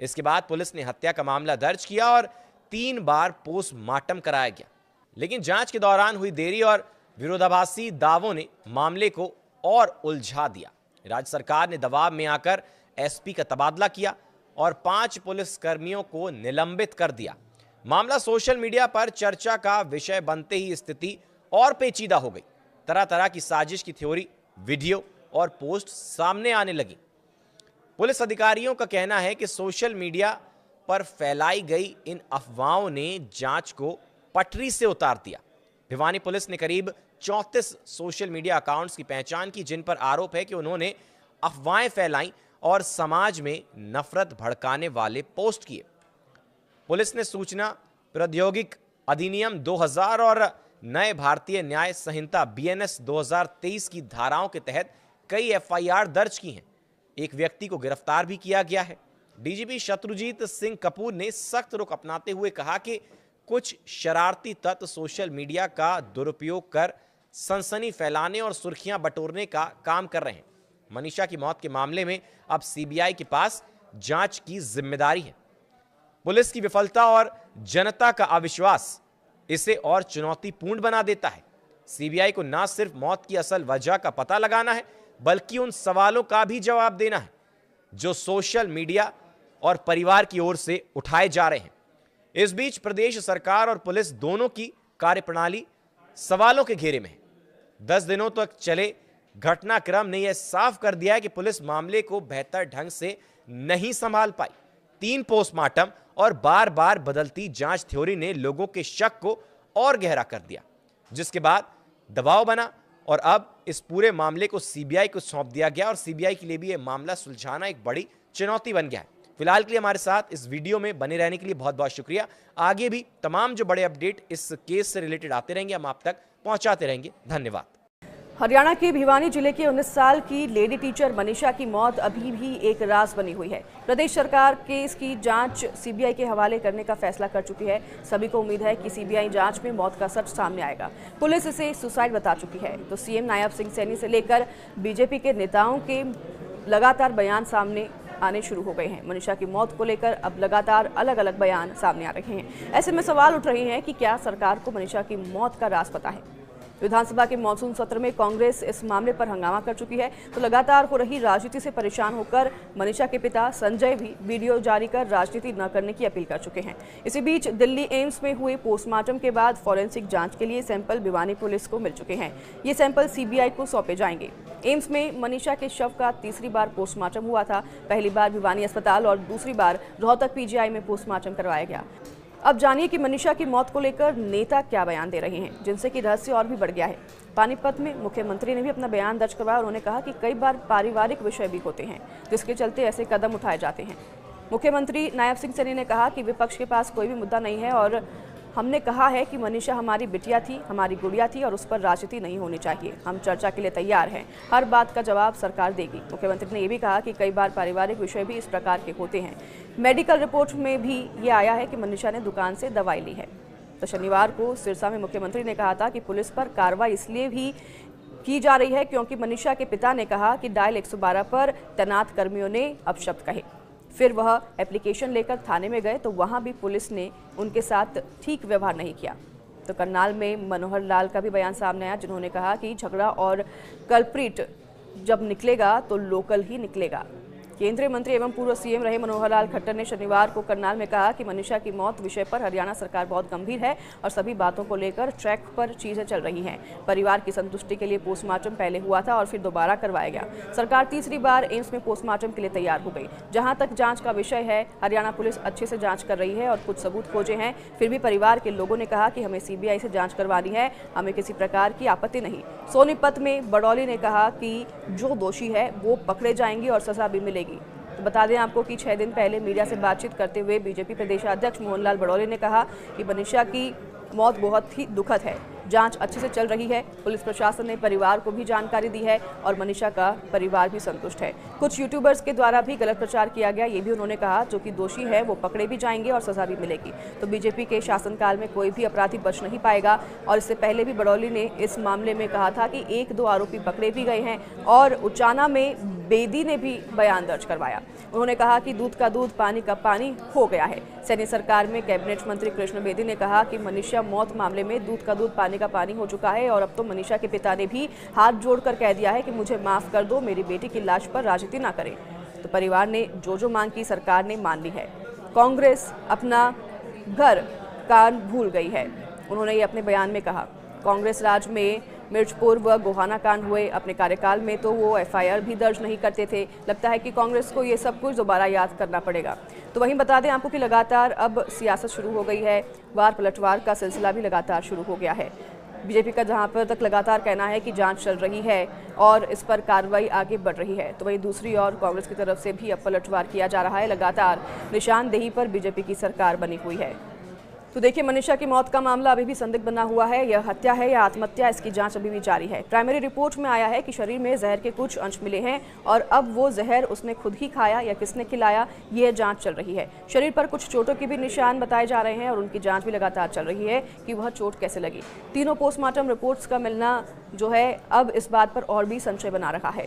इसके बाद पुलिस ने हत्या का मामला दर्ज किया और 3 बार पोस्टमार्टम कराया गया। लेकिन जांच के दौरान हुई देरी और विरोधाभासी दावों ने मामले को और उलझा दिया। राज्य सरकार ने दबाव में आकर एसपी का तबादला किया और 5 पुलिसकर्मियों को निलंबित कर दिया। मामला सोशल मीडिया पर चर्चा का विषय बनते ही स्थिति और पेचीदा हो गई। तरह तरह की साजिश की थ्योरी, वीडियो और पोस्ट सामने आने लगी। पुलिस अधिकारियों का कहना है कि सोशल मीडिया पर फैलाई गई इन अफवाहों ने जांच को पटरी से उतार दिया। भिवानी पुलिस ने करीब 34 सोशल मीडिया अकाउंट्स की पहचान की जिन पर आरोप है कि उन्होंने अफवाहें फैलाई और समाज में नफरत भड़काने वाले पोस्ट किए। पुलिस ने सूचना प्रौद्योगिकी अधिनियम 2000 और नए भारतीय न्याय संहिता BNS 2023 की धाराओं के तहत कई FIR दर्ज की हैं। एक व्यक्ति को गिरफ्तार भी किया गया है। डीजीपी शत्रुजीत सिंह कपूर ने सख्त रुख अपनाते हुए कहा कि कुछ शरारती तत्व सोशल मीडिया का दुरुपयोग कर सनसनी फैलाने और सुर्खियां बटोरने का काम कर रहे हैं। मनीषा की मौत के मामले में अब CBI के पास जांच की जिम्मेदारी है। पुलिस की विफलता और जनता का अविश्वास इसे और चुनौतीपूर्ण बना देता है। CBI को न सिर्फ मौत की असल वजह का पता लगाना है, बल्कि उन सवालों का भी जवाब देना है जो सोशल मीडिया और परिवार की ओर से उठाए जा रहे हैं। इस बीच प्रदेश सरकार और पुलिस दोनों की कार्यप्रणाली सवालों के घेरे में है। 10 दिनों तक चले घटनाक्रम ने यह साफ कर दिया है कि पुलिस मामले को बेहतर ढंग से नहीं संभाल पाई। 3 पोस्टमार्टम और बार बार बदलती जांच थ्योरी ने लोगों के शक को और गहरा कर दिया, जिसके बाद दबाव बना और अब इस पूरे मामले को CBI को सौंप दिया गया और CBI के लिए भी यह मामला सुलझाना एक बड़ी चुनौती बन गया है। फिलहाल के लिए हमारे साथ इस वीडियो में बने रहने के लिए बहुत बहुत शुक्रिया। आगे भी तमाम जो बड़े अपडेट इस केस से रिलेटेड आते रहेंगे, हम आप तक पहुंचाते रहेंगे। धन्यवाद। हरियाणा के भिवानी जिले के 19 साल की लेडी टीचर मनीषा की मौत अभी भी एक राज बनी हुई है। प्रदेश सरकार केस की जांच CBI के हवाले करने का फैसला कर चुकी है। सभी को उम्मीद है कि CBI जांच में मौत का सच सामने आएगा। पुलिस इसे सुसाइड बता चुकी है तो CM नायब सिंह सैनी से लेकर BJP के नेताओं के लगातार बयान सामने आने शुरू हो गए हैं। मनीषा की मौत को लेकर अब लगातार अलग अलग बयान सामने आ रहे हैं। ऐसे में सवाल उठ रहे हैं कि क्या सरकार को मनीषा की मौत का राज पता है। विधानसभा के मॉनसून सत्र में कांग्रेस इस मामले पर हंगामा कर चुकी है तो लगातार हो रही राजनीति से परेशान होकर मनीषा के पिता संजय भी वीडियो जारी कर राजनीति न करने की अपील कर चुके हैं। इसी बीच दिल्ली एम्स में हुए पोस्टमार्टम के बाद फॉरेंसिक जांच के लिए सैंपल भिवानी पुलिस को मिल चुके हैं। ये सैंपल CBI को सौंपे जाएंगे। एम्स में मनीषा के शव का 3री बार पोस्टमार्टम हुआ था। पहली बार भिवानी अस्पताल और दूसरी बार रोहतक PGI में पोस्टमार्टम करवाया गया। अब जानिए कि मनीषा की मौत को लेकर नेता क्या बयान दे रहे हैं, जिनसे कि रहस्य और भी बढ़ गया है। पानीपत में मुख्यमंत्री ने भी अपना बयान दर्ज करवाया। उन्होंने कहा कि कई बार पारिवारिक विषय भी होते हैं जिसके चलते ऐसे कदम उठाए जाते हैं। मुख्यमंत्री नायब सिंह सैनी ने कहा कि विपक्ष के पास कोई भी मुद्दा नहीं है और हमने कहा है कि मनीषा हमारी बिटिया थी, हमारी गुड़िया थी और उस पर राजनीति नहीं होनी चाहिए। हम चर्चा के लिए तैयार हैं। हर बात का जवाब सरकार देगी। मुख्यमंत्री ने यह भी कहा कि कई बार पारिवारिक विषय भी इस प्रकार के होते हैं। मेडिकल रिपोर्ट में भी ये आया है कि मनीषा ने दुकान से दवाई ली है। तो शनिवार को सिरसा में मुख्यमंत्री ने कहा था कि पुलिस पर कार्रवाई इसलिए भी की जा रही है क्योंकि मनीषा के पिता ने कहा कि डायल 112 पर तैनात कर्मियों ने अपशब्द कहे। फिर वह एप्लीकेशन लेकर थाने में गए तो वहां भी पुलिस ने उनके साथ ठीक व्यवहार नहीं किया। तो करनाल में मनोहर लाल का भी बयान सामने आया, जिन्होंने कहा कि झगड़ा और कल्प्रिट जब निकलेगा तो लोकल ही निकलेगा। केंद्रीय मंत्री एवं पूर्व CM रहे मनोहर लाल खट्टर ने शनिवार को करनाल में कहा कि मनीषा की मौत विषय पर हरियाणा सरकार बहुत गंभीर है और सभी बातों को लेकर ट्रैक पर चीजें चल रही हैं। परिवार की संतुष्टि के लिए पोस्टमार्टम पहले हुआ था और फिर दोबारा करवाया गया। सरकार 3री बार एम्स में पोस्टमार्टम के लिए तैयार हो गई। जहां तक जांच का विषय है, हरियाणा पुलिस अच्छे से जांच कर रही है और कुछ सबूत खोजे हैं। फिर भी परिवार के लोगों ने कहा कि हमें CBI से जांच करवानी है, हमें किसी प्रकार की आपत्ति नहीं। सोनीपत में बड़ौली ने कहा कि जो दोषी है वो पकड़े जाएंगे और सजा भी मिलेगी। तो बता दें आपको कि 6 दिन पहले मीडिया से बातचीत करते हुए BJP प्रदेशाध्यक्ष मोहनलाल बड़ौली ने कहा कि मनीषा की मौत बहुत ही दुखद है। जांच अच्छे से चल रही है। पुलिस प्रशासन ने परिवार को भी जानकारी दी है और मनीषा का परिवार भी संतुष्ट है। कुछ यूट्यूबर्स के द्वारा भी गलत प्रचार किया गया, ये भी उन्होंने कहा। जो कि दोषी है वो पकड़े भी जाएंगे और सजा भी मिलेगी। तो बीजेपी के शासनकाल में कोई भी अपराधी बच नहीं पाएगा। और इससे पहले भी बड़ौली ने इस मामले में कहा था कि 1-2 आरोपी पकड़े भी गए हैं और उचाना में बेदी ने भी बयान दर्ज करवाया। उन्होंने कहा कि दूध का दूध पानी का पानी हो गया है। सैनी सरकार में कैबिनेट मंत्री कृष्ण बेदी ने कहा कि मनीषा मौत मामले में दूध का दूध पानी का पानी हो चुका है और अब तो मनीषा के पिता ने भी हाथ जोड़कर कह दिया है कि मुझे माफ कर दो, मेरी बेटी की लाश पर राजनीति ना करें। तो परिवार ने जो मांग की सरकार ने मान ली है। कांग्रेस अपना घर कान भूल गई है, उन्होंने ये अपने बयान में कहा। कांग्रेस राज में मिर्चपुर व गोहाना कांड हुए, अपने कार्यकाल में तो वो एफआईआर भी दर्ज नहीं करते थे। लगता है कि कांग्रेस को ये सब कुछ दोबारा याद करना पड़ेगा। तो वहीं बता दें आपको कि लगातार अब सियासत शुरू हो गई है। वार पलटवार का सिलसिला भी लगातार शुरू हो गया है। बीजेपी का जहां पर तक लगातार कहना है कि जांच चल रही है और इस पर कार्रवाई आगे बढ़ रही है, तो वहीं दूसरी ओर कांग्रेस की तरफ से भी अब पलटवार किया जा रहा है। लगातार निशानदेही पर बीजेपी की सरकार बनी हुई है। तो देखिए, मनीषा की मौत का मामला अभी भी संदिग्ध बना हुआ है। यह हत्या है या आत्महत्या, इसकी जांच अभी भी जारी है। प्राइमरी रिपोर्ट में आया है कि शरीर में जहर के कुछ अंश मिले हैं और अब वो जहर उसने खुद ही खाया या किसने खिलाया, ये जांच चल रही है। शरीर पर कुछ चोटों के भी निशान बताए जा रहे हैं और उनकी जांच भी लगातार चल रही है कि वह चोट कैसे लगी। तीनों पोस्टमार्टम रिपोर्ट्स का मिलना जो है अब इस बात पर और भी संशय बना रहा है।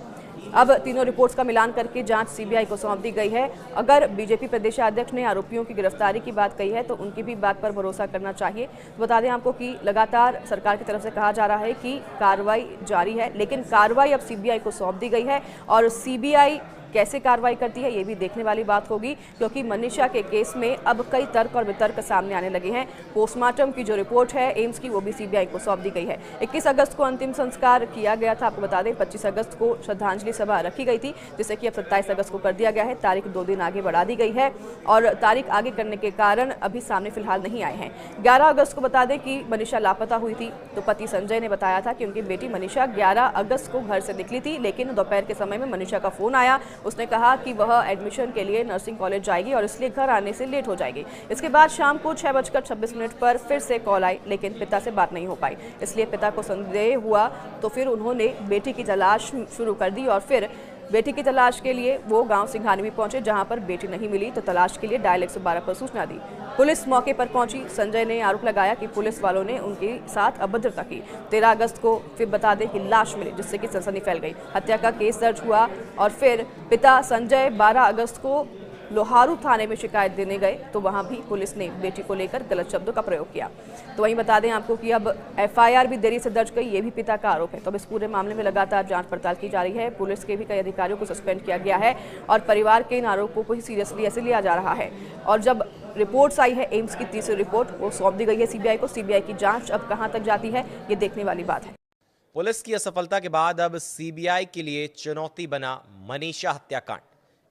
अब तीनों रिपोर्ट्स का मिलान करके जांच सीबीआई को सौंप दी गई है। अगर बीजेपी प्रदेशाध्यक्ष ने आरोपियों की गिरफ्तारी की बात कही है तो उनकी भी बात पर भरोसा करना चाहिए। बता दें आपको कि लगातार सरकार की तरफ से कहा जा रहा है कि कार्रवाई जारी है, लेकिन कार्रवाई अब सीबीआई को सौंप दी गई है और सीबीआई कैसे कार्रवाई करती है ये भी देखने वाली बात होगी, क्योंकि मनीषा के केस में अब कई तर्क और वितर्क सामने आने लगे हैं। पोस्टमार्टम की जो रिपोर्ट है एम्स की, वो भी सीबीआई को सौंप दी गई है। 21 अगस्त को अंतिम संस्कार किया गया था। आपको बता दें 25 अगस्त को श्रद्धांजलि सभा रखी गई थी, जिसे कि अब 27 अगस्त को कर दिया गया है। तारीख 2 दिन आगे बढ़ा दी गई है और तारीख आगे करने के कारण अभी सामने फिलहाल नहीं आए हैं। 11 अगस्त को बता दें कि मनीषा लापता हुई थी, तो पति संजय ने बताया था कि उनकी बेटी मनीषा 11 अगस्त को घर से निकली थी, लेकिन दोपहर के समय में मनीषा का फोन आया। उसने कहा कि वह एडमिशन के लिए नर्सिंग कॉलेज जाएगी और इसलिए घर आने से लेट हो जाएगी। इसके बाद शाम को 6:26 पर फिर से कॉल आई, लेकिन पिता से बात नहीं हो पाई। इसलिए पिता को संदेह हुआ, तो फिर उन्होंने बेटी की तलाश शुरू कर दी और फिर बेटी की तलाश के लिए वो गांव सिंघानी भी पहुंचे, जहां पर बेटी नहीं मिली तो तलाश के लिए डायल 112 पर सूचना दी। पुलिस मौके पर पहुंची। संजय ने आरोप लगाया कि पुलिस वालों ने उनके साथ अभद्रता की। 13 अगस्त को फिर बता दें कि लाश मिली, जिससे कि सनसनी फैल गई। हत्या का केस दर्ज हुआ और फिर पिता संजय 12 अगस्त को लोहारू थाने में शिकायत देने गए, तो वहां भी पुलिस ने बेटी को लेकर गलत शब्दों का प्रयोग किया। तो वहीं बता दें आपको कि अब एफआईआर भी देरी से दर्ज गई, ये भी पिता का आरोप है। तो अब इस पूरे मामले में लगातार जांच पड़ताल की जा रही है। पुलिस के भी कई अधिकारियों को सस्पेंड किया गया है और परिवार के इन आरोपों को ही सीरियसली ऐसे लिया जा रहा है। और जब रिपोर्ट्स आई है एम्स की तीसरी रिपोर्ट, वो सौंप दी गई है सीबीआई को। सीबीआई की जांच अब कहां तक जाती है ये देखने वाली बात है। पुलिस की असफलता के बाद अब सीबीआई के लिए चुनौती बना मनीषा हत्याकांड।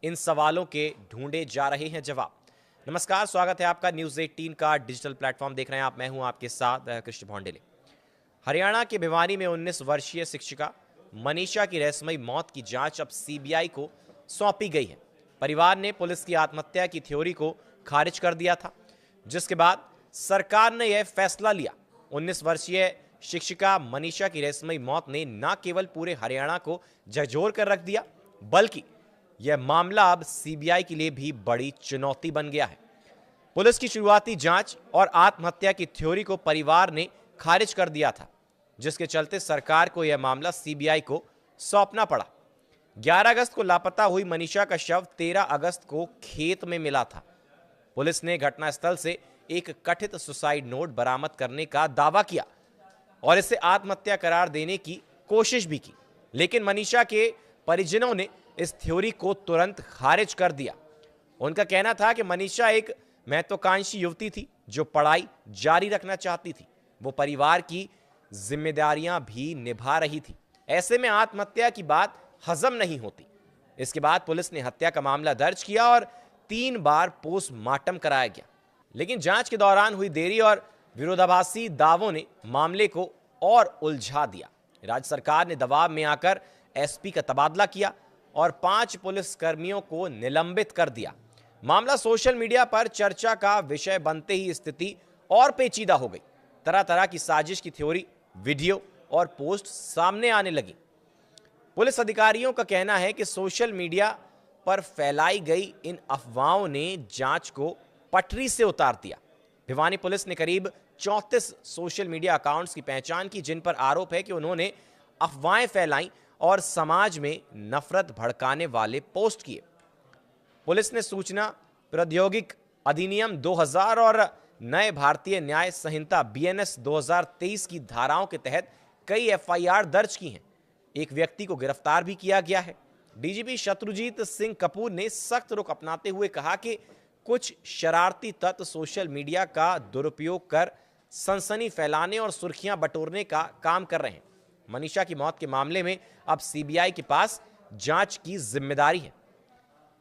इन सवालों के ढूंढे जा रहे हैं जवाब। नमस्कार, स्वागत है आपका न्यूज़ 18 का डिजिटल प्लेटफॉर्म देख रहे हैं आप। मैं हूं आपके साथ कृष्ण भौंडेले। हरियाणा के भिवानी में 19 वर्षीय शिक्षिका मनीषा की रहस्यमयी मौत की जांच अब सीबीआई को सौंपी गई है। परिवार ने पुलिस की आत्महत्या की थ्योरी को खारिज कर दिया था, जिसके बाद सरकार ने यह फैसला लिया। 19 वर्षीय शिक्षिका मनीषा की रहस्यमयी मौत ने न केवल पूरे हरियाणा को झकझोर कर रख दिया, बल्कि यह मामला अब सीबीआई के लिए भी बड़ी चुनौती बन गया है। पुलिस की शुरुआती जांच और आत्महत्या की थ्योरी को परिवार ने खारिज कर दिया था, जिसके चलते सरकार को यह मामला सीबीआई को सौंपना पड़ा। 11 अगस्त को लापता हुई मनीषा का शव 13 अगस्त को खेत में मिला था। पुलिस ने घटनास्थल से एक कथित सुसाइड नोट बरामद करने का दावा किया और इसे आत्महत्या करार देने की कोशिश भी की, लेकिन मनीषा के परिजनों ने इस थ्योरी को तुरंत खारिज कर दिया। उनका कहना था कि मनीषा एक महत्वाकांक्षी युवती थी जो पढ़ाई जारी रखना चाहती थी। वो परिवार की जिम्मेदारियां भी निभा रही थी। ऐसे में आत्महत्या की बात हजम नहीं होती। इसके बाद पुलिस ने हत्या का मामला दर्ज किया और 3 बार पोस्टमार्टम कराया गया, लेकिन जांच के दौरान हुई देरी और विरोधाभासी दावों ने मामले को और उलझा दिया। राज्य सरकार ने दबाव में आकर एसपी का तबादला किया और 5 पुलिस कर्मियों को निलंबित कर दिया। मामला सोशल मीडिया पर चर्चा का विषय बनते ही स्थिति और पेचीदा हो गई। तरह तरह की साजिश की थ्योरी, वीडियो और पोस्ट सामने आने लगी। पुलिस अधिकारियों का कहना है कि सोशल मीडिया पर फैलाई गई इन अफवाहों ने जांच को पटरी से उतार दिया। भिवानी पुलिस ने करीब 34 सोशल मीडिया अकाउंट्स की पहचान की, जिन पर आरोप है कि उन्होंने अफवाहें फैलाई और समाज में नफरत भड़काने वाले पोस्ट किए। पुलिस ने सूचना प्रौद्योगिकी अधिनियम 2000 और नए भारतीय न्याय संहिता BNS 2023 की धाराओं के तहत कई FIR दर्ज की हैं। एक व्यक्ति को गिरफ्तार भी किया गया है। DGP शत्रुजीत सिंह कपूर ने सख्त रुख अपनाते हुए कहा कि कुछ शरारती तत्व सोशल मीडिया का दुरुपयोग कर सनसनी फैलाने और सुर्खियां बटोरने का काम कर रहे हैं। मनीषा की मौत के मामले में अब CBI के पास जांच की जिम्मेदारी है।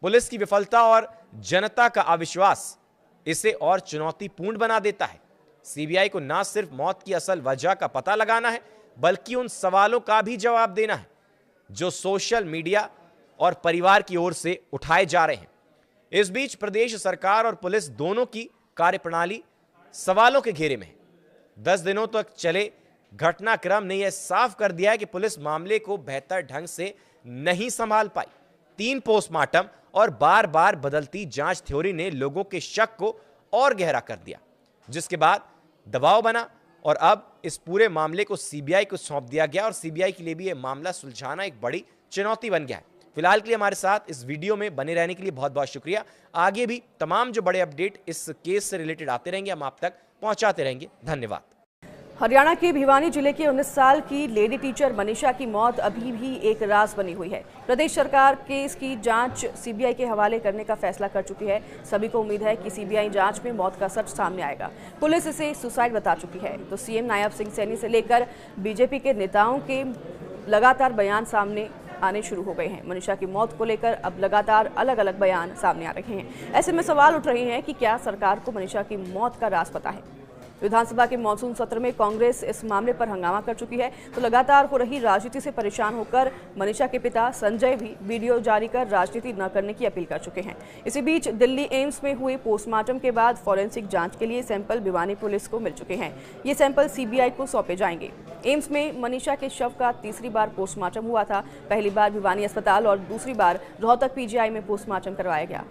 पुलिस की विफलता और जनता का अविश्वास इसे और चुनौतीपूर्ण बना देता है। CBI को न सिर्फ मौत की असल वजह का पता लगाना है, बल्कि उन सवालों का भी जवाब देना है जो सोशल मीडिया और परिवार की ओर से उठाए जा रहे हैं। इस बीच प्रदेश सरकार और पुलिस दोनों की कार्यप्रणाली सवालों के घेरे में है। 10 दिनों तक चले घटनाक्रम ने यह साफ कर दिया है कि पुलिस मामले को बेहतर ढंग से नहीं संभाल पाई। 3 पोस्टमार्टम और बार बार बदलती जांच थ्योरी ने लोगों के शक को और गहरा कर दिया, जिसके बाद दबाव बना और अब इस पूरे मामले को CBI को सौंप दिया गया और CBI के लिए भी यह मामला सुलझाना एक बड़ी चुनौती बन गया है। फिलहाल के लिए हमारे साथ इस वीडियो में बने रहने के लिए बहुत बहुत शुक्रिया। आगे भी तमाम जो बड़े अपडेट इस केस से रिलेटेड आते रहेंगे, हम आप तक पहुंचाते रहेंगे। धन्यवाद। हरियाणा के भिवानी जिले की 19 साल की लेडी टीचर मनीषा की मौत अभी भी एक राज बनी हुई है। प्रदेश सरकार केस की जांच CBI के हवाले करने का फैसला कर चुकी है। सभी को उम्मीद है कि CBI जांच में मौत का सच सामने आएगा। पुलिस इसे सुसाइड बता चुकी है, तो CM नायब सिंह सैनी से लेकर BJP के नेताओं के लगातार बयान सामने आने शुरू हो गए हैं। मनीषा की मौत को लेकर अब लगातार अलग अलग बयान सामने आ रहे हैं। ऐसे में सवाल उठ रहे हैं कि क्या सरकार को मनीषा की मौत का राज पता है। विधानसभा के मॉनसून सत्र में कांग्रेस इस मामले पर हंगामा कर चुकी है, तो लगातार हो रही राजनीति से परेशान होकर मनीषा के पिता संजय भी वीडियो जारी कर राजनीति न करने की अपील कर चुके हैं। इसी बीच दिल्ली एम्स में हुए पोस्टमार्टम के बाद फॉरेंसिक जांच के लिए सैंपल भिवानी पुलिस को मिल चुके हैं। ये सैंपल CBI को सौंपे जाएंगे। एम्स में मनीषा के शव का तीसरी बार पोस्टमार्टम हुआ था। पहली बार भिवानी अस्पताल और दूसरी बार रोहतक PGI में पोस्टमार्टम करवाया गया।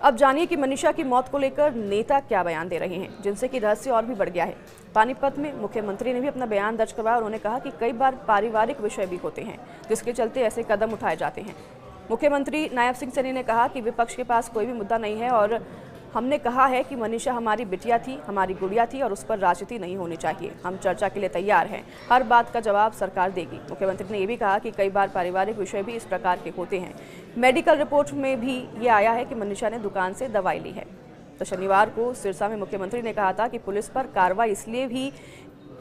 अब जानिए कि मनीषा की मौत को लेकर नेता क्या बयान दे रहे हैं, जिनसे कि रहस्य और भी बढ़ गया है। पानीपत में मुख्यमंत्री ने भी अपना बयान दर्ज करवाया। उन्होंने कहा कि कई बार पारिवारिक विषय भी होते हैं, जिसके चलते ऐसे कदम उठाए जाते हैं। मुख्यमंत्री नायब सिंह सैनी ने कहा कि विपक्ष के पास कोई भी मुद्दा नहीं है और हमने कहा है कि मनीषा हमारी बिटिया थी, हमारी गुड़िया थी और उस पर राजनीति नहीं होनी चाहिए। हम चर्चा के लिए तैयार हैं, हर बात का जवाब सरकार देगी। मुख्यमंत्री ने यह भी कहा कि कई बार पारिवारिक विषय भी इस प्रकार के होते हैं। मेडिकल रिपोर्ट में भी ये आया है कि मनीषा ने दुकान से दवाई ली है। तो शनिवार को सिरसा में मुख्यमंत्री ने कहा था कि पुलिस पर कार्रवाई इसलिए भी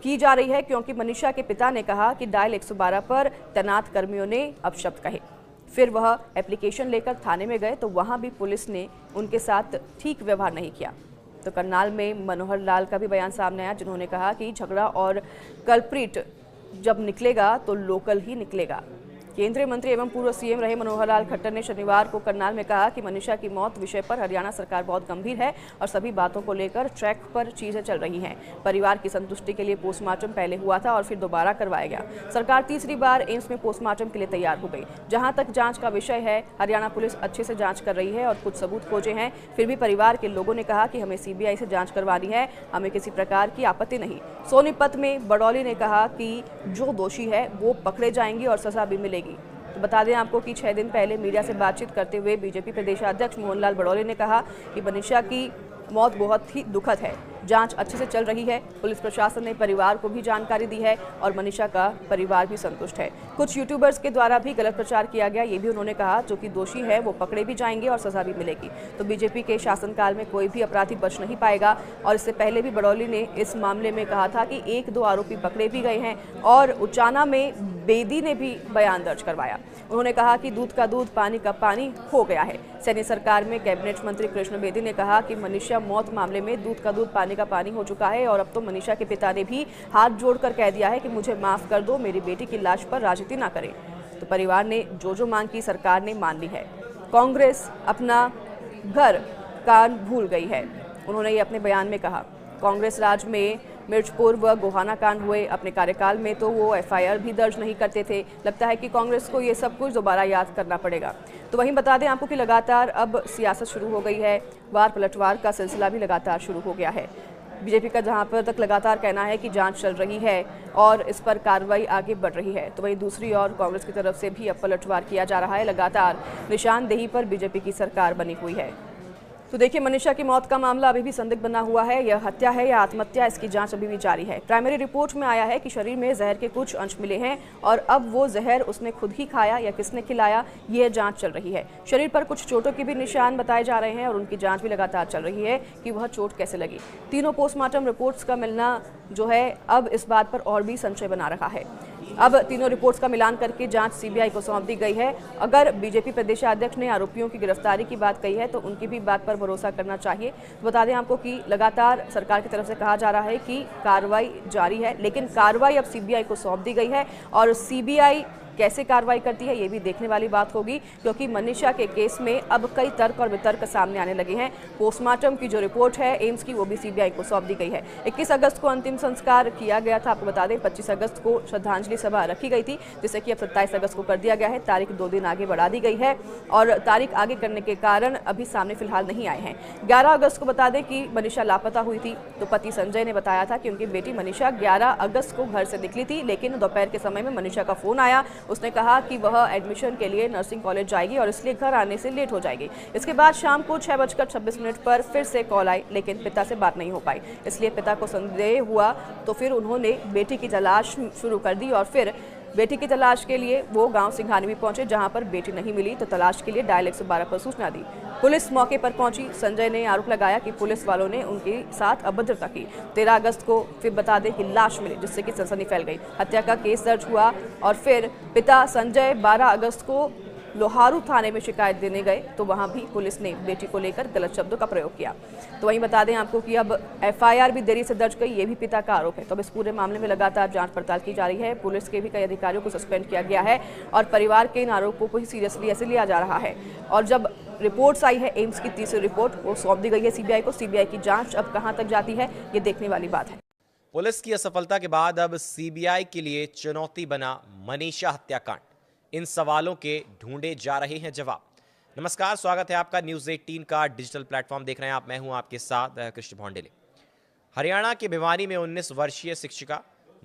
की जा रही है क्योंकि मनीषा के पिता ने कहा कि डायल 112 पर तैनात कर्मियों ने अपशब्द कहे। फिर वह एप्लीकेशन लेकर थाने में गए तो वहां भी पुलिस ने उनके साथ ठीक व्यवहार नहीं किया। तो करनाल में मनोहर लाल का भी बयान सामने आया, जिन्होंने कहा कि झगड़ा और कल्प्रिट जब निकलेगा तो लोकल ही निकलेगा। केंद्रीय मंत्री एवं पूर्व CM रहे मनोहर लाल खट्टर ने शनिवार को करनाल में कहा कि मनीषा की मौत विषय पर हरियाणा सरकार बहुत गंभीर है और सभी बातों को लेकर ट्रैक पर चीजें चल रही हैं। परिवार की संतुष्टि के लिए पोस्टमार्टम पहले हुआ था और फिर दोबारा करवाया गया। सरकार तीसरी बार एम्स में पोस्टमार्टम के लिए तैयार हो गई। जहां तक जांच का विषय है, हरियाणा पुलिस अच्छे से जांच कर रही है और कुछ सबूत खोजे हैं। फिर भी परिवार के लोगों ने कहा कि हमें CBI से जांच करवानी है, हमें किसी प्रकार की आपत्ति नहीं। सोनीपत में बड़ौली ने कहा कि जो दोषी है वो पकड़े जाएंगे और सजा भी मिलेगी। तो बता दें आपको कि 6 दिन पहले मीडिया से बातचीत करते हुए BJP प्रदेशाध्यक्ष मोहनलाल बड़ौली ने कहा कि मनीषा की मौत बहुत ही दुखद है। जांच अच्छे से चल रही है। पुलिस प्रशासन ने परिवार को भी जानकारी दी है और मनीषा का परिवार भी संतुष्ट है। कुछ यूट्यूबर्स के द्वारा भी गलत प्रचार किया गया, ये भी उन्होंने कहा। जो कि दोषी है वो पकड़े भी जाएंगे और सजा भी मिलेगी। तो BJP के शासनकाल में कोई भी अपराधी बच नहीं पाएगा। और इससे पहले भी बड़ौली ने इस मामले में कहा था कि 1-2 आरोपी पकड़े भी गए हैं और उचाना में बेदी ने भी बयान दर्ज करवाया। उन्होंने कहा कि दूध का दूध पानी का पानी हो गया है। सैनी सरकार में कैबिनेट मंत्री कृष्ण बेदी ने कहा कि मनीषा मौत मामले में दूध का दूध पानी का पानी हो चुका है और अब तो मनीषा के पिता ने भी हाथ जोड़कर कह दिया है कि मुझे माफ कर दो, मेरी बेटी की लाश पर राजनीति ना करें। तो परिवार ने जो मांग की सरकार ने मान ली है। कांग्रेस अपना घर कान भूल गई है, उन्होंने ये अपने बयान में कहा। कांग्रेस राज में मिर्चपुर व गोहाना कांड हुए, अपने कार्यकाल में तो वो एफआईआर भी दर्ज नहीं करते थे। लगता है कि कांग्रेस को ये सब कुछ दोबारा याद करना पड़ेगा। तो वहीं बता दें आपको कि लगातार अब सियासत शुरू हो गई है, वार पलटवार का सिलसिला भी लगातार शुरू हो गया है। बीजेपी का जहां पर तक लगातार कहना है कि जांच चल रही है और इस पर कार्रवाई आगे बढ़ रही है, तो वहीं दूसरी ओर कांग्रेस की तरफ से भी अब पलटवार किया जा रहा है। लगातार निशानदेही पर बीजेपी की सरकार बनी हुई है। तो देखिए, मनीषा की मौत का मामला अभी भी संदिग्ध बना हुआ है। यह हत्या है या आत्महत्या, इसकी जांच अभी भी जारी है। प्राइमरी रिपोर्ट में आया है कि शरीर में जहर के कुछ अंश मिले हैं और अब वो जहर उसने खुद ही खाया या किसने खिलाया, ये जांच चल रही है। शरीर पर कुछ चोटों के भी निशान बताए जा रहे हैं और उनकी जांच भी लगातार चल रही है कि वह चोट कैसे लगी। तीनों पोस्टमार्टम रिपोर्ट्स का मिलना जो है अब इस बात पर और भी संशय बना रहा है। अब तीनों रिपोर्ट्स का मिलान करके जांच सीबीआई को सौंप दी गई है। अगर बीजेपी प्रदेशाध्यक्ष ने आरोपियों की गिरफ्तारी की बात कही है तो उनकी भी बात पर भरोसा करना चाहिए। बता दें आपको कि लगातार सरकार की तरफ से कहा जा रहा है कि कार्रवाई जारी है, लेकिन कार्रवाई अब सीबीआई को सौंप दी गई है और सीबीआई कैसे कार्रवाई करती है ये भी देखने वाली बात होगी, क्योंकि मनीषा के केस में अब कई तर्क और वितर्क सामने आने लगे हैं। पोस्टमार्टम की जो रिपोर्ट है एम्स की, वो भी सीबीआई को सौंप दी गई है। 21 अगस्त को अंतिम संस्कार किया गया था। आपको बता दें 25 अगस्त को श्रद्धांजलि सभा रखी गई थी, जिसे कि अब 27 अगस्त को कर दिया गया है। तारीख 2 दिन आगे बढ़ा दी गई है और तारीख आगे करने के कारण अभी सामने फिलहाल नहीं आए हैं। 11 अगस्त को बता दें कि मनीषा लापता हुई थी, तो पति संजय ने बताया था कि उनकी बेटी मनीषा 11 अगस्त को घर से निकली थी, लेकिन दोपहर के समय में मनीषा का फोन आया। उसने कहा कि वह एडमिशन के लिए नर्सिंग कॉलेज जाएगी और इसलिए घर आने से लेट हो जाएगी। इसके बाद शाम को 6:26 पर फिर से कॉल आई, लेकिन पिता से बात नहीं हो पाई। इसलिए पिता को संदेह हुआ, तो फिर उन्होंने बेटी की तलाश शुरू कर दी और फिर बेटी की तलाश के लिए वो गांव सिंघानी भी पहुंचे, जहां पर बेटी नहीं मिली तो तलाश के लिए डायल 112 पर सूचना दी। पुलिस मौके पर पहुंची। संजय ने आरोप लगाया कि पुलिस वालों ने उनके साथ अभद्रता की। 13 अगस्त को फिर बता दें कि लाश मिली, जिससे कि सनसनी फैल गई। हत्या का केस दर्ज हुआ और फिर पिता संजय 12 अगस्त को लोहारू थाने में शिकायत देने गए, तो वहां भी पुलिस ने बेटी को लेकर गलत शब्दों का प्रयोग किया। तो वहीं बता दें आपको कि अब एफआईआर भी देरी से दर्ज गई, ये भी पिता का आरोप है। तो अब इस पूरे मामले में लगातार जांच पड़ताल की जा रही है। पुलिस के भी कई अधिकारियों को सस्पेंड किया गया है और परिवार के इन आरोपों को ही सीरियसली ऐसे लिया जा रहा है। और जब रिपोर्ट्स आई है एम्स की तीसरी रिपोर्ट, वो सौंप दी गई है सीबीआई को। सीबीआई की जांच अब कहां तक जाती है, ये देखने वाली बात है। पुलिस की असफलता के बाद अब सीबीआई के लिए चुनौती बना मनीषा हत्याकांड। इन सवालों के ढूंढे जा रहे हैं जवाब। नमस्कार, स्वागत है आपका न्यूज़ 18 का डिजिटल प्लेटफॉर्म देख रहे हैं आप। मैं हूं आपके साथ कृष्ण भौंडेले। हरियाणा के भिवानी में 19 वर्षीय शिक्षिका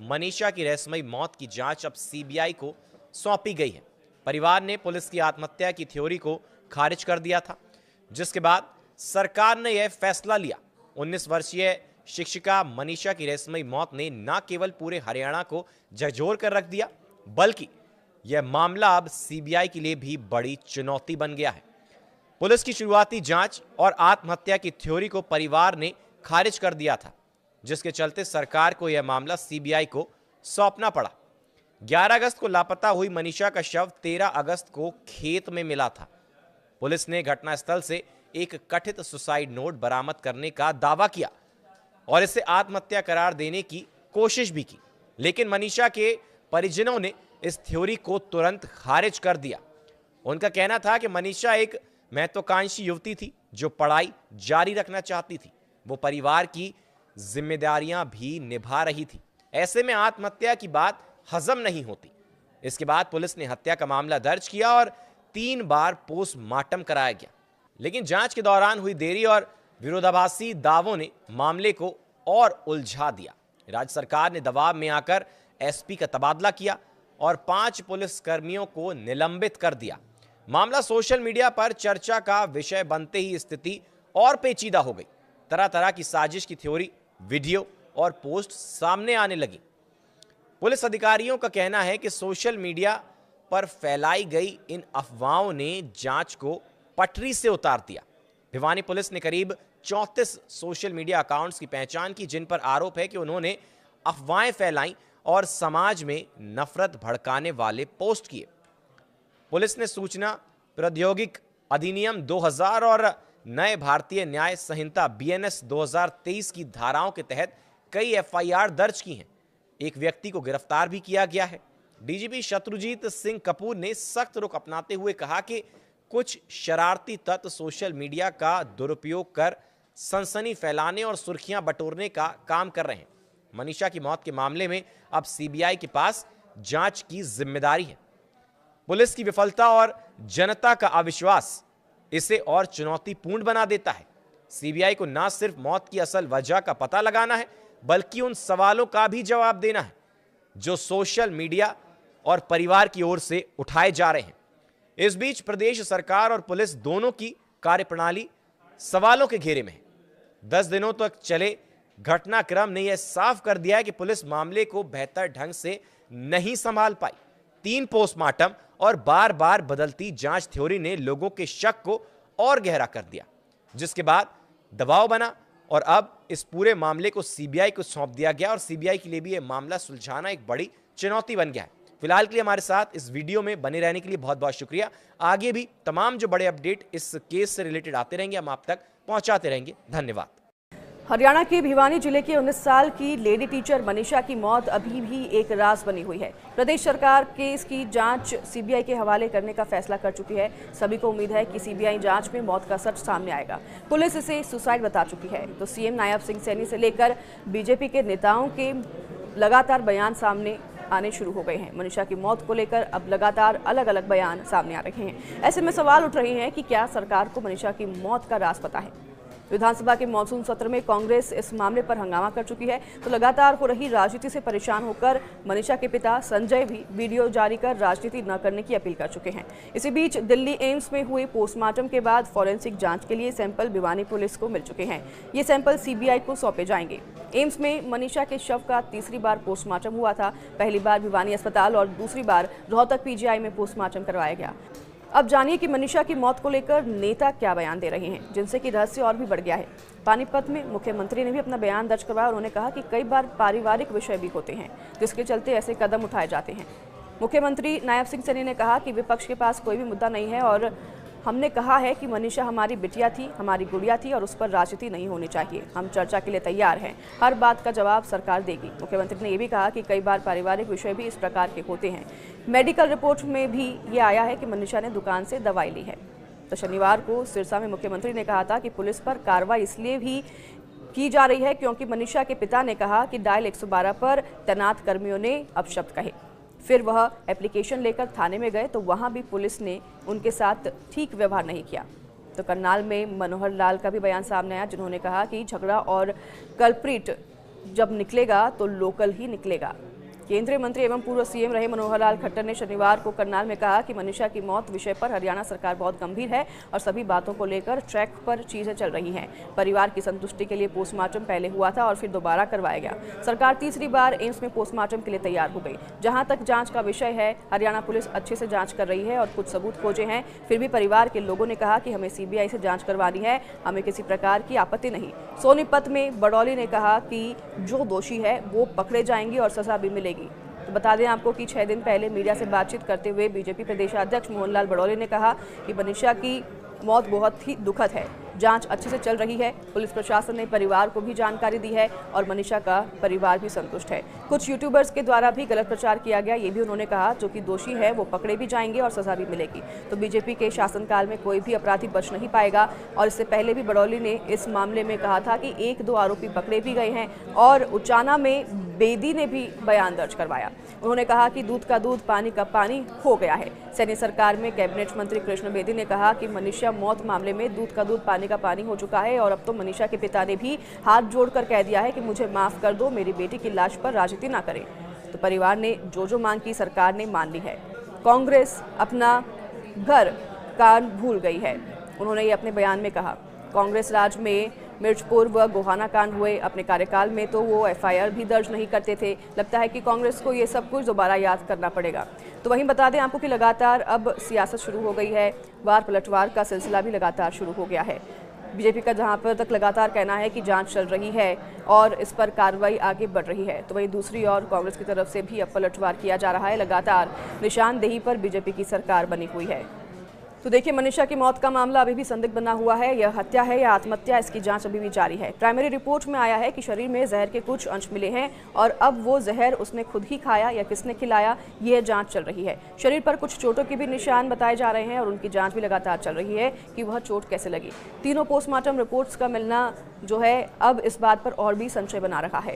मनीषा की रहस्यमयी मौत की जांच अब सीबीआई को सौंपी गई है। परिवार ने पुलिस की आत्महत्या की थ्योरी को खारिज कर दिया था, जिसके बाद सरकार ने यह फैसला लिया। 19 वर्षीय शिक्षिका मनीषा की रहस्यमयी मौत ने न केवल पूरे हरियाणा को झकझोर कर रख दिया, बल्कि यह मामला अब सीबीआई के लिए भी बड़ी चुनौती बन गया है। पुलिस की शुरुआती जांच और आत्महत्या की थ्योरी को परिवार ने खारिज कर दिया था, जिसके चलते सरकार को यह मामला सीबीआई को सौंपना पड़ा। 11 अगस्त को लापता हुई मनीषा का शव 13 अगस्त को खेत में मिला था। पुलिस ने घटनास्थल से एक कथित सुसाइड नोट बरामद करने का दावा किया और इसे आत्महत्या करार देने की कोशिश भी की, लेकिन मनीषा के परिजनों ने इस थ्योरी को तुरंत खारिज कर दिया। उनका कहना था कि मनीषा एक महत्वाकांक्षी युवती थी जो पढ़ाई जारी रखना चाहती थी। वो परिवार की जिम्मेदारियां भी निभा रही थी। ऐसे में आत्महत्या की बात हजम नहीं होती। इसके बाद पुलिस ने हत्या का मामला दर्ज किया और 3 बार पोस्टमार्टम कराया गया, लेकिन जांच के दौरान हुई देरी और विरोधाभासी दावों ने मामले को और उलझा दिया। राज्य सरकार ने दबाव में आकर एसपी का तबादला किया और 5 पुलिस कर्मियों को निलंबित कर दिया। मामला सोशल मीडिया पर चर्चा का विषय बनते ही स्थिति और पेचीदा हो गई। तरह तरह की साजिश की थ्योरी, वीडियो और पोस्ट सामने आने लगी। पुलिस अधिकारियों का कहना है कि सोशल मीडिया पर फैलाई गई इन अफवाहों ने जांच को पटरी से उतार दिया। भिवानी पुलिस ने करीब 34 सोशल मीडिया अकाउंट्स की पहचान की, जिन पर आरोप है कि उन्होंने अफवाहें फैलाई और समाज में नफरत भड़काने वाले पोस्ट किए। पुलिस ने सूचना प्रौद्योगिकी अधिनियम 2000 और नए भारतीय न्याय संहिता BNS 2023 की धाराओं के तहत कई FIR दर्ज की हैं। एक व्यक्ति को गिरफ्तार भी किया गया है। डीजीपी शत्रुजीत सिंह कपूर ने सख्त रुख अपनाते हुए कहा कि कुछ शरारती तत्व सोशल मीडिया का दुरुपयोग कर सनसनी फैलाने और सुर्खियां बटोरने का काम कर रहे हैं। मनीषा की मौत के मामले में अब सीबीआई के पास जांच की जिम्मेदारी है। पुलिस की विफलता और जनता का अविश्वास इसे और चुनौतीपूर्ण बना देता है। सीबीआई को न सिर्फ मौत की असल वजह का पता लगाना है, बल्कि उन सवालों का भी जवाब देना है जो सोशल मीडिया और परिवार की ओर से उठाए जा रहे हैं। इस बीच प्रदेश सरकार और पुलिस दोनों की कार्यप्रणाली सवालों के घेरे में है। 10 दिनों तक चले घटनाक्रम ने यह साफ कर दिया है कि पुलिस मामले को बेहतर ढंग से नहीं संभाल पाई। 3 पोस्टमार्टम और बार बार बदलती जांच थ्योरी ने लोगों के शक को और गहरा कर दिया, जिसके बाद दबाव बना और अब इस पूरे मामले को सीबीआई को सौंप दिया गया और सीबीआई के लिए भी यह मामला सुलझाना एक बड़ी चुनौती बन गया है। फिलहाल के लिए हमारे साथ इस वीडियो में बने रहने के लिए बहुत बहुत शुक्रिया। आगे भी तमाम जो बड़े अपडेट इस केस से रिलेटेड आते रहेंगे, हम आप तक पहुंचाते रहेंगे। धन्यवाद। हरियाणा के भिवानी जिले की 19 साल की लेडी टीचर मनीषा की मौत अभी भी एक राज बनी हुई है। प्रदेश सरकार केस की जांच सीबीआई के हवाले करने का फैसला कर चुकी है। सभी को उम्मीद है कि सीबीआई जांच में मौत का सच सामने आएगा। पुलिस इसे सुसाइड बता चुकी है, तो सीएम नायब सिंह सैनी से लेकर बीजेपी के नेताओं के लगातार बयान सामने आने शुरू हो गए हैं। मनीषा की मौत को लेकर अब लगातार अलग अलग बयान सामने आ रहे हैं। ऐसे में सवाल उठ रहे हैं कि क्या सरकार को मनीषा की मौत का राज पता है। विधानसभा के मॉनसून सत्र में कांग्रेस इस मामले पर हंगामा कर चुकी है, तो लगातार हो रही राजनीति से परेशान होकर मनीषा के पिता संजय भी वीडियो जारी कर राजनीति न करने की अपील कर चुके हैं। इसी बीच दिल्ली एम्स में हुए पोस्टमार्टम के बाद फॉरेंसिक जांच के लिए सैंपल भिवानी पुलिस को मिल चुके हैं। ये सैंपल सीबीआई को सौंपे जाएंगे। एम्स में मनीषा के शव का तीसरी बार पोस्टमार्टम हुआ था। पहली बार भिवानी अस्पताल और दूसरी बार रोहतक पीजीआई में पोस्टमार्टम करवाया गया। अब जानिए कि मनीषा की मौत को लेकर नेता क्या बयान दे रहे हैं, जिनसे कि रहस्य और भी बढ़ गया है। पानीपत में मुख्यमंत्री ने भी अपना बयान दर्ज करवाया। उन्होंने कहा कि कई बार पारिवारिक विषय भी होते हैं, जिसके चलते ऐसे कदम उठाए जाते हैं। मुख्यमंत्री नायब सिंह सैनी ने कहा कि विपक्ष के पास कोई भी मुद्दा नहीं है और हमने कहा है कि मनीषा हमारी बिटिया थी, हमारी गुड़िया थी और उस पर राजनीति नहीं होनी चाहिए। हम चर्चा के लिए तैयार हैं, हर बात का जवाब सरकार देगी। मुख्यमंत्री ने यह भी कहा कि कई बार पारिवारिक विषय भी इस प्रकार के होते हैं। मेडिकल रिपोर्ट में भी ये आया है कि मनीषा ने दुकान से दवाई ली है। तो शनिवार को सिरसा में मुख्यमंत्री ने कहा था कि पुलिस पर कार्रवाई इसलिए भी की जा रही है क्योंकि मनीषा के पिता ने कहा कि डायल 112 पर तैनात कर्मियों ने अपशब्द कहे। फिर वह एप्लीकेशन लेकर थाने में गए तो वहां भी पुलिस ने उनके साथ ठीक व्यवहार नहीं किया। तो करनाल में मनोहर लाल का भी बयान सामने आया, जिन्होंने कहा कि झगड़ा और कल्प्रिट जब निकलेगा तो लोकल ही निकलेगा। केंद्रीय मंत्री एवं पूर्व सीएम रहे मनोहर लाल खट्टर ने शनिवार को करनाल में कहा कि मनीषा की मौत विषय पर हरियाणा सरकार बहुत गंभीर है और सभी बातों को लेकर ट्रैक पर चीजें चल रही हैं। परिवार की संतुष्टि के लिए पोस्टमार्टम पहले हुआ था और फिर दोबारा करवाया गया। सरकार तीसरी बार एम्स में पोस्टमार्टम के लिए तैयार हो गई। जहां तक जांच का विषय है, हरियाणा पुलिस अच्छे से जांच कर रही है और कुछ सबूत खोजे हैं। फिर भी परिवार के लोगों ने कहा कि हमें सीबीआई से जांच करवानी है, हमें किसी प्रकार की आपत्ति नहीं। सोनीपत में बड़ौली ने कहा कि जो दोषी है वो पकड़े जाएंगे और सजा भी मिलेगी। तो बता दें आपको कि 6 दिन पहले मीडिया से बातचीत करते हुए बीजेपी प्रदेशाध्यक्ष मोहनलाल बड़ौली ने कहा कि मनीषा की मौत बहुत ही दुखद है। जांच अच्छे से चल रही है। पुलिस प्रशासन ने परिवार को भी जानकारी दी है और मनीषा का परिवार भी संतुष्ट है। कुछ यूट्यूबर्स के द्वारा भी गलत प्रचार किया गया, ये भी उन्होंने कहा। जो कि दोषी है वो पकड़े भी जाएंगे और सजा भी मिलेगी। तो बीजेपी के शासनकाल में कोई भी अपराधी बच नहीं पाएगा। और इससे पहले भी बड़ौली ने इस मामले में कहा था कि 1-2 आरोपी पकड़े भी गए हैं और उचाना में बेदी ने भी बयान दर्ज करवाया। उन्होंने कहा कि दूध का दूध पानी का पानी हो गया है। सैनी सरकार में कैबिनेट मंत्री कृष्ण बेदी ने कहा कि मनीषा मौत मामले में दूध का दूध पानी का पानी हो चुका है और अब तो मनीषा के पिता ने भी हाथ जोड़कर कह दिया है कि मुझे माफ कर दो, मेरी बेटी की लाश पर राजनीति ना करें। तो परिवार ने जो मांग की सरकार ने मान ली है। कांग्रेस अपना घर कान भूल गई है, उन्होंने ये अपने बयान में कहा। कांग्रेस राज में मिर्चपुर व गोहाना कांड हुए, अपने कार्यकाल में तो वो एफआईआर भी दर्ज नहीं करते थे। लगता है कि कांग्रेस को ये सब कुछ दोबारा याद करना पड़ेगा। तो वहीं बता दें आपको कि लगातार अब सियासत शुरू हो गई है। वार पलटवार का सिलसिला भी लगातार शुरू हो गया है। बीजेपी का जहां पर तक लगातार कहना है कि जांच चल रही है और इस पर कार्रवाई आगे बढ़ रही है, तो वहीं दूसरी ओर कांग्रेस की तरफ से भी अब पलटवार किया जा रहा है। लगातार निशानदेही पर बीजेपी की सरकार बनी हुई है। तो देखिए, मनीषा की मौत का मामला अभी भी संदिग्ध बना हुआ है। यह हत्या है या आत्महत्या, इसकी जांच अभी भी जारी है। प्राइमरी रिपोर्ट में आया है कि शरीर में जहर के कुछ अंश मिले हैं और अब वो जहर उसने खुद ही खाया या किसने खिलाया, यह जांच चल रही है। शरीर पर कुछ चोटों के भी निशान बताए जा रहे हैं और उनकी जांच भी लगातार चल रही है कि वह चोट कैसे लगी। तीनों पोस्टमार्टम रिपोर्ट्स का मिलना जो है अब इस बात पर और भी संशय बना रहा है।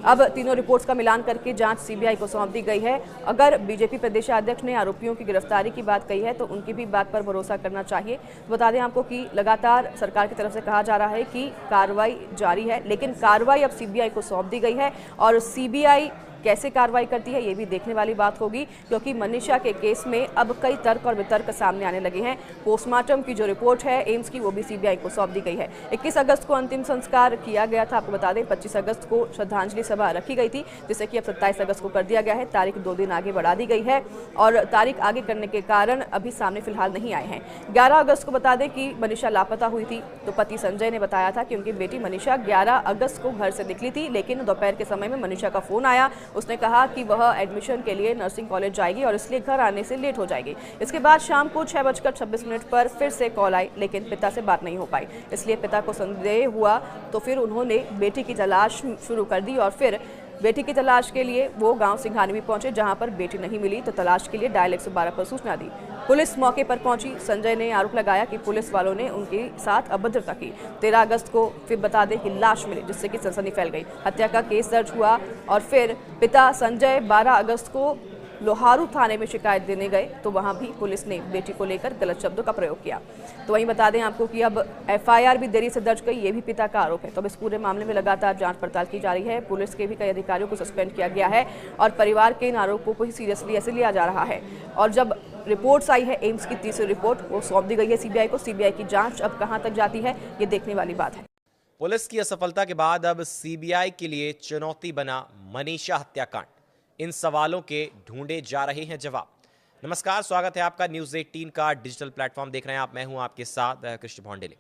अब तीनों रिपोर्ट्स का मिलान करके जांच सीबीआई को सौंप दी गई है। अगर बीजेपी प्रदेशाध्यक्ष ने आरोपियों की गिरफ्तारी की बात कही है तो उनकी भी बात पर भरोसा करना चाहिए। बता दें आपको कि लगातार सरकार की तरफ से कहा जा रहा है कि कार्रवाई जारी है, लेकिन कार्रवाई अब सीबीआई को सौंप दी गई है और सीबीआई कैसे कार्रवाई करती है ये भी देखने वाली बात होगी, क्योंकि मनीषा के केस में अब कई तर्क और वितर्क सामने आने लगे हैं। पोस्टमार्टम की जो रिपोर्ट है एम्स की, वो भी सीबीआई को सौंप दी गई है। 21 अगस्त को अंतिम संस्कार किया गया था। आपको बता दें 25 अगस्त को श्रद्धांजलि सभा रखी गई थी, जिसे कि अब 27 अगस्त को कर दिया गया है। तारीख 2 दिन आगे बढ़ा दी गई है और तारीख आगे करने के कारण अभी सामने फिलहाल नहीं आए हैं। 11 अगस्त को बता दें कि मनीषा लापता हुई थी, तो पति संजय ने बताया था कि उनकी बेटी मनीषा 11 अगस्त को घर से निकली थी, लेकिन दोपहर के समय में मनीषा का फोन आया। उसने कहा कि वह एडमिशन के लिए नर्सिंग कॉलेज जाएगी और इसलिए घर आने से लेट हो जाएगी। इसके बाद शाम को 6:26 पर फिर से कॉल आई, लेकिन पिता से बात नहीं हो पाई। इसलिए पिता को संदेह हुआ, तो फिर उन्होंने बेटी की तलाश शुरू कर दी और फिर बेटी की तलाश के लिए वो गांव सिंघानी भी पहुंचे, जहां पर बेटी नहीं मिली तो तलाश के लिए डायल 112 पर सूचना दी। पुलिस मौके पर पहुंची। संजय ने आरोप लगाया कि पुलिस वालों ने उनके साथ अभद्रता की। 13 अगस्त को फिर बता दें कि लाश मिली, जिससे कि सनसनी फैल गई। हत्या का केस दर्ज हुआ और फिर पिता संजय 12 अगस्त को लोहारू थाने में शिकायत देने गए, तो वहां भी पुलिस ने बेटी को लेकर गलत शब्दों का प्रयोग किया। तो वहीं बता दें आपको कि अब एफआईआर भी देरी से दर्ज गई, ये भी पिता का आरोप है। तो अब इस पूरे मामले में लगातार जांच पड़ताल की जा रही है। पुलिस के भी कई अधिकारियों को सस्पेंड किया गया है और परिवार के इन आरोपों को ही सीरियसली ऐसे लिया जा रहा है। और जब रिपोर्ट्स आई है एम्स की तीसरी रिपोर्ट, वो सौंप दी गई है सीबीआई को। सीबीआई की जांच अब कहां तक जाती है ये देखने वाली बात है। पुलिस की असफलता के बाद अब सीबीआई के लिए चुनौती बना मनीषा हत्याकांड। इन सवालों के ढूंढे जा रहे हैं जवाब। नमस्कार, स्वागत है आपका न्यूज़ 18 का डिजिटल प्लेटफॉर्म देख रहे हैं आप। मैं हूं आपके साथ कृष्ण भौंडेले।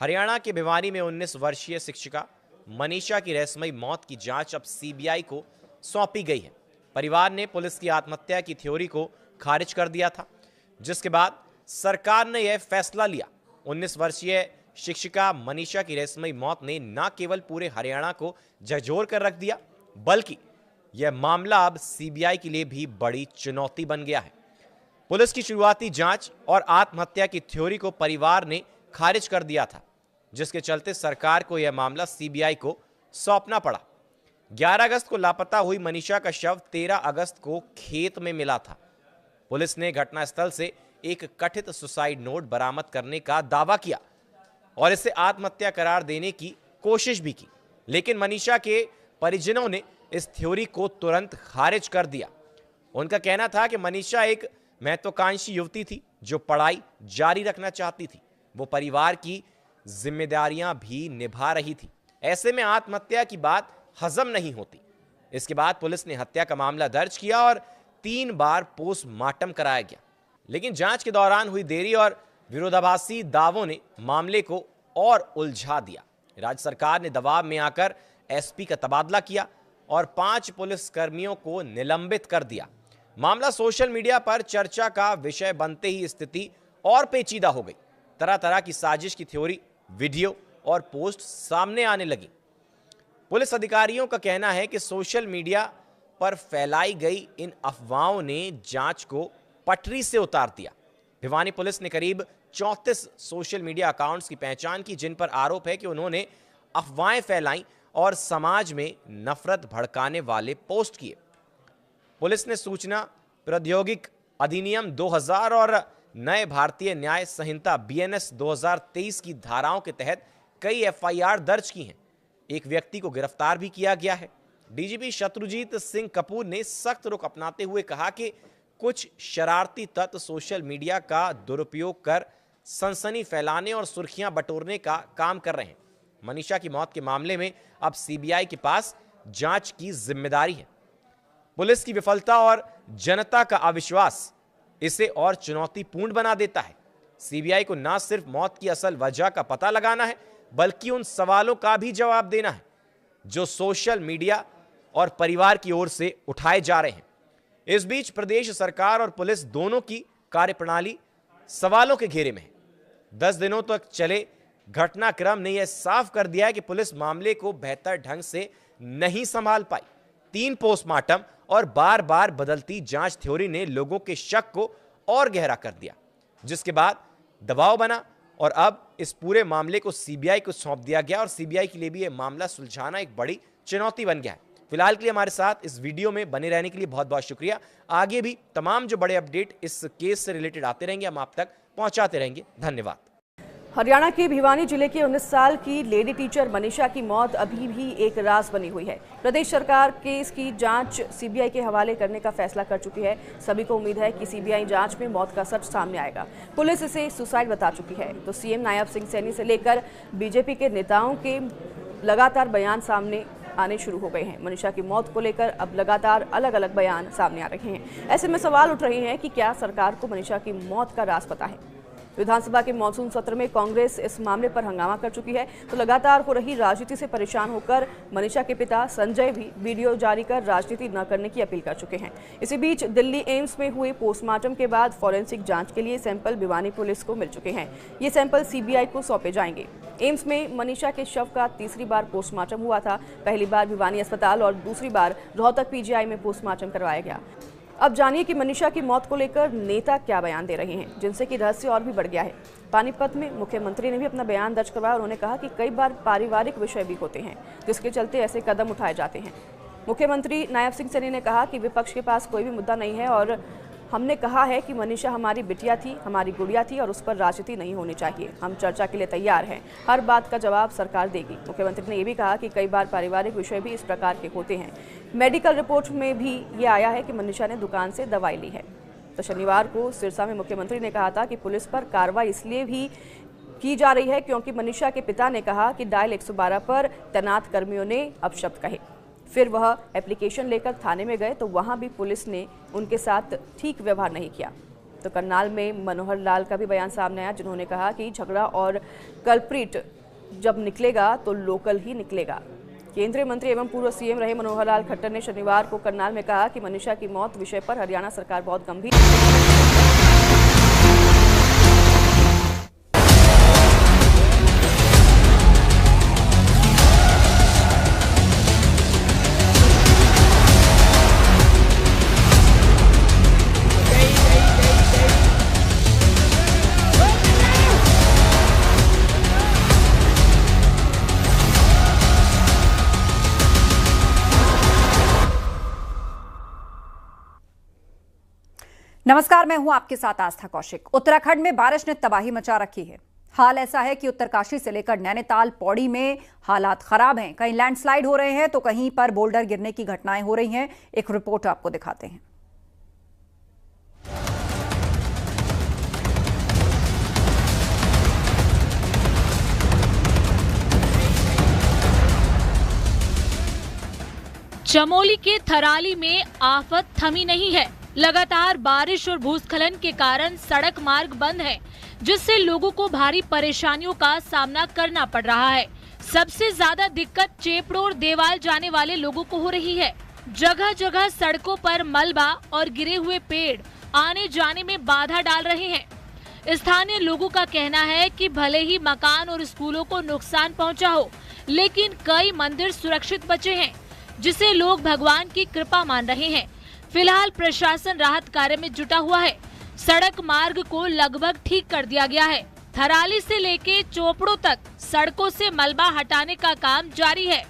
हरियाणा के भिवानी में 19 वर्षीय शिक्षिका मनीषा की रहस्यमयी मौत की जांच अब सीबीआई को सौंपी गई है। परिवार ने पुलिस की आत्महत्या की थ्योरी को खारिज कर दिया था, जिसके बाद सरकार ने यह फैसला लिया। 19 वर्षीय शिक्षिका मनीषा की रहस्यमयी मौत ने न केवल पूरे हरियाणा को झकझोर कर रख दिया, बल्कि यह मामला अब सीबीआई के लिए भी बड़ी चुनौती बन गया है। पुलिस की शुरुआती जांच और आत्महत्या की थ्योरी को परिवार ने खारिज कर दिया था, जिसके चलते सरकार को यह मामला सीबीआई को सौंपना पड़ा। 11 अगस्त को लापता हुई मनीषा का शव 13 अगस्त को खेत में मिला था। पुलिस ने घटनास्थल से एक कथित सुसाइड नोट बरामद करने का दावा किया और इसे आत्महत्या करार देने की कोशिश भी की, लेकिन मनीषा के परिजनों ने इस थ्योरी को तुरंत खारिज कर दिया। उनका कहना था कि मनीषा एक महत्वाकांक्षी युवती थी जो पढ़ाई जारी रखना चाहती थी। वो परिवार की जिम्मेदारियां भी निभा रही थी। ऐसे में आत्महत्या की बात हजम नहीं होती। इसके बाद पुलिस ने हत्या का मामला दर्ज किया और 3 बार पोस्टमार्टम कराया गया, लेकिन जांच के दौरान हुई देरी और विरोधाभासी दावों ने मामले को और उलझा दिया। राज्य सरकार ने दबाव में आकर एसपी का तबादला किया और 5 पुलिस कर्मियों को निलंबित कर दिया। मामला सोशल मीडिया पर चर्चा का विषय बनते ही स्थिति और पेचीदा हो गई। तरह तरह की साजिश की थ्योरी, वीडियो और पोस्ट सामने आने लगी। पुलिस अधिकारियों का कहना है कि सोशल मीडिया पर फैलाई गई इन अफवाहों ने जांच को पटरी से उतार दिया। भिवानी पुलिस ने करीब 34 सोशल मीडिया अकाउंट्स की पहचान की, जिन पर आरोप है कि उन्होंने अफवाहें फैलाई और समाज में नफरत भड़काने वाले पोस्ट किए। पुलिस ने सूचना प्रौद्योगिकी अधिनियम 2000 और नए भारतीय न्याय संहिता बीएनएस 2023 की धाराओं के तहत कई एफआईआर दर्ज की हैं। एक व्यक्ति को गिरफ्तार भी किया गया है। डीजीपी शत्रुजीत सिंह कपूर ने सख्त रुख अपनाते हुए कहा कि कुछ शरारती तत्व सोशल मीडिया का दुरुपयोग कर सनसनी फैलाने और सुर्खियां बटोरने का काम कर रहे हैं। मनीषा की मौत के मामले में अब सीबीआई के पास जांच की जिम्मेदारी है। पुलिस की विफलता और जनता का अविश्वास इसे और चुनौतीपूर्ण बना देता है। सीबीआई को न सिर्फ मौत की असल वजह का पता लगाना है, बल्कि उन सवालों का भी जवाब देना है जो सोशल मीडिया और परिवार की ओर से उठाए जा रहे हैं। इस बीच प्रदेश सरकार और पुलिस दोनों की कार्यप्रणाली सवालों के घेरे में है। 10 दिनों तक चले घटनाक्रम ने यह साफ कर दिया है कि पुलिस मामले को बेहतर ढंग से नहीं संभाल पाई। 3 पोस्टमार्टम और बार बार बदलती जांच थ्योरी ने लोगों के शक को और गहरा कर दिया, जिसके बाद दबाव बना और अब इस पूरे मामले को सीबीआई को सौंप दिया गया और सीबीआई के लिए भी यह मामला सुलझाना एक बड़ी चुनौती बन गया है। फिलहाल के लिए हमारे साथ इस वीडियो में बने रहने के लिए बहुत बहुत शुक्रिया। आगे भी तमाम जो बड़े अपडेट इस केस से रिलेटेड आते रहेंगे, हम आप तक पहुंचाते रहेंगे। धन्यवाद। हरियाणा के भिवानी जिले की 19 साल की लेडी टीचर मनीषा की मौत अभी भी एक राज बनी हुई है। प्रदेश सरकार केस की जांच सीबीआई के हवाले करने का फैसला कर चुकी है। सभी को उम्मीद है कि सीबीआई जांच में मौत का सच सामने आएगा। पुलिस इसे सुसाइड बता चुकी है, तो सीएम नायब सिंह सैनी से लेकर बीजेपी के नेताओं के लगातार बयान सामने आने शुरू हो गए हैं। मनीषा की मौत को लेकर अब लगातार अलग अलग बयान सामने आ रहे हैं। ऐसे में सवाल उठ रहे हैं कि क्या सरकार को मनीषा की मौत का राज पता है। विधानसभा के मॉनसून सत्र में कांग्रेस इस मामले पर हंगामा कर चुकी है, तो लगातार हो रही राजनीति से परेशान होकर मनीषा के पिता संजय भी वीडियो जारी कर राजनीति न करने की अपील कर चुके हैं। इसी बीच दिल्ली एम्स में हुए पोस्टमार्टम के बाद फॉरेंसिक जांच के लिए सैंपल भिवानी पुलिस को मिल चुके हैं। ये सैंपल सीबीआई को सौंपे जाएंगे। एम्स में मनीषा के शव का तीसरी बार पोस्टमार्टम हुआ था। पहली बार भिवानी अस्पताल और दूसरी बार रोहतक पीजीआई में पोस्टमार्टम करवाया गया। अब जानिए कि मनीषा की मौत को लेकर नेता क्या बयान दे रहे हैं, जिनसे कि रहस्य और भी बढ़ गया है। पानीपत में मुख्यमंत्री ने भी अपना बयान दर्ज करवाया। उन्होंने कहा कि कई बार पारिवारिक विषय भी होते हैं, जिसके चलते ऐसे कदम उठाए जाते हैं। मुख्यमंत्री नायब सिंह सैनी ने कहा कि विपक्ष के पास कोई भी मुद्दा नहीं है और हमने कहा है कि मनीषा हमारी बिटिया थी, हमारी गुड़िया थी और उस पर राजनीति नहीं होनी चाहिए। हम चर्चा के लिए तैयार हैं। हर बात का जवाब सरकार देगी। मुख्यमंत्री ने यह भी कहा कि कई बार पारिवारिक विषय भी इस प्रकार के होते हैं। मेडिकल रिपोर्ट में भी ये आया है कि मनीषा ने दुकान से दवाई ली है। तो शनिवार को सिरसा में मुख्यमंत्री ने कहा था कि पुलिस पर कार्रवाई इसलिए भी की जा रही है क्योंकि मनीषा के पिता ने कहा कि डायल 112 पर तैनात कर्मियों ने अपशब्द कहे। फिर वह एप्लीकेशन लेकर थाने में गए तो वहां भी पुलिस ने उनके साथ ठीक व्यवहार नहीं किया। तो करनाल में मनोहर लाल का भी बयान सामने आया, जिन्होंने कहा कि झगड़ा और कल्प्रिट जब निकलेगा तो लोकल ही निकलेगा। केंद्रीय मंत्री एवं पूर्व सीएम रहे मनोहर लाल खट्टर ने शनिवार को करनाल में कहा कि मनीषा की मौत विषय पर हरियाणा सरकार बहुत गंभीर नमस्कार, मैं हूं आपके साथ आस्था कौशिक। उत्तराखंड में बारिश ने तबाही मचा रखी है। हाल ऐसा है कि उत्तरकाशी से लेकर नैनीताल पौड़ी में हालात खराब हैं। कहीं लैंडस्लाइड हो रहे हैं तो कहीं पर बोल्डर गिरने की घटनाएं हो रही हैं। एक रिपोर्ट आपको दिखाते हैं। चमोली के थराली में आफत थमी नहीं है। लगातार बारिश और भूस्खलन के कारण सड़क मार्ग बंद है, जिससे लोगों को भारी परेशानियों का सामना करना पड़ रहा है। सबसे ज्यादा दिक्कत चेपड़ो और देवाल जाने वाले लोगों को हो रही है। जगह जगह सड़कों पर मलबा और गिरे हुए पेड़ आने जाने में बाधा डाल रहे हैं। स्थानीय लोगों का कहना है कि भले ही मकान और स्कूलों को नुकसान पहुंचा हो, लेकिन कई मंदिर सुरक्षित बचे हैं, जिसे लोग भगवान की कृपा मान रहे हैं। फिलहाल प्रशासन राहत कार्य में जुटा हुआ है। सड़क मार्ग को लगभग ठीक कर दिया गया है। थराली से लेके चोपड़ों तक सड़कों से मलबा हटाने का काम जारी है।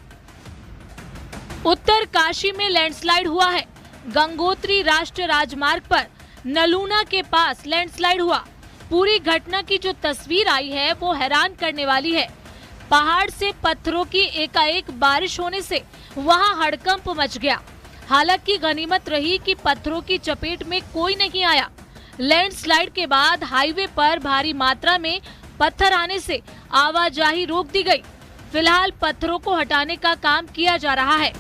उत्तरकाशी में लैंडस्लाइड हुआ है। गंगोत्री राष्ट्रीय राजमार्ग पर नलूना के पास लैंडस्लाइड हुआ। पूरी घटना की जो तस्वीर आई है वो हैरान करने वाली है। पहाड़ से पत्थरों की एकाएक बारिश होने से वहां हड़कंप मच गया। हालांकि गनीमत रही कि पत्थरों की चपेट में कोई नहीं आया। लैंडस्लाइड के बाद हाईवे पर भारी मात्रा में पत्थर आने से आवाजाही रोक दी गई। फिलहाल पत्थरों को हटाने का काम किया जा रहा है।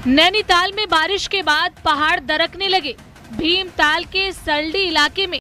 नैनीताल में बारिश के बाद पहाड़ दरकने लगे। भीमताल के सल्डी इलाके में